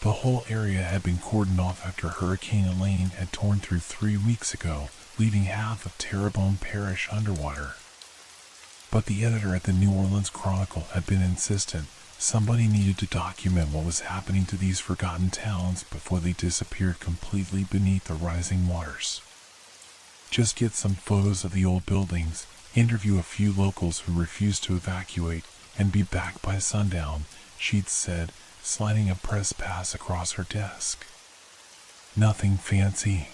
A: The whole area had been cordoned off after Hurricane Elaine had torn through 3 weeks ago, leaving half of Terrebonne Parish underwater. But the editor at the New Orleans Chronicle had been insistent. Somebody needed to document what was happening to these forgotten towns before they disappeared completely beneath the rising waters. Just get some photos of the old buildings, interview a few locals who refused to evacuate, and be back by sundown, she'd said, sliding a press pass across her desk. Nothing fancy.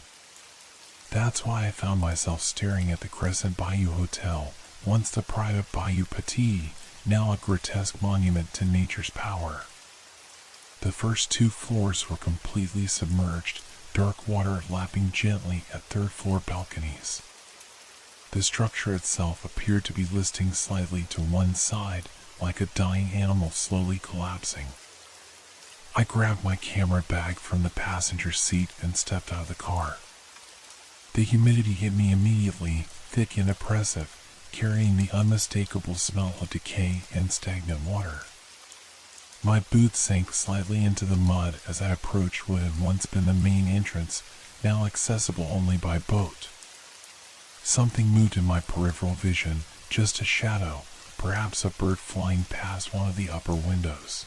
A: That's why I found myself staring at the Crescent Bayou Hotel, once the pride of Bayou Petit, now a grotesque monument to nature's power. The first 2 floors were completely submerged, dark water lapping gently at third-floor balconies. The structure itself appeared to be listing slightly to one side, like a dying animal slowly collapsing. I grabbed my camera bag from the passenger seat and stepped out of the car. The humidity hit me immediately, thick and oppressive, carrying the unmistakable smell of decay and stagnant water. My boots sank slightly into the mud as I approached what had once been the main entrance, now accessible only by boat. Something moved in my peripheral vision, just a shadow, perhaps a bird flying past one of the upper windows.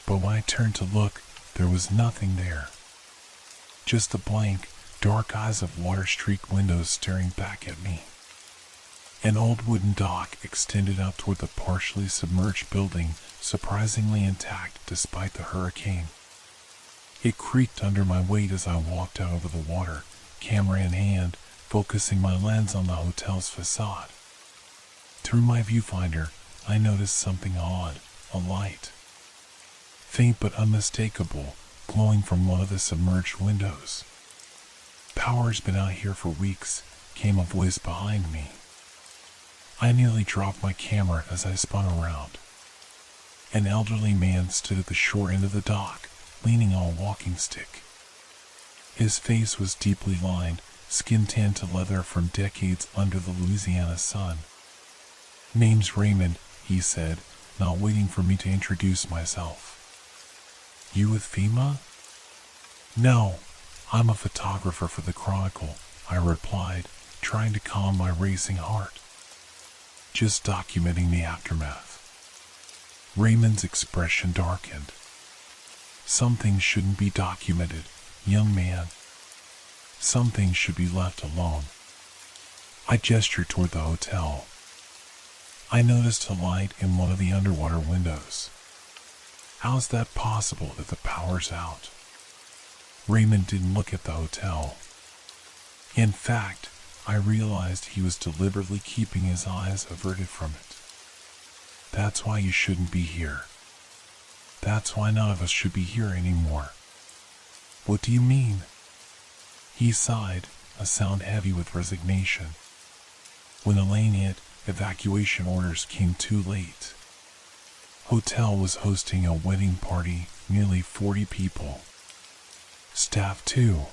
A: But when I turned to look, there was nothing there. Just the blank, dark eyes of water-streaked windows staring back at me. An old wooden dock extended out toward the partially submerged building, surprisingly intact despite the hurricane. It creaked under my weight as I walked out over the water, camera in hand, focusing my lens on the hotel's facade. Through my viewfinder, I noticed something odd, a light. Faint but unmistakable, glowing from one of the submerged windows. "Power's been out here for weeks," came a voice behind me. I nearly dropped my camera as I spun around. An elderly man stood at the shore end of the dock, leaning on a walking stick. His face was deeply lined, skin tanned to leather from decades under the Louisiana sun. "Name's Raymond," he said, not waiting for me to introduce myself. "You with FEMA?" "No, I'm a photographer for the Chronicle," I replied, trying to calm my racing heart. "Just documenting the aftermath." Raymond's expression darkened. "Some things shouldn't be documented, young man. Some things should be left alone." I gestured toward the hotel. I noticed a light in one of the underwater windows. "How's that possible if the power's out?" Raymond didn't look at the hotel. In fact, I realized he was deliberately keeping his eyes averted from it. "That's why you shouldn't be here. That's why none of us should be here anymore." "What do you mean?" He sighed, a sound heavy with resignation. "When Elaine hit, evacuation orders came too late. Hotel was hosting a wedding party, nearly 40 people. Staff too.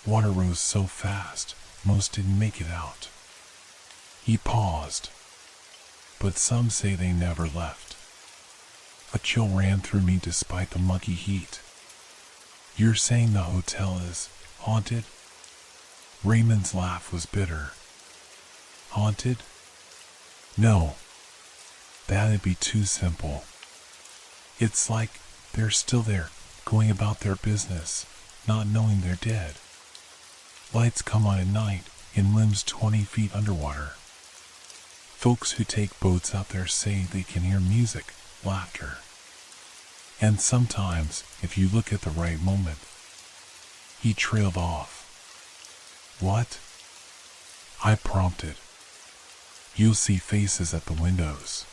A: Water rose so fast, most didn't make it out." He paused. "But some say they never left." A chill ran through me despite the muggy heat. "You're saying the hotel is haunted?" Raymond's laugh was bitter. "Haunted? No. That'd be too simple. It's like they're still there, going about their business, not knowing they're dead. Lights come on at night, in rooms 20 feet underwater. Folks who take boats out there say they can hear music, laughter. And sometimes, if you look at the right moment." He trailed off. "What?" I prompted. "You'll see faces at the windows.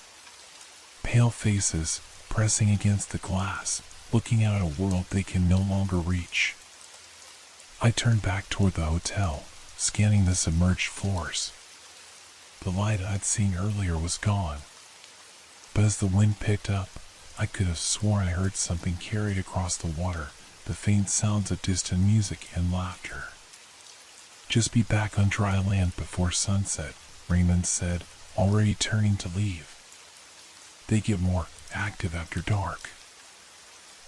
A: Pale faces, pressing against the glass, looking out at a world they can no longer reach." I turned back toward the hotel, scanning the submerged floors. The light I'd seen earlier was gone. But as the wind picked up, I could have sworn I heard something carried across the water, the faint sounds of distant music and laughter. "Just be back on dry land before sunset," Raymond said, already turning to leave. "They get more active after dark."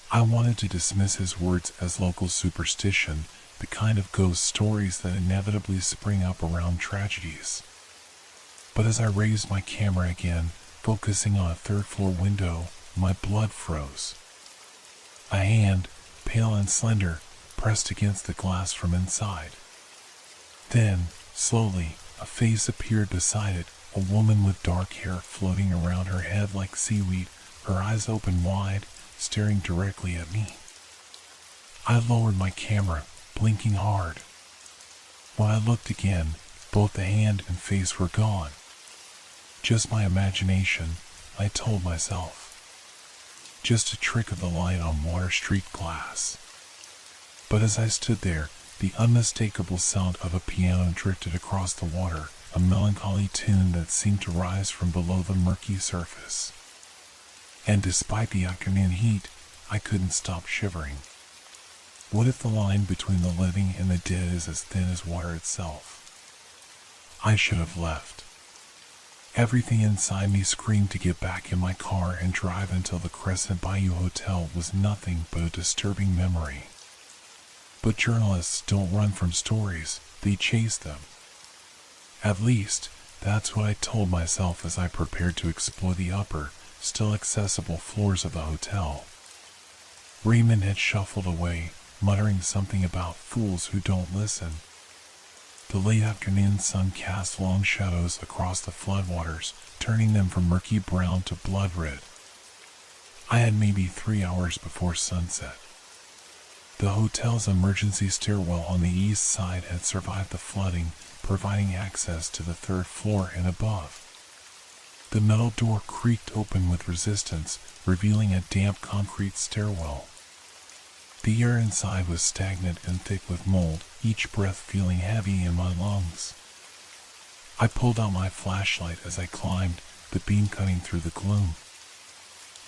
A: I wanted to dismiss his words as local superstition, the kind of ghost stories that inevitably spring up around tragedies. But as I raised my camera again, focusing on a third-floor window, my blood froze. A hand, pale and slender, pressed against the glass from inside. Then, slowly, a face appeared beside it, a woman with dark hair floating around her head like seaweed, her eyes open wide, staring directly at me. I lowered my camera, blinking hard. When I looked again, both the hand and face were gone. Just my imagination, I told myself. Just a trick of the light on Water Street glass. But as I stood there, the unmistakable sound of a piano drifted across the water, a melancholy tune that seemed to rise from below the murky surface. And despite the afternoon heat, I couldn't stop shivering. What if the line between the living and the dead is as thin as water itself? I should have left. Everything inside me screamed to get back in my car and drive until the Crescent Bayou Hotel was nothing but a disturbing memory. But journalists don't run from stories, they chase them. At least, that's what I told myself as I prepared to explore the upper, still accessible floors of the hotel. Raymond had shuffled away, muttering something about fools who don't listen. The late afternoon sun cast long shadows across the floodwaters, turning them from murky brown to blood red. I had maybe 3 hours before sunset. The hotel's emergency stairwell on the east side had survived the flooding, providing access to the third floor and above. The metal door creaked open with resistance, revealing a damp concrete stairwell. The air inside was stagnant and thick with mold, each breath feeling heavy in my lungs. I pulled out my flashlight as I climbed, the beam cutting through the gloom.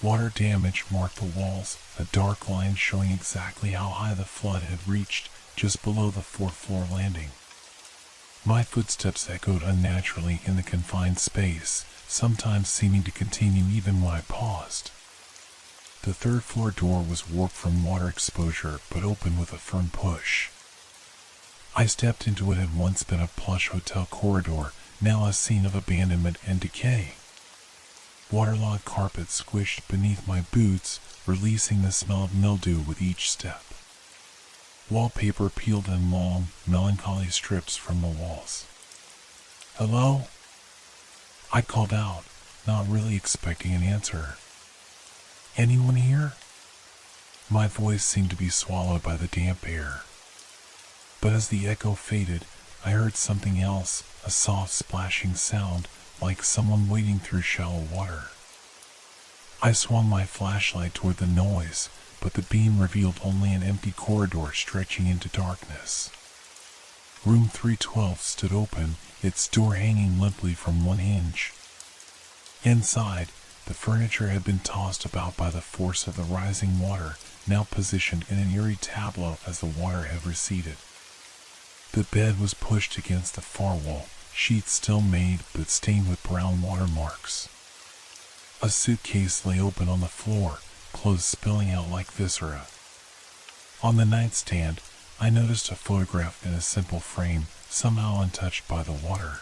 A: Water damage marked the walls, a dark line showing exactly how high the flood had reached, just below the fourth-floor landing. My footsteps echoed unnaturally in the confined space, sometimes seeming to continue even when I paused. The third-floor door was warped from water exposure, but opened with a firm push. I stepped into what had once been a plush hotel corridor, now a scene of abandonment and decay. Waterlogged carpet squished beneath my boots, releasing the smell of mildew with each step. Wallpaper peeled in long, melancholy strips from the walls. "Hello?" I called out, not really expecting an answer. "Anyone here?" My voice seemed to be swallowed by the damp air. But as the echo faded, I heard something else, a soft splashing sound, like someone wading through shallow water. I swung my flashlight toward the noise, but the beam revealed only an empty corridor stretching into darkness. Room 312 stood open, its door hanging limply from one hinge. Inside, the furniture had been tossed about by the force of the rising water, now positioned in an eerie tableau as the water had receded. The bed was pushed against the far wall, sheets still made but stained with brown watermarks. A suitcase lay open on the floor, clothes spilling out like viscera. On the nightstand, I noticed a photograph in a simple frame, somehow untouched by the water.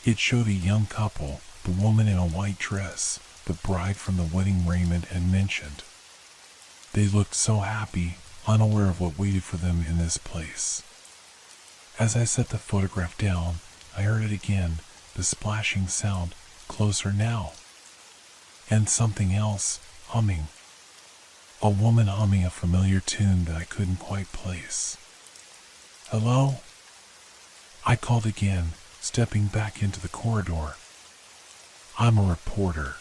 A: It showed a young couple, the woman in a white dress, the bride from the wedding Raymond had mentioned. They looked so happy, unaware of what waited for them in this place. As I set the photograph down, I heard it again, the splashing sound, closer now. And something else, humming. A woman humming a familiar tune that I couldn't quite place. "Hello?" I called again, stepping back into the corridor. "I'm a reporter.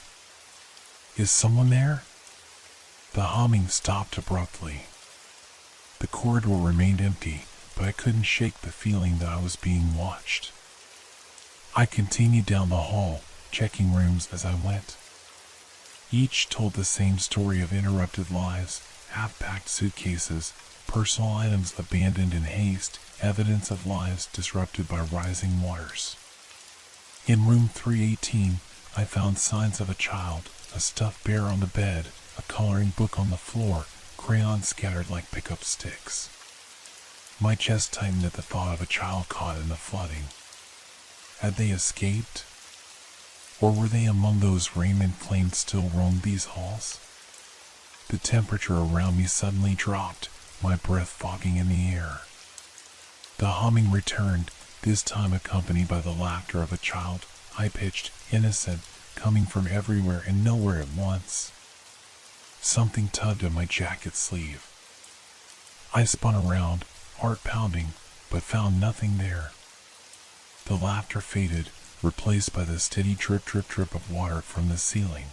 A: Is someone there?" The humming stopped abruptly. The corridor remained empty, but I couldn't shake the feeling that I was being watched. I continued down the hall, checking rooms as I went. Each told the same story of interrupted lives, half-packed suitcases, personal items abandoned in haste, evidence of lives disrupted by rising waters. In room 318, I found signs of a child, a stuffed bear on the bed, a coloring book on the floor, crayons scattered like pickup sticks. My chest tightened at the thought of a child caught in the flooding. Had they escaped? Or were they among those Raymond claimed still roamed these halls? The temperature around me suddenly dropped, my breath fogging in the air. The humming returned, this time accompanied by the laughter of a child, high-pitched, innocent, coming from everywhere and nowhere at once. Something tugged at my jacket sleeve. I spun around, heart pounding, but found nothing there. The laughter faded, replaced by the steady drip drip drip of water from the ceiling.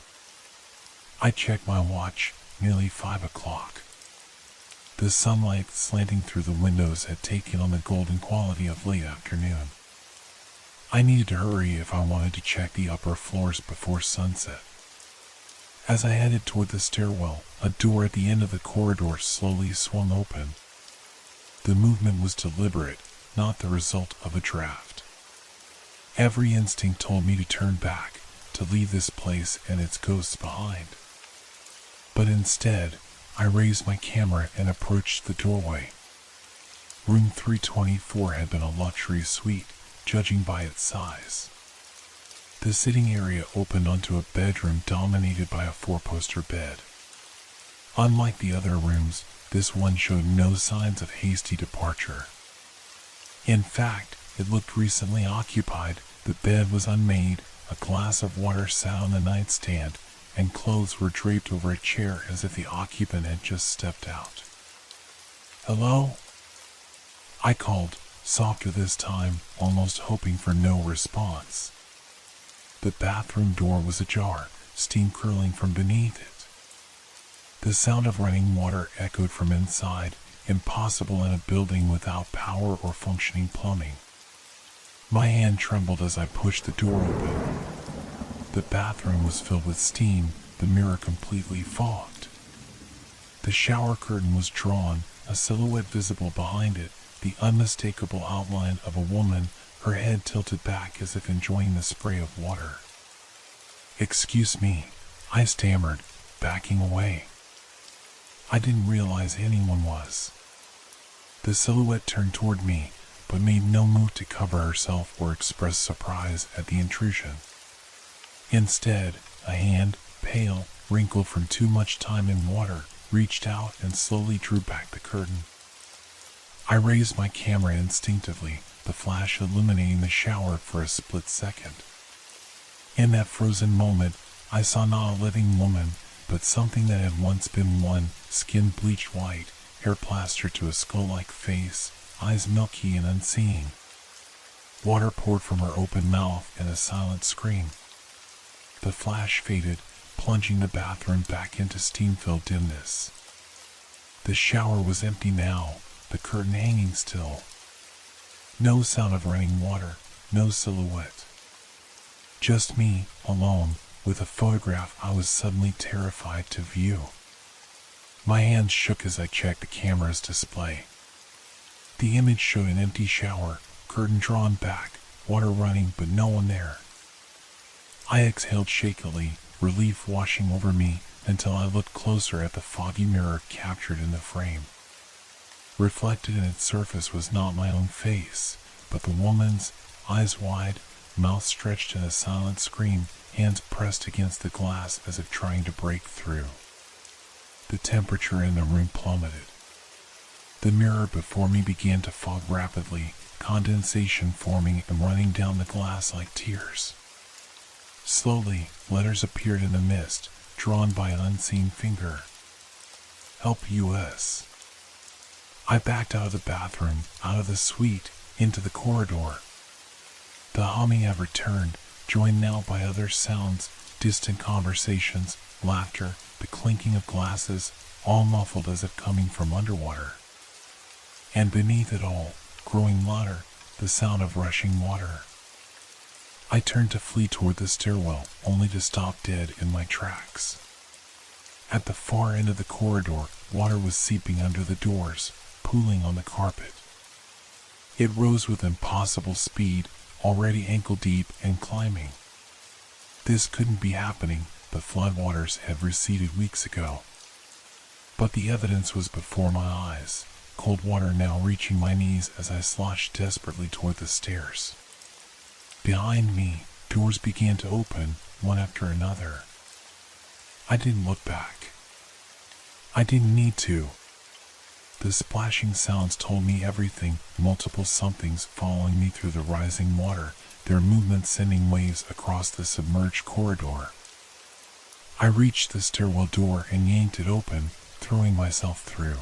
A: I checked my watch, nearly 5 o'clock. The sunlight slanting through the windows had taken on the golden quality of late afternoon. I needed to hurry if I wanted to check the upper floors before sunset. As I headed toward the stairwell, a door at the end of the corridor slowly swung open. The movement was deliberate, not the result of a draft. Every instinct told me to turn back, to leave this place and its ghosts behind. But instead, I raised my camera and approached the doorway. Room 324 had been a luxury suite, judging by its size. The sitting area opened onto a bedroom dominated by a 4-poster bed. Unlike the other rooms, this one showed no signs of hasty departure. In fact, it looked recently occupied. The bed was unmade, a glass of water sat on the nightstand, and clothes were draped over a chair as if the occupant had just stepped out. "Hello?" I called, softer this time, almost hoping for no response. The bathroom door was ajar, steam curling from beneath it. The sound of running water echoed from inside, impossible in a building without power or functioning plumbing. My hand trembled as I pushed the door open. The bathroom was filled with steam, the mirror completely fogged. The shower curtain was drawn, a silhouette visible behind it, the unmistakable outline of a woman, her head tilted back as if enjoying the spray of water. "Excuse me," I stammered, backing away. I didn't realize anyone was. The silhouette turned toward me, but made no move to cover herself or express surprise at the intrusion. Instead, a hand, pale, wrinkled from too much time in water, reached out and slowly drew back the curtain. I raised my camera instinctively, the flash illuminating the shower for a split second. In that frozen moment, I saw not a living woman, but something that had once been one, skin bleached white, hair plastered to a skull-like face, eyes milky and unseeing. Water poured from her open mouth and a silent scream. The flash faded, plunging the bathroom back into steam-filled dimness. The shower was empty now, the curtain hanging still. No sound of running water, no silhouette. Just me, alone, with a photograph I was suddenly terrified to view. My hands shook as I checked the camera's display. The image showed an empty shower, curtain drawn back, water running but no one there. I exhaled shakily, relief washing over me until I looked closer at the foggy mirror captured in the frame. Reflected in its surface was not my own face, but the woman's, eyes wide, mouth stretched in a silent scream, hands pressed against the glass as if trying to break through. The temperature in the room plummeted. The mirror before me began to fog rapidly, condensation forming and running down the glass like tears. Slowly, letters appeared in the mist, drawn by an unseen finger. "Help US." I backed out of the bathroom, out of the suite, into the corridor. The humming had returned, joined now by other sounds, distant conversations, laughter, the clinking of glasses, all muffled as if coming from underwater. And beneath it all, growing louder, the sound of rushing water. I turned to flee toward the stairwell, only to stop dead in my tracks. At the far end of the corridor, water was seeping under the doors, pooling on the carpet. It rose with impossible speed, already ankle-deep and climbing. This couldn't be happening, the floodwaters had receded weeks ago. But the evidence was before my eyes, cold water now reaching my knees as I sloshed desperately toward the stairs. Behind me, doors began to open, one after another. I didn't look back. I didn't need to. The splashing sounds told me everything, multiple somethings following me through the rising water, their movement sending waves across the submerged corridor. I reached the stairwell door and yanked it open, throwing myself through.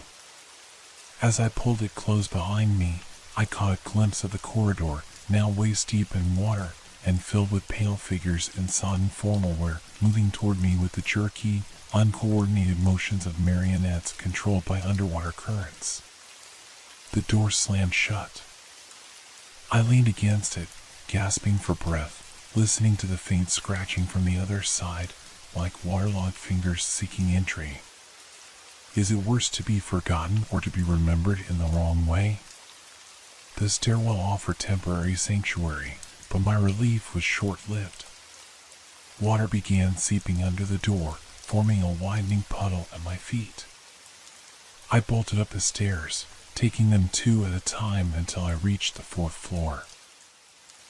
A: As I pulled it closed behind me, I caught a glimpse of the corridor, now waist-deep in water and filled with pale figures in sodden formal wear, moving toward me with the jerky, uncoordinated motions of marionettes controlled by underwater currents. The door slammed shut. I leaned against it, gasping for breath, listening to the faint scratching from the other side, like waterlogged fingers seeking entry. Is it worse to be forgotten or to be remembered in the wrong way? The stairwell offered temporary sanctuary, but my relief was short-lived. Water began seeping under the door, forming a widening puddle at my feet. I bolted up the stairs, taking them two at a time until I reached the 4th floor.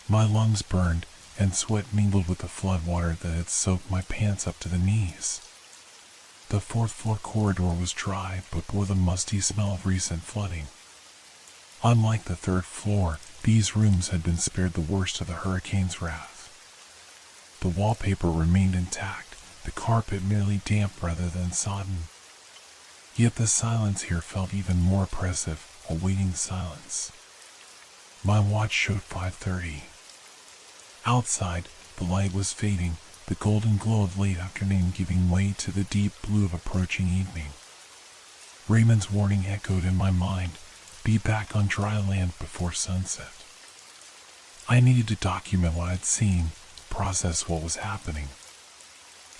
A: My lungs burned, and sweat mingled with the floodwater that had soaked my pants up to the knees. The 4th floor corridor was dry but bore the musty smell of recent flooding. Unlike the 3rd floor, these rooms had been spared the worst of the hurricane's wrath. The wallpaper remained intact, the carpet merely damp rather than sodden. Yet the silence here felt even more oppressive, a waiting silence. My watch showed 5:30. Outside, the light was fading, the golden glow of late afternoon giving way to the deep blue of approaching evening. Raymond's warning echoed in my mind, be back on dry land before sunset. I needed to document what I'd seen, process what was happening.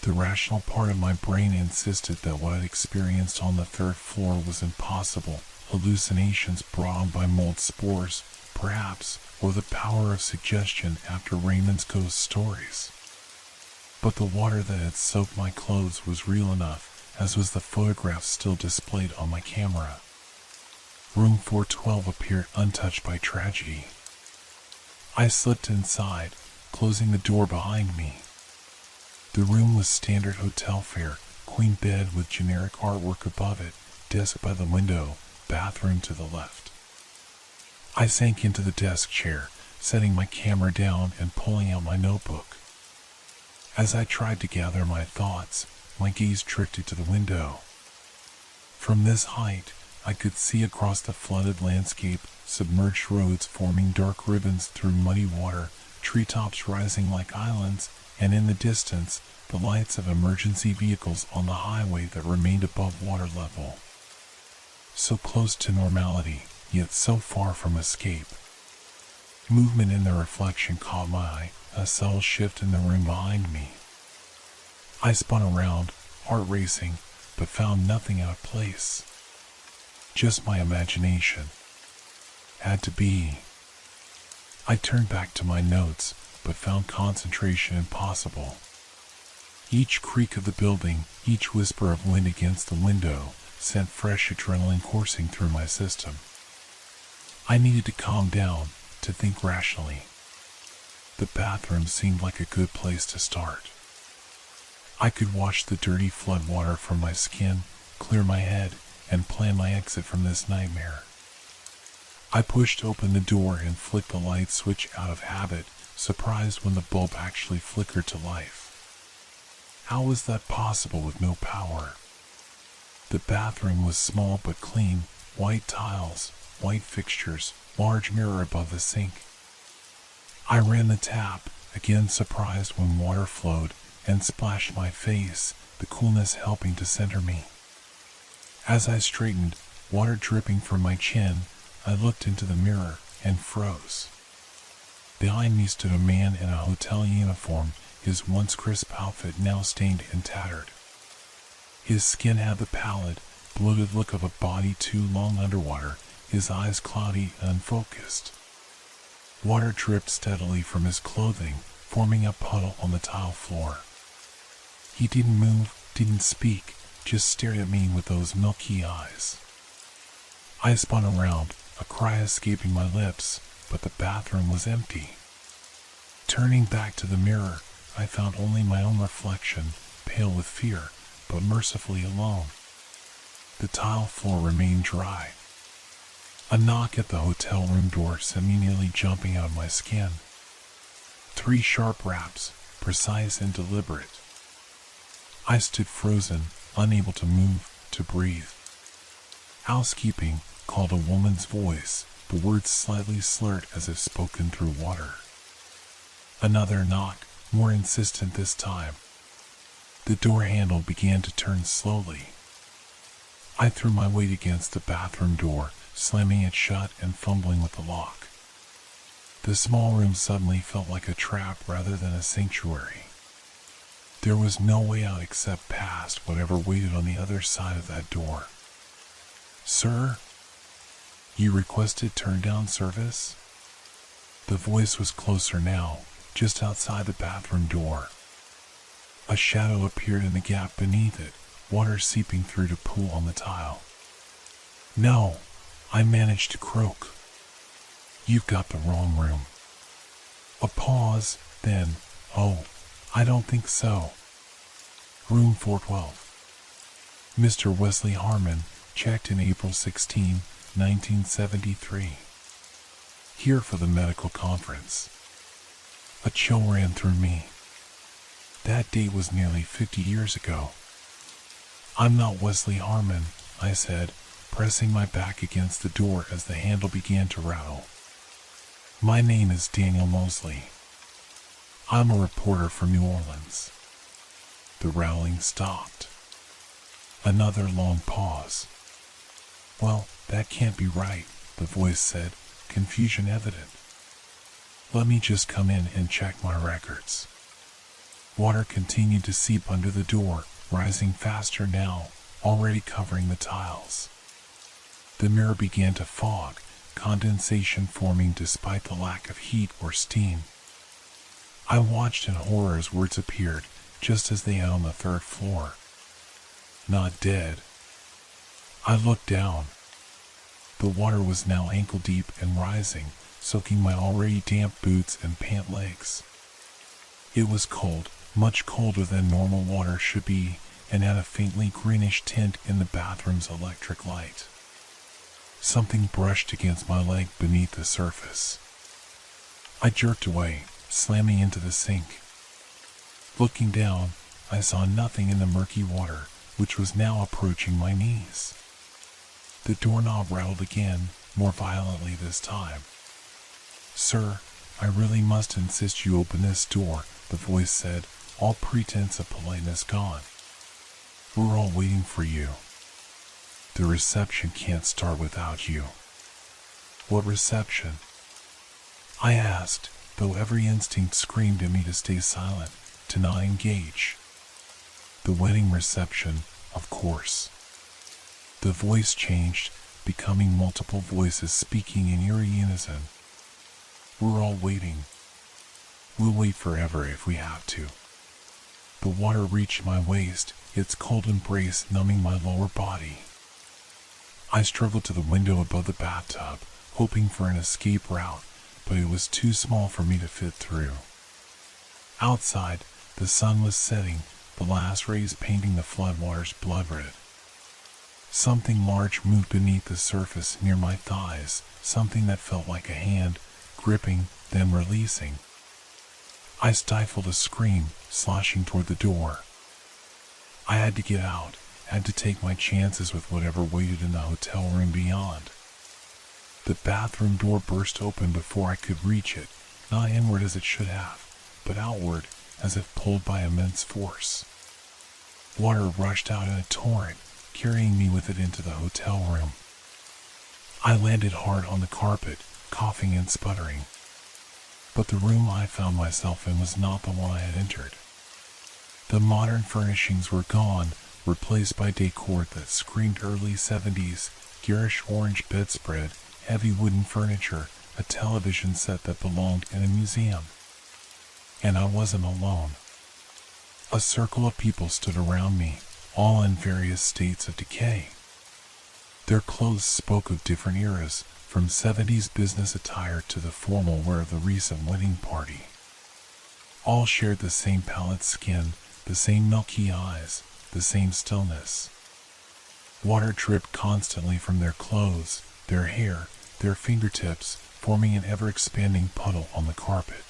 A: The rational part of my brain insisted that what I'd experienced on the third floor was impossible, hallucinations brought on by mold spores, perhaps, or the power of suggestion after Raymond's ghost stories. But the water that had soaked my clothes was real enough, as was the photograph still displayed on my camera. Room 412 appeared untouched by tragedy. I slipped inside, closing the door behind me. The room was standard hotel fare, queen bed with generic artwork above it, desk by the window, bathroom to the left. I sank into the desk chair, setting my camera down and pulling out my notebook. As I tried to gather my thoughts, my gaze drifted to the window. From this height, I could see across the flooded landscape, submerged roads forming dark ribbons through muddy water, treetops rising like islands, and in the distance, the lights of emergency vehicles on the highway that remained above water level. So close to normality, yet so far from escape. Movement in the reflection caught my eye, a subtle shift in the room behind me. I spun around, heart racing, but found nothing out of place. Just my imagination. Had to be. I turned back to my notes, but found concentration impossible. Each creak of the building, each whisper of wind against the window, sent fresh adrenaline coursing through my system. I needed to calm down, to think rationally. The bathroom seemed like a good place to start. I could wash the dirty flood water from my skin, clear my head, and plan my exit from this nightmare. I pushed open the door and flicked the light switch out of habit, surprised when the bulb actually flickered to life. How was that possible with no power? The bathroom was small but clean, white tiles, white fixtures, large mirror above the sink. I ran the tap, again surprised when water flowed and splashed my face, the coolness helping to center me. As I straightened, water dripping from my chin, I looked into the mirror and froze. Behind me stood a man in a hotel uniform, his once crisp outfit now stained and tattered. His skin had the pallid, bloated look of a body too long underwater, his eyes cloudy and unfocused. Water dripped steadily from his clothing, forming a puddle on the tile floor. He didn't move, didn't speak, just stared at me with those milky eyes. I spun around, a cry escaping my lips, but the bathroom was empty. Turning back to the mirror, I found only my own reflection, pale with fear, but mercifully alone. The tile floor remained dry. A knock at the hotel room door sent me nearly jumping out of my skin. 3 sharp raps, precise and deliberate. I stood frozen, unable to move, to breathe. Housekeeping, called a woman's voice, the words slightly slurred as if spoken through water. Another knock, more insistent this time. The door handle began to turn slowly. I threw my weight against the bathroom door, slamming it shut and fumbling with the lock. The small room suddenly felt like a trap rather than a sanctuary. There was no way out except past whatever waited on the other side of that door. "Sir? You requested turn-down service?" The voice was closer now, just outside the bathroom door. A shadow appeared in the gap beneath it, water seeping through to pool on the tile. "No," I managed to croak. "You've got the wrong room." A pause, then, "Oh, I don't think so. Room 412. Mr. Wesley Harmon, checked in April 16, 1973. Here for the medical conference." A chill ran through me. That date was nearly 50 years ago. "I'm not Wesley Harmon," I said, pressing my back against the door as the handle began to rattle. My name is Daniel Mosley. I'm a reporter from New Orleans. The rattling stopped. Another long pause. Well, that can't be right, the voice said, confusion evident. Let me just come in and check my records. Water continued to seep under the door, rising faster now, already covering the tiles. The mirror began to fog, condensation forming despite the lack of heat or steam. I watched in horror as words appeared, just as they had on the third floor. Not dead. I looked down. The water was now ankle deep and rising, soaking my already damp boots and pant legs. It was cold, much colder than normal water should be, and had a faintly greenish tint in the bathroom's electric light. Something brushed against my leg beneath the surface. I jerked away, slamming into the sink. Looking down, I saw nothing in the murky water, which was now approaching my knees. The doorknob rattled again, more violently this time. Sir, I really must insist you open this door, the voice said, all pretense of politeness gone. We're all waiting for you. The reception can't start without you. What reception? I asked, though every instinct screamed at me to stay silent, to not engage. The wedding reception, of course. The voice changed, becoming multiple voices speaking in eerie unison. We're all waiting. We'll wait forever if we have to. The water reached my waist, its cold embrace numbing my lower body. I struggled to the window above the bathtub, hoping for an escape route, but it was too small for me to fit through. Outside, the sun was setting, the last rays painting the floodwaters blood red. Something large moved beneath the surface near my thighs, something that felt like a hand, gripping, then releasing. I stifled a scream, sloshing toward the door. I had to get out, had to take my chances with whatever waited in the hotel room beyond. The bathroom door burst open before I could reach it, not inward as it should have, but outward, as if pulled by immense force. Water rushed out in a torrent, carrying me with it into the hotel room. I landed hard on the carpet, coughing and sputtering. But the room I found myself in was not the one I had entered. The modern furnishings were gone, replaced by decor that screamed early 70s, garish orange bedspread, heavy wooden furniture, a television set that belonged in a museum. And I wasn't alone. A circle of people stood around me, all in various states of decay. Their clothes spoke of different eras, from 70s business attire to the formal wear of the recent wedding party. All shared the same pallid skin, the same milky eyes, the same stillness. Water dripped constantly from their clothes, their hair, their fingertips, forming an ever-expanding puddle on the carpet.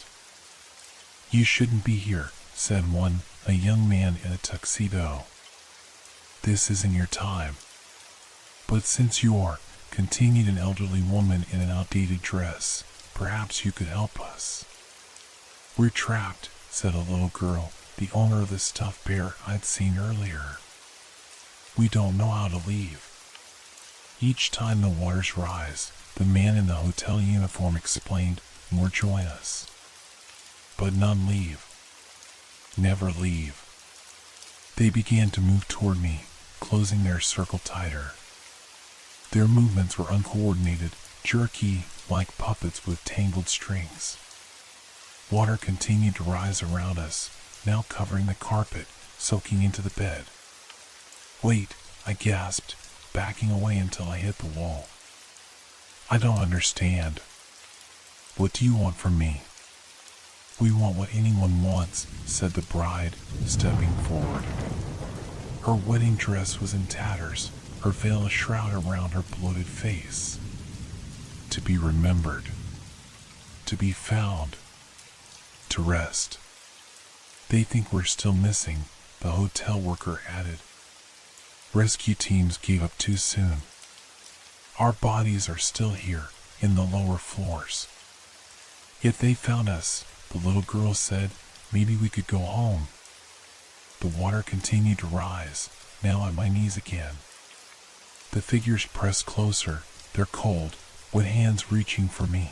A: You shouldn't be here, said one, a young man in a tuxedo. This isn't your time. But since you are, continued an elderly woman in an outdated dress, perhaps you could help us. We're trapped, said a little girl, the owner of the stuffed bear I'd seen earlier. We don't know how to leave. Each time the waters rise, the man in the hotel uniform explained, more join us. But none leave. Never leave. They began to move toward me, closing their circle tighter. Their movements were uncoordinated, jerky, like puppets with tangled strings. Water continued to rise around us, now covering the carpet, soaking into the bed. Wait, I gasped, backing away until I hit the wall. I don't understand. What do you want from me? We want what anyone wants, said the bride, stepping forward. Her wedding dress was in tatters, her veil a shroud around her bloated face. To be remembered. To be found. To rest. They think we're still missing, the hotel worker added. Rescue teams gave up too soon. Our bodies are still here in the lower floors. If they found us, the little girl said, maybe we could go home. The water continued to rise, now at my knees again. The figures pressed closer, their cold, wet hands reaching for me.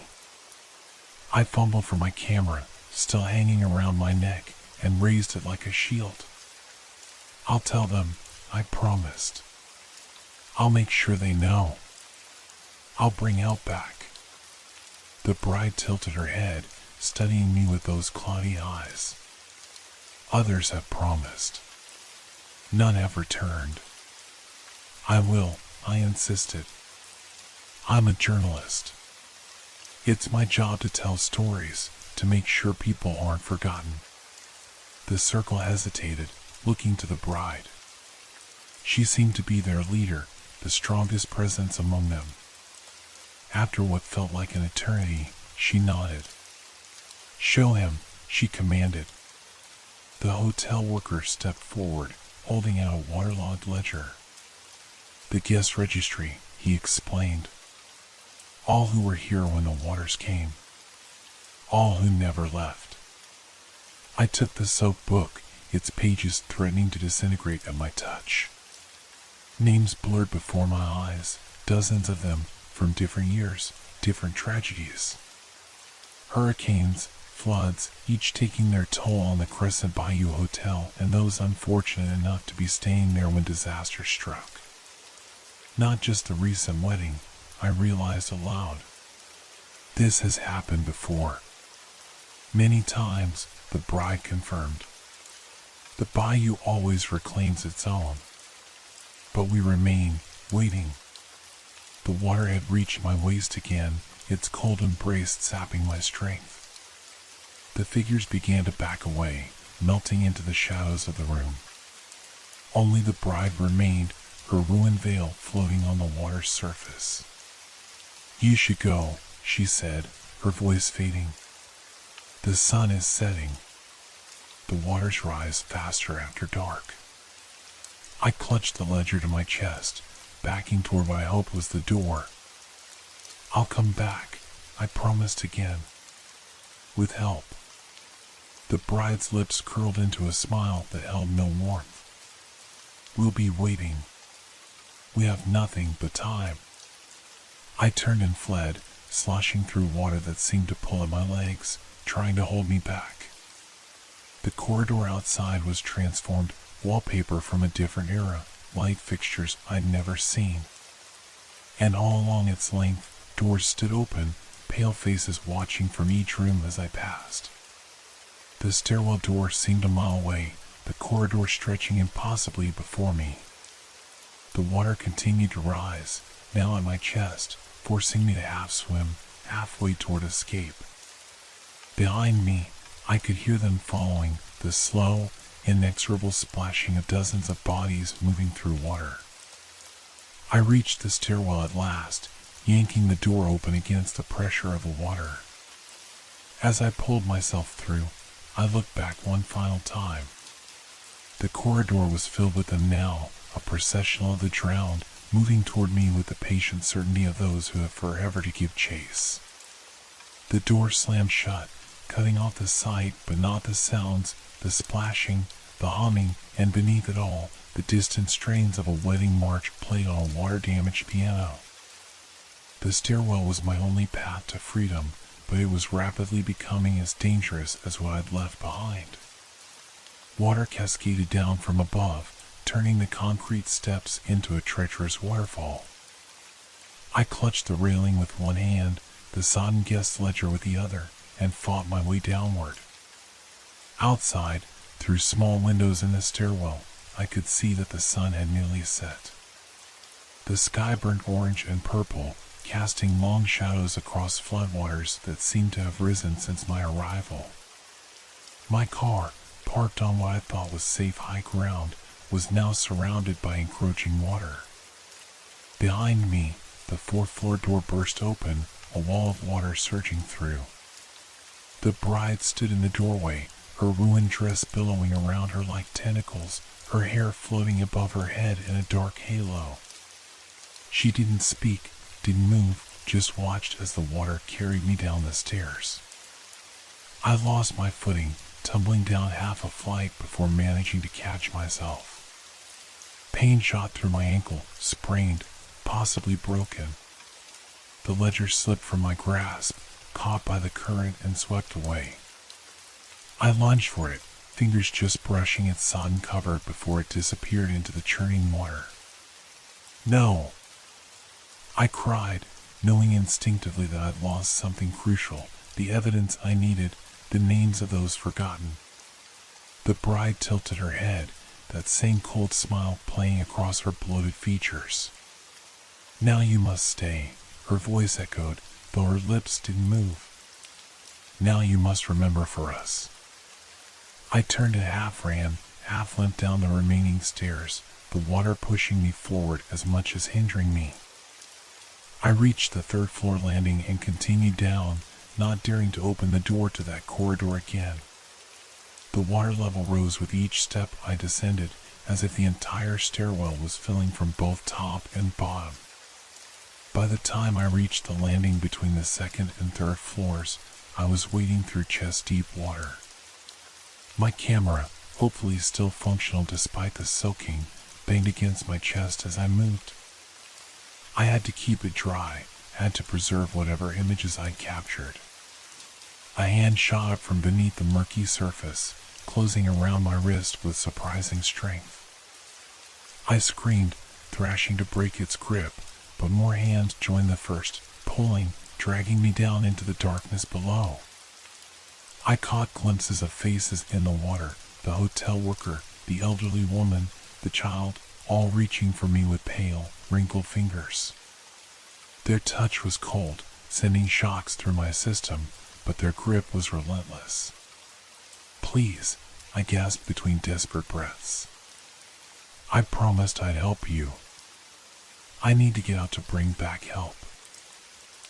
A: I fumbled for my camera, still hanging around my neck, and raised it like a shield. I'll tell them, I promised. I'll make sure they know. I'll bring help back. The bride tilted her head, studying me with those cloudy eyes. Others have promised. None have returned. I will, I insisted. I'm a journalist. It's my job to tell stories, to make sure people aren't forgotten. The circle hesitated, looking to the bride. She seemed to be their leader, the strongest presence among them. After what felt like an eternity, she nodded. Show him, she commanded. The hotel worker stepped forward, holding out a waterlogged ledger. The guest registry, he explained. All who were here when the waters came. All who never left. I took the soaked book, its pages threatening to disintegrate at my touch. Names blurred before my eyes, dozens of them, from different years, different tragedies. Hurricanes, floods, each taking their toll on the Crescent Bayou Hotel and those unfortunate enough to be staying there when disaster struck. Not just the recent wedding, I realized aloud. This has happened before. Many times, the bride confirmed. The bayou always reclaims its own. But we remain, waiting. The water had reached my waist again, its cold embrace sapping my strength. The figures began to back away, melting into the shadows of the room. Only the bride remained, her ruined veil floating on the water's surface. You should go, she said, her voice fading. The sun is setting. The waters rise faster after dark. I clutched the ledger to my chest, backing toward what I hoped was the door. I'll come back, I promised again. With help. The bride's lips curled into a smile that held no warmth. We'll be waiting. We have nothing but time. I turned and fled, sloshing through water that seemed to pull at my legs, trying to hold me back. The corridor outside was transformed, wallpaper from a different era, light fixtures I'd never seen. And all along its length, doors stood open, pale faces watching from each room as I passed. The stairwell door seemed a mile away, the corridor stretching impossibly before me. The water continued to rise, now at my chest, forcing me to half-swim, halfway toward escape. Behind me, I could hear them following, the slow, inexorable splashing of dozens of bodies moving through water. I reached the stairwell at last, yanking the door open against the pressure of the water. As I pulled myself through, I looked back one final time. The corridor was filled with them now, a processional of the drowned, moving toward me with the patient certainty of those who have forever to give chase. The door slammed shut, cutting off the sight but not the sounds, the splashing, the humming, and beneath it all, the distant strains of a wedding march played on a water-damaged piano. The stairwell was my only path to freedom, but it was rapidly becoming as dangerous as what I'd left behind. Water cascaded down from above, turning the concrete steps into a treacherous waterfall. I clutched the railing with one hand, the sodden guest ledger with the other, and fought my way downward. Outside, through small windows in the stairwell, I could see that the sun had nearly set. The sky burnt orange and purple, casting long shadows across floodwaters that seemed to have risen since my arrival. My car, parked on what I thought was safe high ground, was now surrounded by encroaching water. Behind me, the fourth-floor door burst open, a wall of water surging through. The bride stood in the doorway, her ruined dress billowing around her like tentacles, her hair floating above her head in a dark halo. She didn't speak, didn't move, just watched as the water carried me down the stairs. I lost my footing, tumbling down half a flight before managing to catch myself. Pain shot through my ankle, sprained, possibly broken. The ledger slipped from my grasp, caught by the current and swept away. I lunged for it, fingers just brushing its sodden cover before it disappeared into the churning water. No! I cried, knowing instinctively that I'd lost something crucial, the evidence I needed, the names of those forgotten. The bride tilted her head, that same cold smile playing across her bloated features. Now you must stay, her voice echoed, though her lips didn't move. Now you must remember for us. I turned and half ran, half limped down the remaining stairs, the water pushing me forward as much as hindering me. I reached the third floor landing and continued down, not daring to open the door to that corridor again. The water level rose with each step I descended, as if the entire stairwell was filling from both top and bottom. By the time I reached the landing between the second and third floors, I was wading through chest-deep water. My camera, hopefully still functional despite the soaking, banged against my chest as I moved. I had to keep it dry, had to preserve whatever images I'd captured. A hand shot up from beneath the murky surface, closing around my wrist with surprising strength. I screamed, thrashing to break its grip, but more hands joined the first, pulling, dragging me down into the darkness below. I caught glimpses of faces in the water, the hotel worker, the elderly woman, the child, all reaching for me with pale, wrinkled fingers. Their touch was cold, sending shocks through my system, but their grip was relentless. Please, I gasped between desperate breaths. I promised I'd help you. I need to get out to bring back help.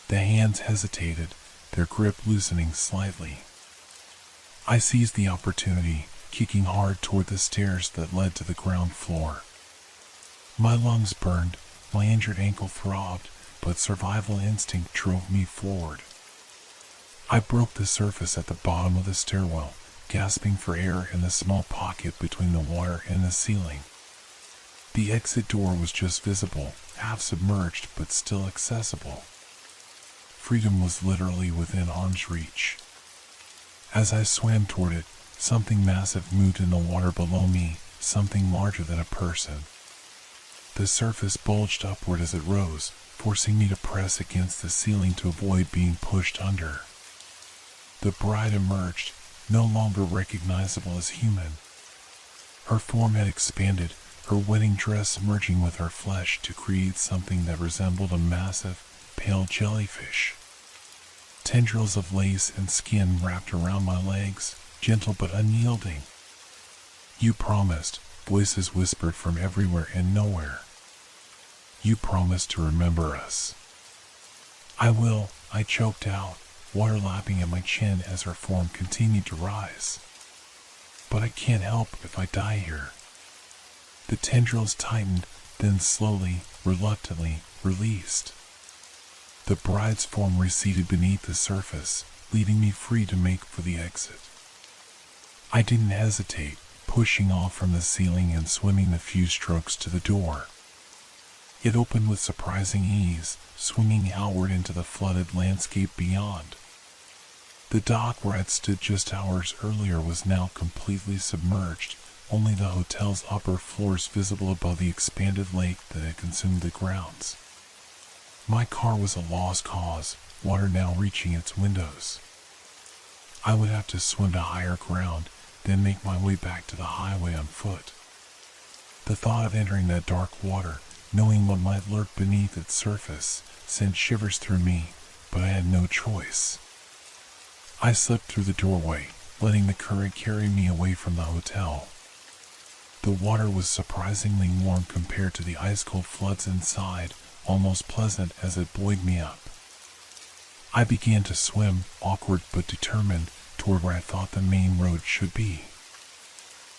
A: The hands hesitated, their grip loosening slightly. I seized the opportunity, kicking hard toward the stairs that led to the ground floor. My lungs burned, my injured ankle throbbed, but survival instinct drove me forward. I broke the surface at the bottom of the stairwell, gasping for air in the small pocket between the water and the ceiling. The exit door was just visible, half submerged but still accessible. Freedom was literally within arm's reach. As I swam toward it, something massive moved in the water below me, something larger than a person. The surface bulged upward as it rose, forcing me to press against the ceiling to avoid being pushed under. The bride emerged, no longer recognizable as human. Her form had expanded, her wedding dress merging with her flesh to create something that resembled a massive, pale jellyfish. Tendrils of lace and skin wrapped around my legs, gentle but unyielding. You promised, voices whispered from everywhere and nowhere. You promised to remember us. I will, I choked out, water lapping at my chin as her form continued to rise. But I can't help if I die here. The tendrils tightened, then slowly, reluctantly, released. The bride's form receded beneath the surface, leaving me free to make for the exit. I didn't hesitate, pushing off from the ceiling and swimming the few strokes to the door. It opened with surprising ease, swinging outward into the flooded landscape beyond. The dock where I'd stood just hours earlier was now completely submerged, only the hotel's upper floors visible above the expanded lake that had consumed the grounds. My car was a lost cause, water now reaching its windows. I would have to swim to higher ground, then make my way back to the highway on foot. The thought of entering that dark water, knowing what might lurk beneath its surface, sent shivers through me, but I had no choice. I slipped through the doorway, letting the current carry me away from the hotel. The water was surprisingly warm compared to the ice-cold floods inside, almost pleasant as it buoyed me up. I began to swim, awkward but determined, toward where I thought the main road should be.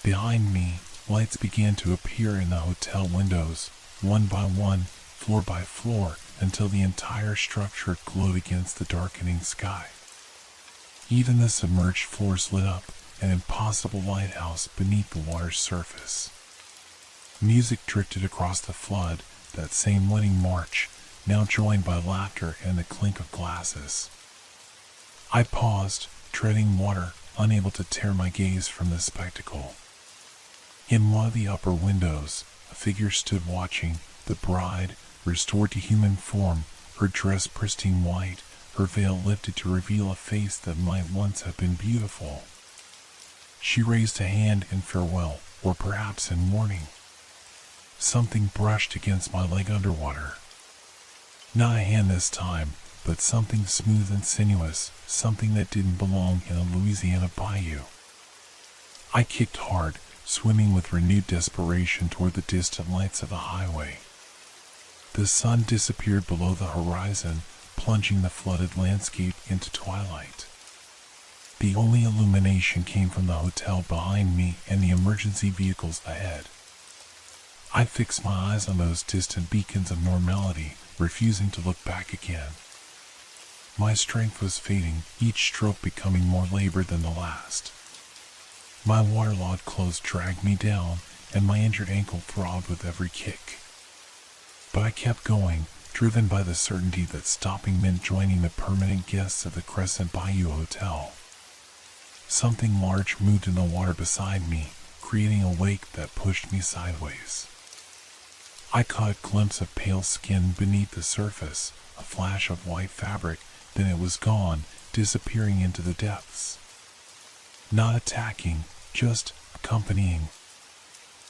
A: Behind me, lights began to appear in the hotel windows, one by one, floor by floor, until the entire structure glowed against the darkening sky. Even the submerged floors lit up, an impossible lighthouse beneath the water's surface. Music drifted across the flood, that same wedding march, now joined by laughter and the clink of glasses. I paused, treading water, unable to tear my gaze from the spectacle. In one of the upper windows, a figure stood watching, the bride, restored to human form, her dress pristine white, her veil lifted to reveal a face that might once have been beautiful. She raised a hand in farewell, or perhaps in warning. Something brushed against my leg underwater. Not a hand this time, but something smooth and sinuous, something that didn't belong in a Louisiana bayou. I kicked hard, swimming with renewed desperation toward the distant lights of the highway. The sun disappeared below the horizon, plunging the flooded landscape into twilight. The only illumination came from the hotel behind me and the emergency vehicles ahead. I fixed my eyes on those distant beacons of normality, refusing to look back again. My strength was fading, each stroke becoming more labored than the last. My waterlogged clothes dragged me down, and my injured ankle throbbed with every kick. But I kept going, driven by the certainty that stopping meant joining the permanent guests of the Crescent Bayou Hotel. Something large moved in the water beside me, creating a wake that pushed me sideways. I caught a glimpse of pale skin beneath the surface, a flash of white fabric, then it was gone, disappearing into the depths. Not attacking, just accompanying.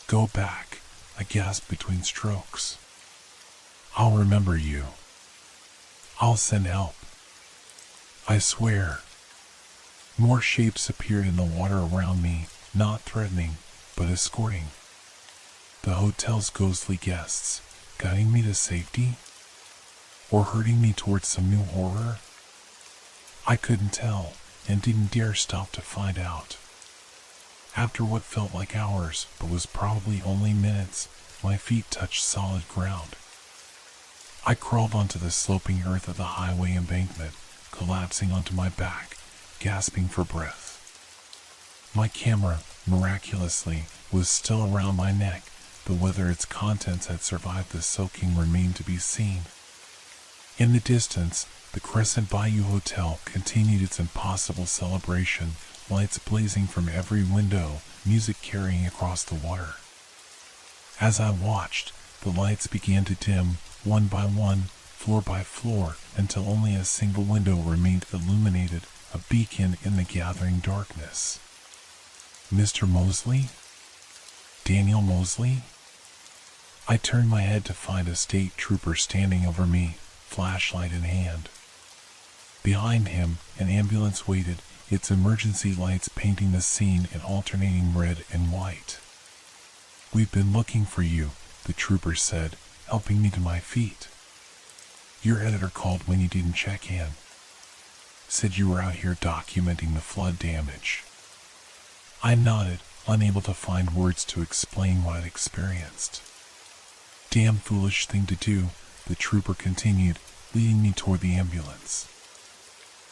A: Go back, I gasped between strokes. I'll remember you. I'll send help. I swear. More shapes appeared in the water around me, not threatening, but escorting. The hotel's ghostly guests, guiding me to safety? Or herding me towards some new horror? I couldn't tell, and didn't dare stop to find out. After what felt like hours, but was probably only minutes, my feet touched solid ground. I crawled onto the sloping earth of the highway embankment, collapsing onto my back, gasping for breath. My camera, miraculously, was still around my neck, but whether its contents had survived the soaking remained to be seen. In the distance, the Crescent Bayou Hotel continued its impossible celebration, lights blazing from every window, music carrying across the water. As I watched, the lights began to dim, one by one, floor by floor, until only a single window remained illuminated, a beacon in the gathering darkness. Mr. Mosley? Daniel Mosley? I turned my head to find a state trooper standing over me, flashlight in hand. Behind him, an ambulance waited, its emergency lights painting the scene in alternating red and white. "We've been looking for you," the trooper said, helping me to my feet. "Your editor called when you didn't check in. Said you were out here documenting the flood damage." I nodded, unable to find words to explain what I'd experienced. "Damn foolish thing to do," the trooper continued, leading me toward the ambulance.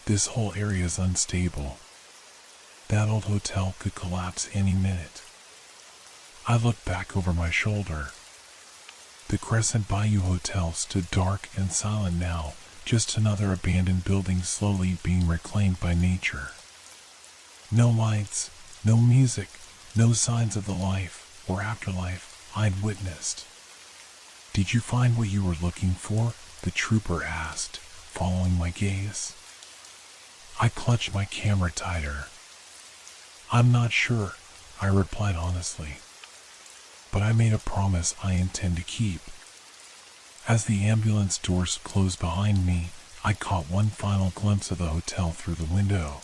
A: "This whole area is unstable. That old hotel could collapse any minute." I looked back over my shoulder. The Crescent Bayou Hotel stood dark and silent now, just another abandoned building slowly being reclaimed by nature. No lights, no music, no signs of the life or afterlife I'd witnessed. "Did you find what you were looking for?" the trooper asked, following my gaze. I clutched my camera tighter. "I'm not sure," I replied honestly. "But I made a promise I intend to keep." As the ambulance doors closed behind me, I caught one final glimpse of the hotel through the window.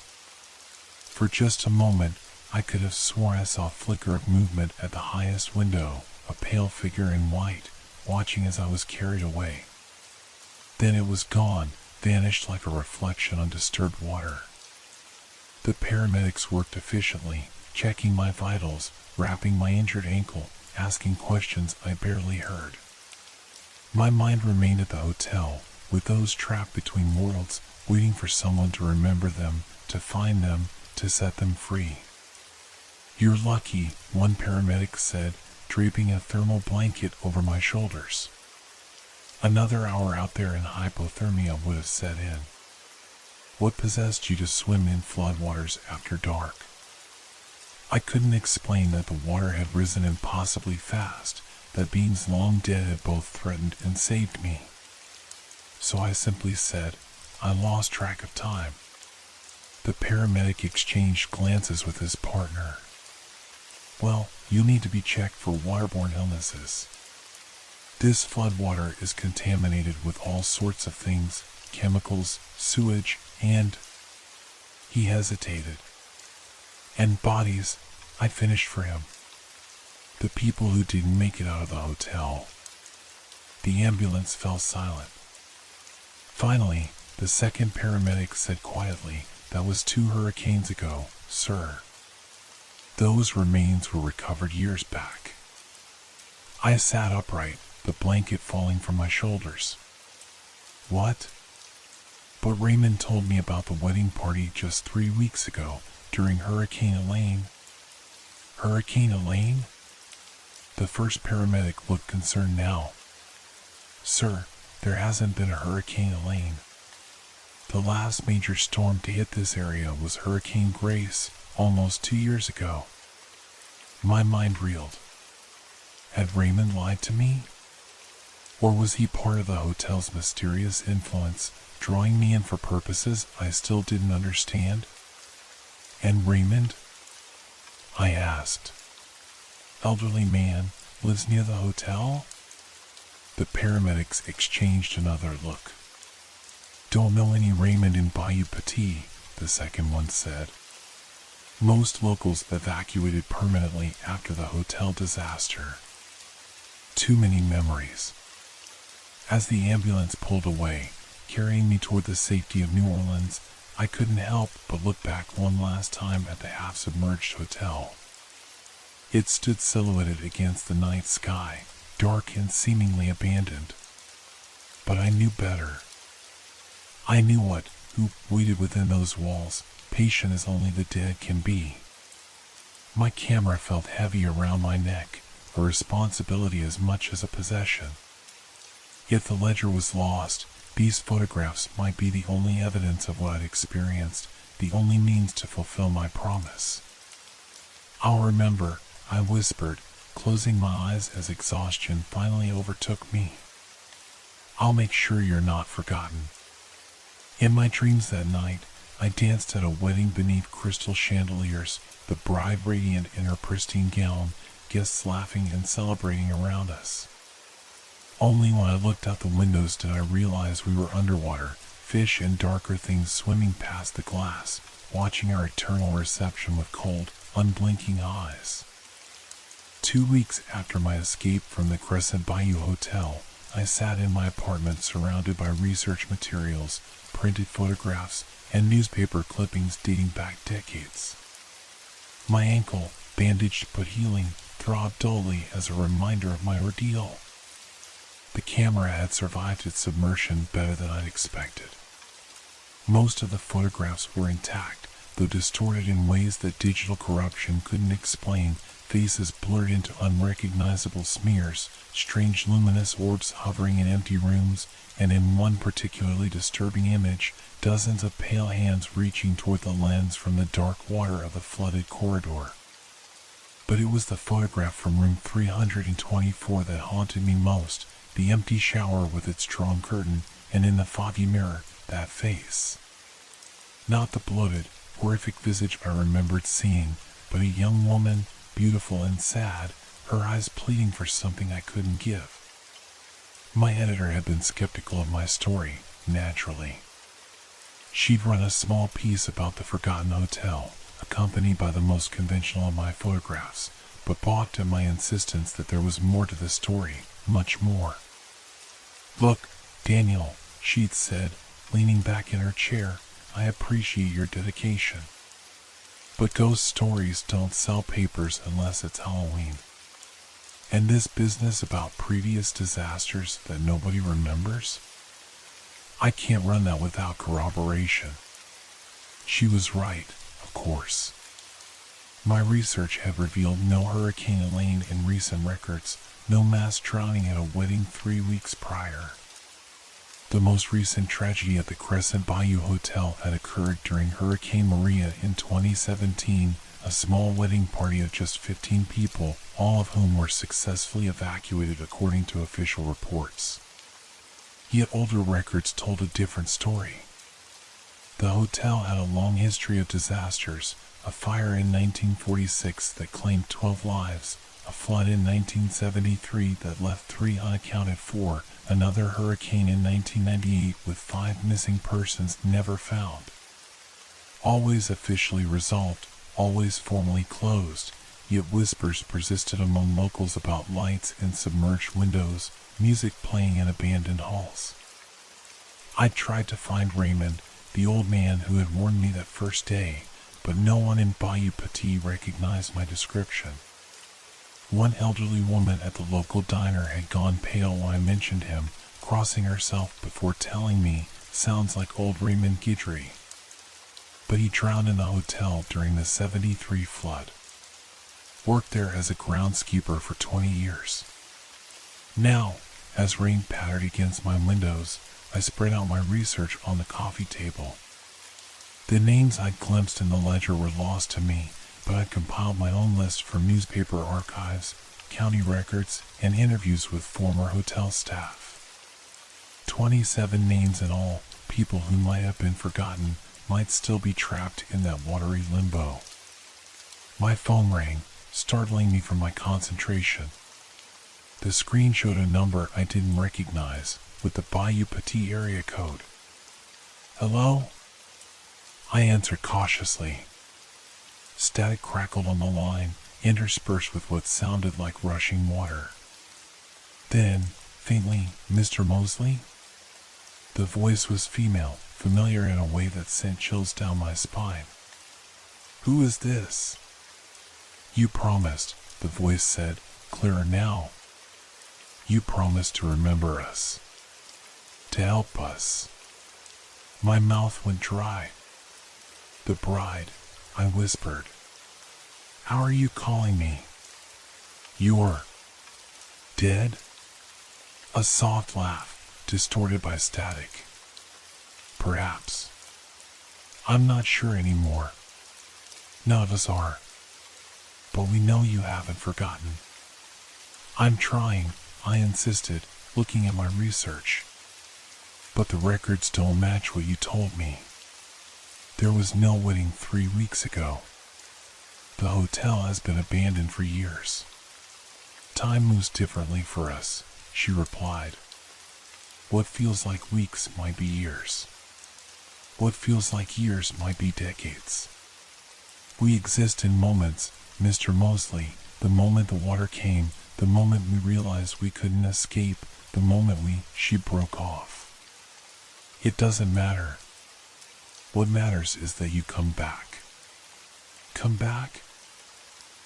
A: For just a moment, I could have sworn I saw a flicker of movement at the highest window, a pale figure in white, watching as I was carried away. Then it was gone, vanished like a reflection on disturbed water. The paramedics worked efficiently, checking my vitals, wrapping my injured ankle, asking questions I barely heard. My mind remained at the hotel, with those trapped between worlds, waiting for someone to remember them, to find them, to set them free. "You're lucky," one paramedic said, draping a thermal blanket over my shoulders. "Another hour out there and hypothermia would have set in." "What possessed you to swim in floodwaters after dark?" I couldn't explain that the water had risen impossibly fast, that beings long dead had both threatened and saved me. So I simply said, "I lost track of time." The paramedic exchanged glances with his partner. "Well, you need to be checked for waterborne illnesses. This floodwater is contaminated with all sorts of things, chemicals, sewage, and—" He hesitated. "And bodies," I finished for him. "The people who didn't make it out of the hotel." The ambulance fell silent. Finally, the second paramedic said quietly, "That was 2 hurricanes ago, sir. Those remains were recovered years back." I sat upright, the blanket falling from my shoulders. "What?" "But Raymond told me about the wedding party just 3 weeks ago, during Hurricane Elaine." "Hurricane Elaine?" The first paramedic looked concerned now. "Sir, there hasn't been a Hurricane Elaine. The last major storm to hit this area was Hurricane Grace, almost 2 years ago." My mind reeled. Had Raymond lied to me? Or was he part of the hotel's mysterious influence, drawing me in for purposes I still didn't understand? "And Raymond?" I asked. "Elderly man, lives near the hotel?" The paramedics exchanged another look. "Don't know any Raymond in Bayou Petit," the second one said. "Most locals evacuated permanently after the hotel disaster. Too many memories." As the ambulance pulled away, carrying me toward the safety of New Orleans, I couldn't help but look back one last time at the half-submerged hotel. It stood silhouetted against the night sky, dark and seemingly abandoned. But I knew better. I knew who waited within those walls, patient as only the dead can be. My camera felt heavy around my neck, a responsibility as much as a possession. If the ledger was lost, these photographs might be the only evidence of what I'd experienced, the only means to fulfill my promise. "I'll remember," I whispered, closing my eyes as exhaustion finally overtook me. "I'll make sure you're not forgotten." In my dreams that night, I danced at a wedding beneath crystal chandeliers, the bride radiant in her pristine gown, guests laughing and celebrating around us. Only when I looked out the windows did I realize we were underwater, fish and darker things swimming past the glass, watching our eternal reception with cold, unblinking eyes. 2 weeks after my escape from the Crescent Bayou Hotel, I sat in my apartment surrounded by research materials, printed photographs, and newspaper clippings dating back decades. My ankle, bandaged but healing, throbbed dully as a reminder of my ordeal. The camera had survived its submersion better than I'd expected. Most of the photographs were intact, though distorted in ways that digital corruption couldn't explain, faces blurred into unrecognizable smears, strange luminous orbs hovering in empty rooms, and in one particularly disturbing image, dozens of pale hands reaching toward the lens from the dark water of the flooded corridor. But it was the photograph from room 324 that haunted me most, the empty shower with its drawn curtain, and in the foggy mirror, that face. Not the bloated, horrific visage I remembered seeing, but a young woman, beautiful and sad, her eyes pleading for something I couldn't give. My editor had been skeptical of my story, naturally. She'd run a small piece about the forgotten hotel, accompanied by the most conventional of my photographs, but balked at my insistence that there was more to the story, much more. "Look, Daniel," she'd said, leaning back in her chair, "I appreciate your dedication. But ghost stories don't sell papers unless it's Halloween. And this business about previous disasters that nobody remembers? I can't run that without corroboration. She was right, of course. My research had revealed no Hurricane Elaine in recent records, no mass drowning at a wedding 3 weeks prior. The most recent tragedy at the Crescent Bayou Hotel had occurred during Hurricane Maria in 2017, a small wedding party of just 15 people, all of whom were successfully evacuated according to official reports. Yet older records told a different story. The hotel had a long history of disasters, a fire in 1946 that claimed 12 lives, a flood in 1973 that left 3 unaccounted for, another hurricane in 1998 with 5 missing persons never found. Always officially resolved, always formally closed, yet whispers persisted among locals about lights in submerged windows, music playing in abandoned halls. I tried to find Raymond, the old man who had warned me that first day, but no one in Bayou Petit recognized my description. One elderly woman at the local diner had gone pale when I mentioned him, crossing herself before telling me, "Sounds like old Raymond Guidry." But he drowned in the hotel during the '73 flood. Worked there as a groundskeeper for 20 years. Now, as rain pattered against my windows, I spread out my research on the coffee table. The names I'd glimpsed in the ledger were lost to me, but I compiled my own list from newspaper archives, county records, and interviews with former hotel staff. 27 names in all, people who might have been forgotten, might still be trapped in that watery limbo. My phone rang, startling me from my concentration. The screen showed a number I didn't recognize, with the Bayou Petit area code. "Hello?" I answered cautiously. Static crackled on the line, interspersed with what sounded like rushing water. Then, faintly, "Mr. Mosley?" The voice was female, familiar in a way that sent chills down my spine. "Who is this?" "You promised," the voice said, clearer now. "You promised to remember us. To help us." My mouth went dry. "The bride," I whispered. "How are you calling me?" "You're dead?" A soft laugh, distorted by static. "Perhaps. I'm not sure anymore. None of us are. But we know you haven't forgotten." "I'm trying," I insisted, looking at my research. "But the records don't match what you told me. There was no wedding 3 weeks ago. The hotel has been abandoned for years." "Time moves differently for us," she replied. "What feels like weeks might be years. What feels like years might be decades. We exist in moments, Mr. Mosley, the moment the water came, the moment we realized we couldn't escape, the moment she broke off. It doesn't matter. What matters is that you come back." "Come back?"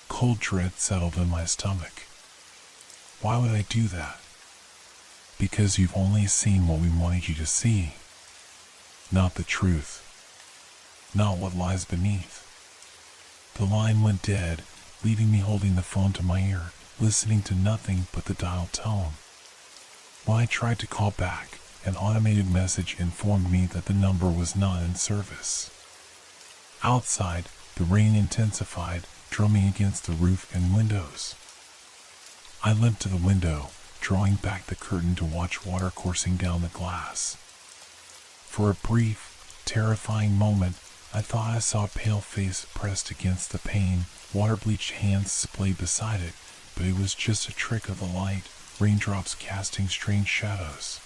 A: Cold dread settled in my stomach. "Why would I do that?" "Because you've only seen what we wanted you to see. Not the truth. Not what lies beneath." The line went dead, leaving me holding the phone to my ear, listening to nothing but the dial tone. When I tried to call back, an automated message informed me that the number was not in service. Outside, the rain intensified, drumming against the roof and windows. I limped to the window, drawing back the curtain to watch water coursing down the glass. For a brief, terrifying moment, I thought I saw a pale face pressed against the pane, water-bleached hands splayed beside it, but it was just a trick of the light, raindrops casting strange shadows.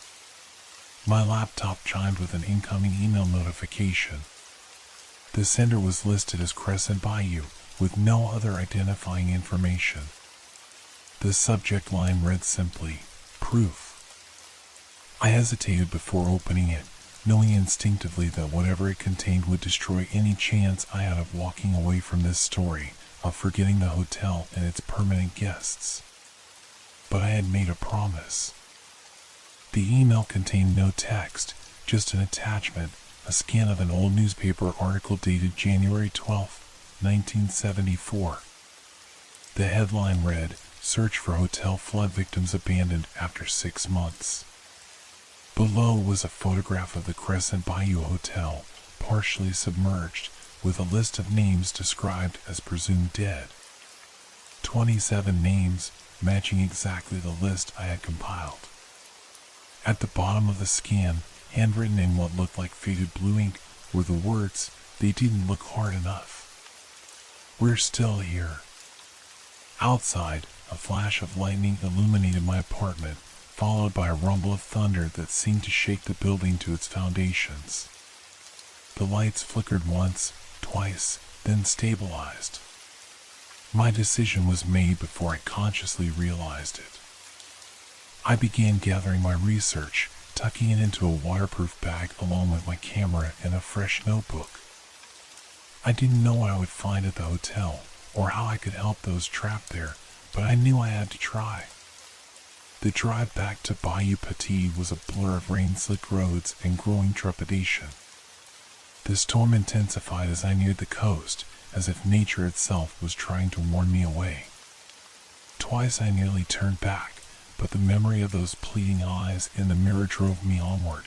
A: My laptop chimed with an incoming email notification. The sender was listed as Crescent Bayou, with no other identifying information. The subject line read simply, "Proof." I hesitated before opening it, knowing instinctively that whatever it contained would destroy any chance I had of walking away from this story, of forgetting the hotel and its permanent guests. But I had made a promise. The email contained no text, just an attachment, a scan of an old newspaper article dated January 12, 1974. The headline read, "Search for Hotel Flood Victims Abandoned After 6 Months." Below was a photograph of the Crescent Bayou Hotel, partially submerged, with a list of names described as presumed dead. 27 names, matching exactly the list I had compiled. At the bottom of the scan, handwritten in what looked like faded blue ink, were the words, "They didn't look hard enough. We're still here." Outside, a flash of lightning illuminated my apartment, followed by a rumble of thunder that seemed to shake the building to its foundations. The lights flickered once, twice, then stabilized. My decision was made before I consciously realized it. I began gathering my research, tucking it into a waterproof bag along with my camera and a fresh notebook. I didn't know what I would find at the hotel, or how I could help those trapped there, but I knew I had to try. The drive back to Bayou Petit was a blur of rain-slicked roads and growing trepidation. The storm intensified as I neared the coast, as if nature itself was trying to warn me away. Twice I nearly turned back, but the memory of those pleading eyes in the mirror drove me onward.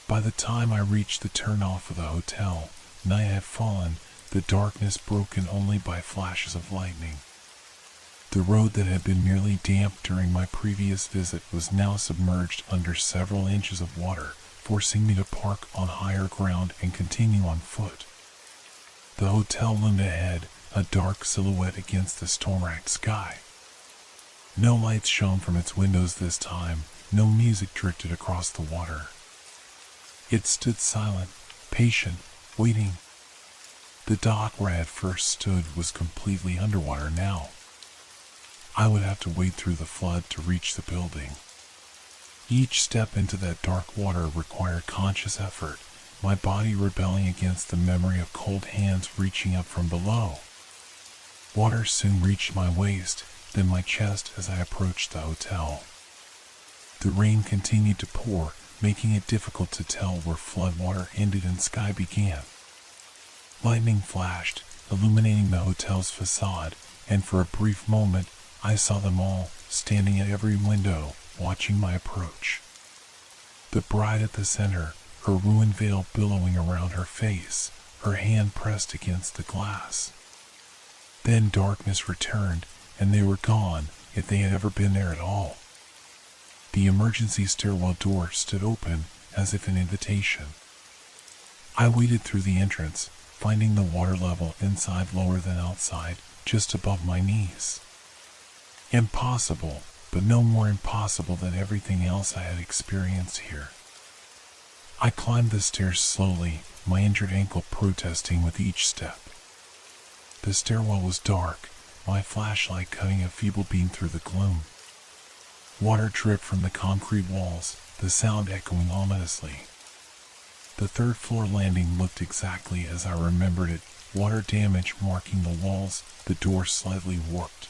A: By the time I reached the turnoff of the hotel, night had fallen, the darkness broken only by flashes of lightning. The road that had been merely damp during my previous visit was now submerged under several inches of water, forcing me to park on higher ground and continue on foot. The hotel loomed ahead, a dark silhouette against the storm-racked sky. No lights shone from its windows this time, no music drifted across the water. It stood silent, patient, waiting. The dock where I had first stood was completely underwater now. I would have to wade through the flood to reach the building. Each step into that dark water required conscious effort, my body rebelling against the memory of cold hands reaching up from below. Water soon reached my waist, then my chest as I approached the hotel. The rain continued to pour, making it difficult to tell where floodwater ended and sky began. Lightning flashed, illuminating the hotel's facade, and for a brief moment, I saw them all, standing at every window, watching my approach. The bride at the center, her ruined veil billowing around her face, her hand pressed against the glass. Then darkness returned, and they were gone, if they had ever been there at all. The emergency stairwell door stood open, as if an invitation. I waded through the entrance, finding the water level inside lower than outside, just above my knees. Impossible, but no more impossible than everything else I had experienced here. I climbed the stairs slowly, my injured ankle protesting with each step. The stairwell was dark, my flashlight cutting a feeble beam through the gloom. Water dripped from the concrete walls, the sound echoing ominously. The third-floor landing looked exactly as I remembered it, water damage marking the walls, the door slightly warped.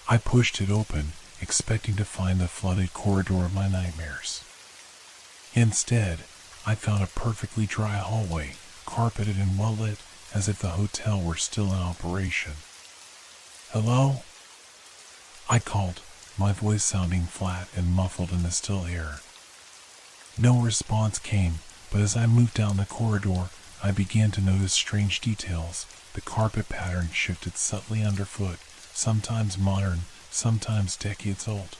A: I pushed it open, expecting to find the flooded corridor of my nightmares. Instead, I found a perfectly dry hallway, carpeted and well-lit, as if the hotel were still in operation. "Hello?" I called, my voice sounding flat and muffled in the still air. No response came, but as I moved down the corridor, I began to notice strange details. The carpet pattern shifted subtly underfoot, sometimes modern, sometimes decades old.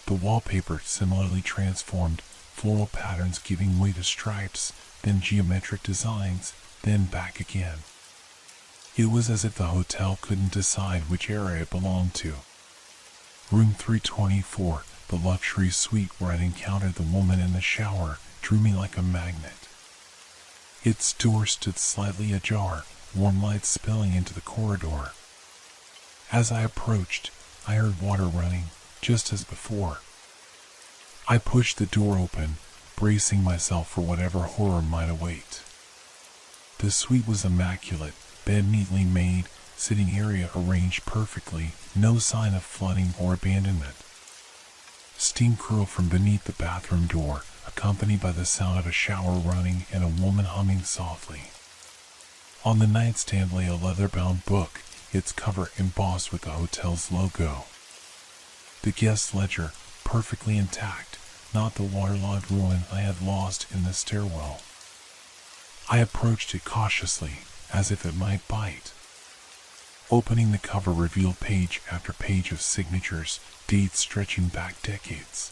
A: The wallpaper similarly transformed, floral patterns giving way to stripes, then geometric designs, then back again. It was as if the hotel couldn't decide which era it belonged to. Room 324, the luxury suite where I'd encountered the woman in the shower, drew me like a magnet. Its door stood slightly ajar, warm light spilling into the corridor. As I approached, I heard water running, just as before. I pushed the door open, bracing myself for whatever horror might await. The suite was immaculate, bed neatly made, sitting area arranged perfectly, no sign of flooding or abandonment. Steam curled from beneath the bathroom door, accompanied by the sound of a shower running and a woman humming softly. On the nightstand lay a leather-bound book, its cover embossed with the hotel's logo. The guest ledger, perfectly intact, not the waterlogged ruin I had lost in the stairwell. I approached it cautiously, as if it might bite. Opening the cover revealed page after page of signatures, dates stretching back decades.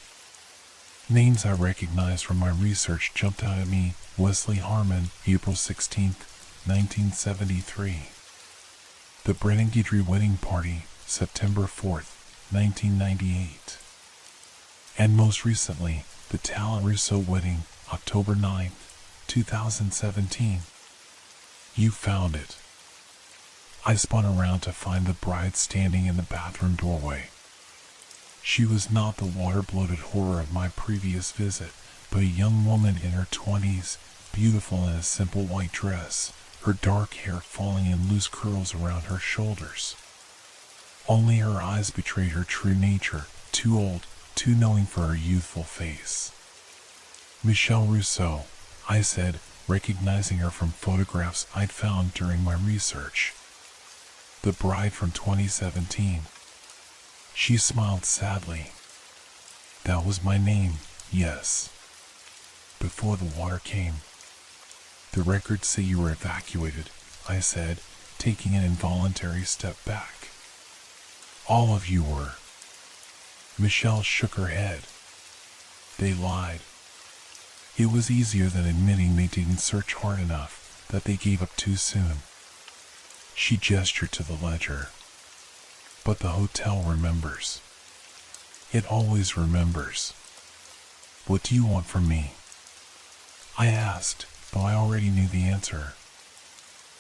A: Names I recognized from my research jumped out at me: Wesley Harmon, April 16, 1973. The Brennan Guidry Wedding Party, September 4, 1998. And most recently, the Talent Russo Wedding, October 9, 2017. You found it. I spun around to find the bride standing in the bathroom doorway. She was not the water-bloated horror of my previous visit, but a young woman in her 20s, beautiful in a simple white dress, her dark hair falling in loose curls around her shoulders. Only her eyes betrayed her true nature, too old, too knowing for her youthful face. Michelle Russo, I said, recognizing her from photographs I'd found during my research. The bride from 2017. She smiled sadly. That was my name, yes. Before the water came. The records say you were evacuated, I said, taking an involuntary step back. All of you were. Michelle shook her head. They lied. It was easier than admitting they didn't search hard enough, that they gave up too soon. She gestured to the ledger. But the hotel remembers. It always remembers. What do you want from me? I asked, though I already knew the answer.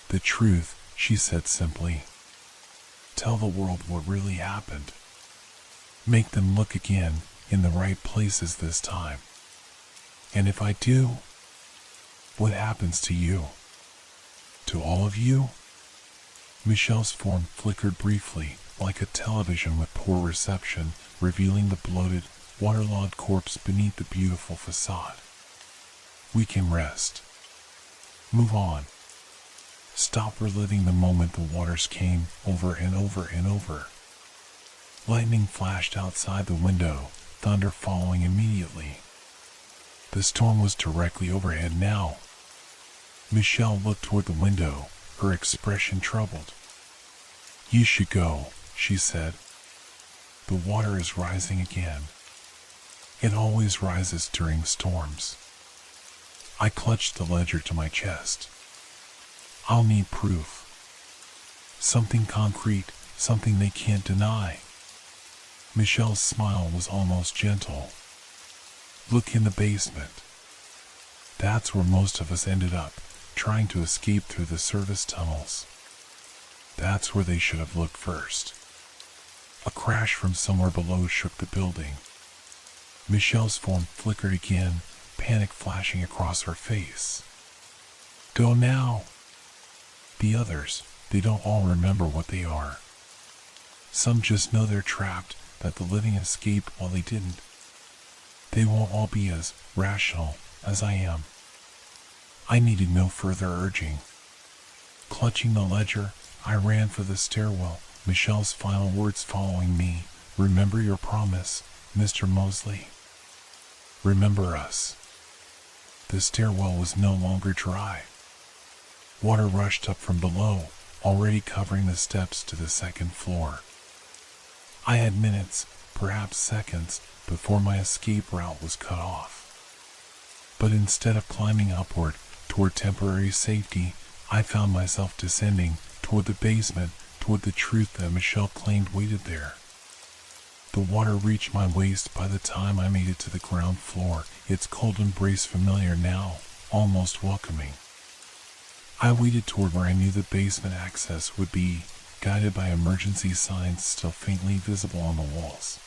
A: The truth, she said simply. Tell the world what really happened. Make them look again, in the right places this time. And if I do, what happens to you? To all of you? Michelle's form flickered briefly, like a television with poor reception, revealing the bloated, waterlogged corpse beneath the beautiful facade. We can rest. Move on. Stop reliving the moment the waters came, over and over and over. Lightning flashed outside the window, thunder following immediately. The storm was directly overhead now. Michelle looked toward the window, her expression troubled. You should go, she said. The water is rising again. It always rises during storms. I clutched the ledger to my chest. I'll need proof. Something concrete, something they can't deny. Michelle's smile was almost gentle. Look in the basement. That's where most of us ended up, trying to escape through the service tunnels. That's where they should have looked first. A crash from somewhere below shook the building. Michelle's form flickered again, panic flashing across her face. Go now. The others, they don't all remember what they are. Some just know they're trapped, that the living escape while they didn't. They won't all be as rational as I am. I needed no further urging. Clutching the ledger, I ran for the stairwell, Michelle's final words following me. Remember your promise, Mr. Mosley. Remember us. The stairwell was no longer dry. Water rushed up from below, already covering the steps to the second floor. I had minutes, perhaps seconds, before my escape route was cut off. But instead of climbing upward toward temporary safety, I found myself descending toward the basement, toward the truth that Michelle claimed waited there. The water reached my waist by the time I made it to the ground floor, its cold embrace familiar now, almost welcoming. I waded toward where I knew the basement access would be, guided by emergency signs still faintly visible on the walls.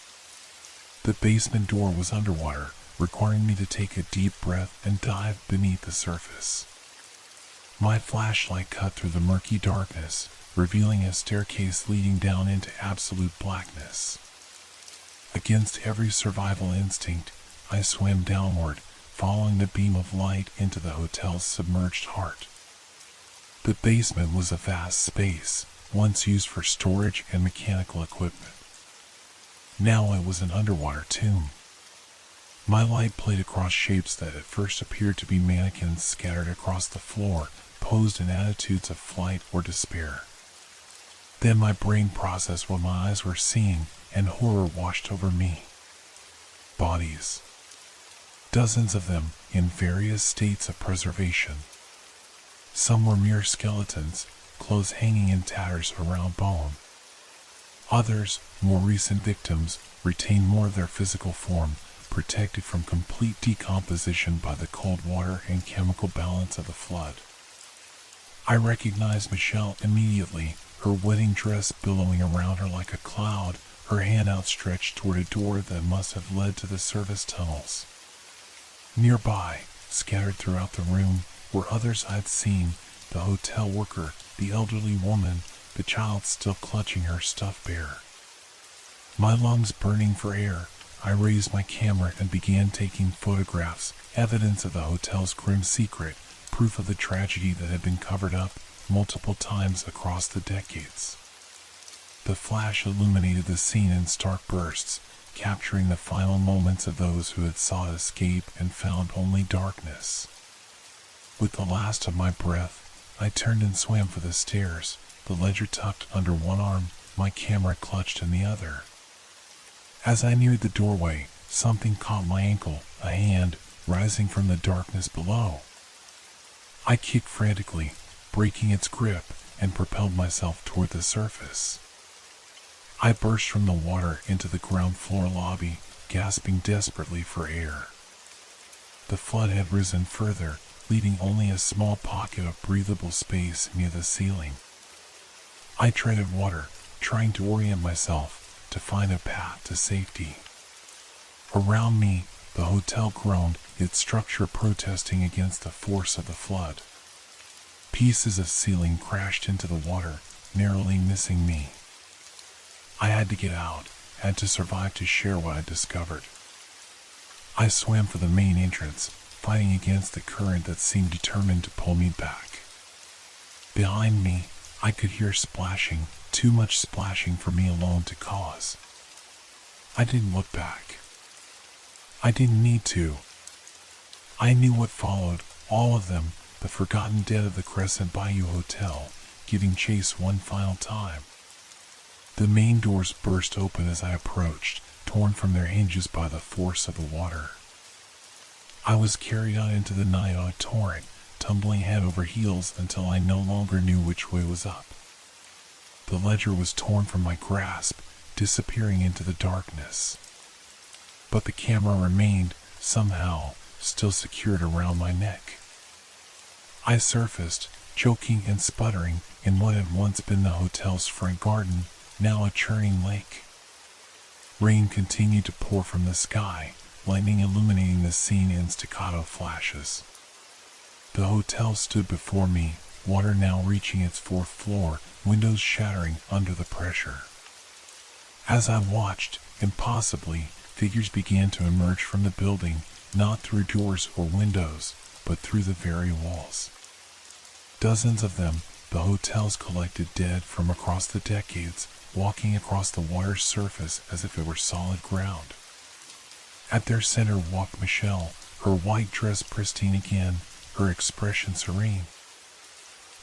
A: The basement door was underwater, requiring me to take a deep breath and dive beneath the surface. My flashlight cut through the murky darkness, revealing a staircase leading down into absolute blackness. Against every survival instinct, I swam downward, following the beam of light into the hotel's submerged heart. The basement was a vast space, once used for storage and mechanical equipment. Now it was an underwater tomb. My light played across shapes that at first appeared to be mannequins scattered across the floor, posed in attitudes of flight or despair. Then my brain processed what my eyes were seeing, and horror washed over me. Bodies. Dozens of them, in various states of preservation. Some were mere skeletons, clothes hanging in tatters around bone. Others, more recent victims, retained more of their physical form, protected from complete decomposition by the cold water and chemical balance of the flood. I recognized Michelle immediately, her wedding dress billowing around her like a cloud, her hand outstretched toward a door that must have led to the service tunnels. Nearby, scattered throughout the room, were others I'd seen, the hotel worker, the elderly woman, the child still clutching her stuffed bear. My lungs burning for air, I raised my camera and began taking photographs, evidence of the hotel's grim secret, proof of the tragedy that had been covered up multiple times across the decades. The flash illuminated the scene in stark bursts, capturing the final moments of those who had sought escape and found only darkness. With the last of my breath, I turned and swam for the stairs, the ledger tucked under one arm, my camera clutched in the other. As I neared the doorway, something caught my ankle, a hand, rising from the darkness below. I kicked frantically, breaking its grip, and propelled myself toward the surface. I burst from the water into the ground floor lobby, gasping desperately for air. The flood had risen further, leaving only a small pocket of breathable space near the ceiling. I treaded water, trying to orient myself, to find a path to safety. Around me, the hotel groaned, its structure protesting against the force of the flood. Pieces of ceiling crashed into the water, narrowly missing me. I had to get out, had to survive to share what I discovered. I swam for the main entrance, fighting against the current that seemed determined to pull me back. Behind me, I could hear splashing, too much splashing for me alone to cause. I didn't look back. I didn't need to. I knew what followed, all of them, the forgotten dead of the Crescent Bayou Hotel, giving chase one final time. The main doors burst open as I approached, torn from their hinges by the force of the water. I was carried out into the night on a torrent, tumbling head over heels until I no longer knew which way was up. The ledger was torn from my grasp, disappearing into the darkness. But the camera remained, somehow, still secured around my neck. I surfaced, choking and sputtering, in what had once been the hotel's front garden, now a churning lake. Rain continued to pour from the sky, lightning illuminating the scene in staccato flashes. The hotel stood before me, water now reaching its fourth floor, windows shattering under the pressure. As I watched, impossibly, figures began to emerge from the building, not through doors or windows, but through the very walls. Dozens of them, the hotel's collected dead from across the decades, walking across the water's surface as if it were solid ground. At their center walked Michelle, her white dress pristine again, her expression serene.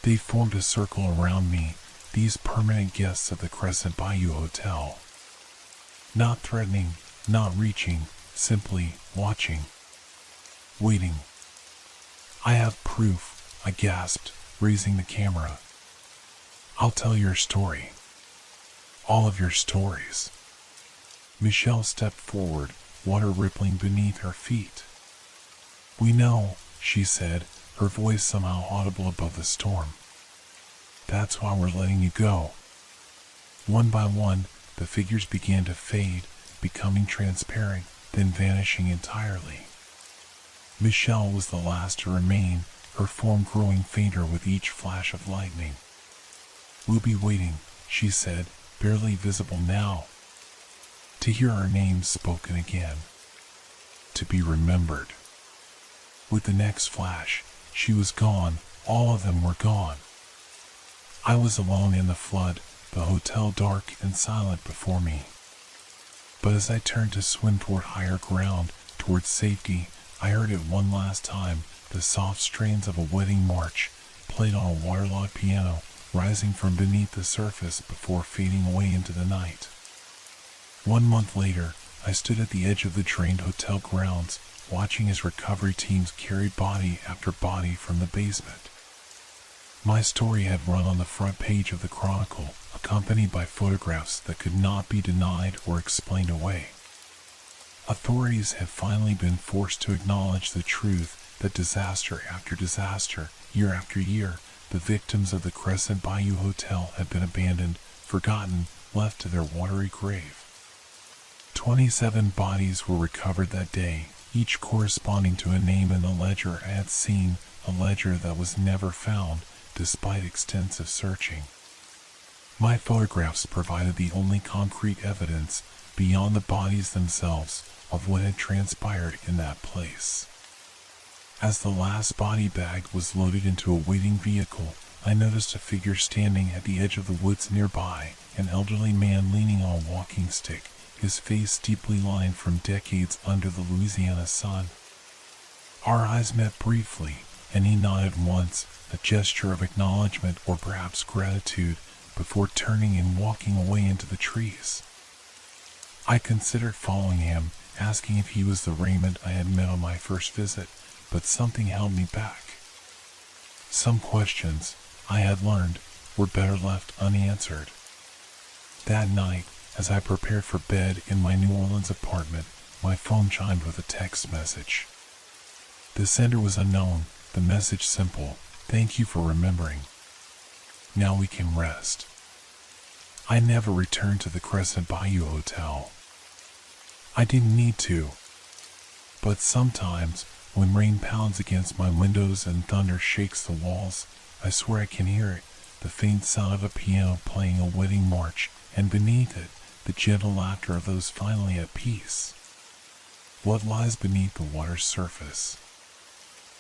A: They formed a circle around me, these permanent guests of the Crescent Bayou Hotel. Not threatening, not reaching, simply watching. Waiting. I have proof, I gasped, raising the camera. I'll tell your story. All of your stories. Michelle stepped forward, water rippling beneath her feet. We know, she said, her voice somehow audible above the storm. That's why we're letting you go. One by one, the figures began to fade, becoming transparent, then vanishing entirely. Michelle was the last to remain, her form growing fainter with each flash of lightning. "We'll be waiting," she said, barely visible now. To hear her name spoken again. To be remembered. With the next flash, she was gone, all of them were gone. I was alone in the flood, the hotel dark and silent before me. But as I turned to swim toward higher ground, towards safety, I heard it one last time, the soft strains of a wedding march, played on a waterlogged piano, rising from beneath the surface before fading away into the night. 1 month later, I stood at the edge of the drained hotel grounds, watching as recovery teams carried body after body from the basement. My story had run on the front page of the Chronicle, accompanied by photographs that could not be denied or explained away. Authorities had finally been forced to acknowledge the truth that disaster after disaster, year after year, the victims of the Crescent Bayou Hotel had been abandoned, forgotten, left to their watery grave. 27 bodies were recovered that day, each corresponding to a name in the ledger I had seen, a ledger that was never found, despite extensive searching. My photographs provided the only concrete evidence, beyond the bodies themselves, of what had transpired in that place. As the last body bag was loaded into a waiting vehicle, I noticed a figure standing at the edge of the woods nearby, an elderly man leaning on a walking stick, his face deeply lined from decades under the Louisiana sun. Our eyes met briefly, and he nodded once, a gesture of acknowledgement or perhaps gratitude, before turning and walking away into the trees. I considered following him, asking if he was the Raymond I had met on my first visit, but something held me back. Some questions, I had learned, were better left unanswered. That night, as I prepared for bed in my New Orleans apartment, my phone chimed with a text message. The sender was unknown, the message simple: "Thank you for remembering. Now we can rest." I never returned to the Crescent Bayou Hotel. I didn't need to. But sometimes, when rain pounds against my windows and thunder shakes the walls, I swear I can hear it, the faint sound of a piano playing a wedding march, and beneath it, the gentle laughter of those finally at peace. What lies beneath the water's surface?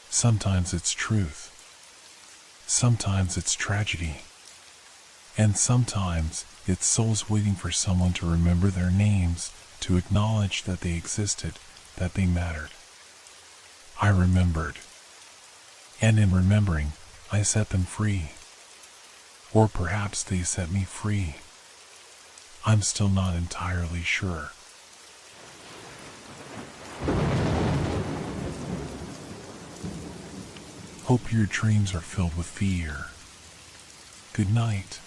A: Sometimes it's truth. Sometimes it's tragedy. And sometimes it's souls waiting for someone to remember their names, to acknowledge that they existed, that they mattered. I remembered. And in remembering, I set them free. Or perhaps they set me free. I'm still not entirely sure. Hope your dreams are filled with fear. Good night.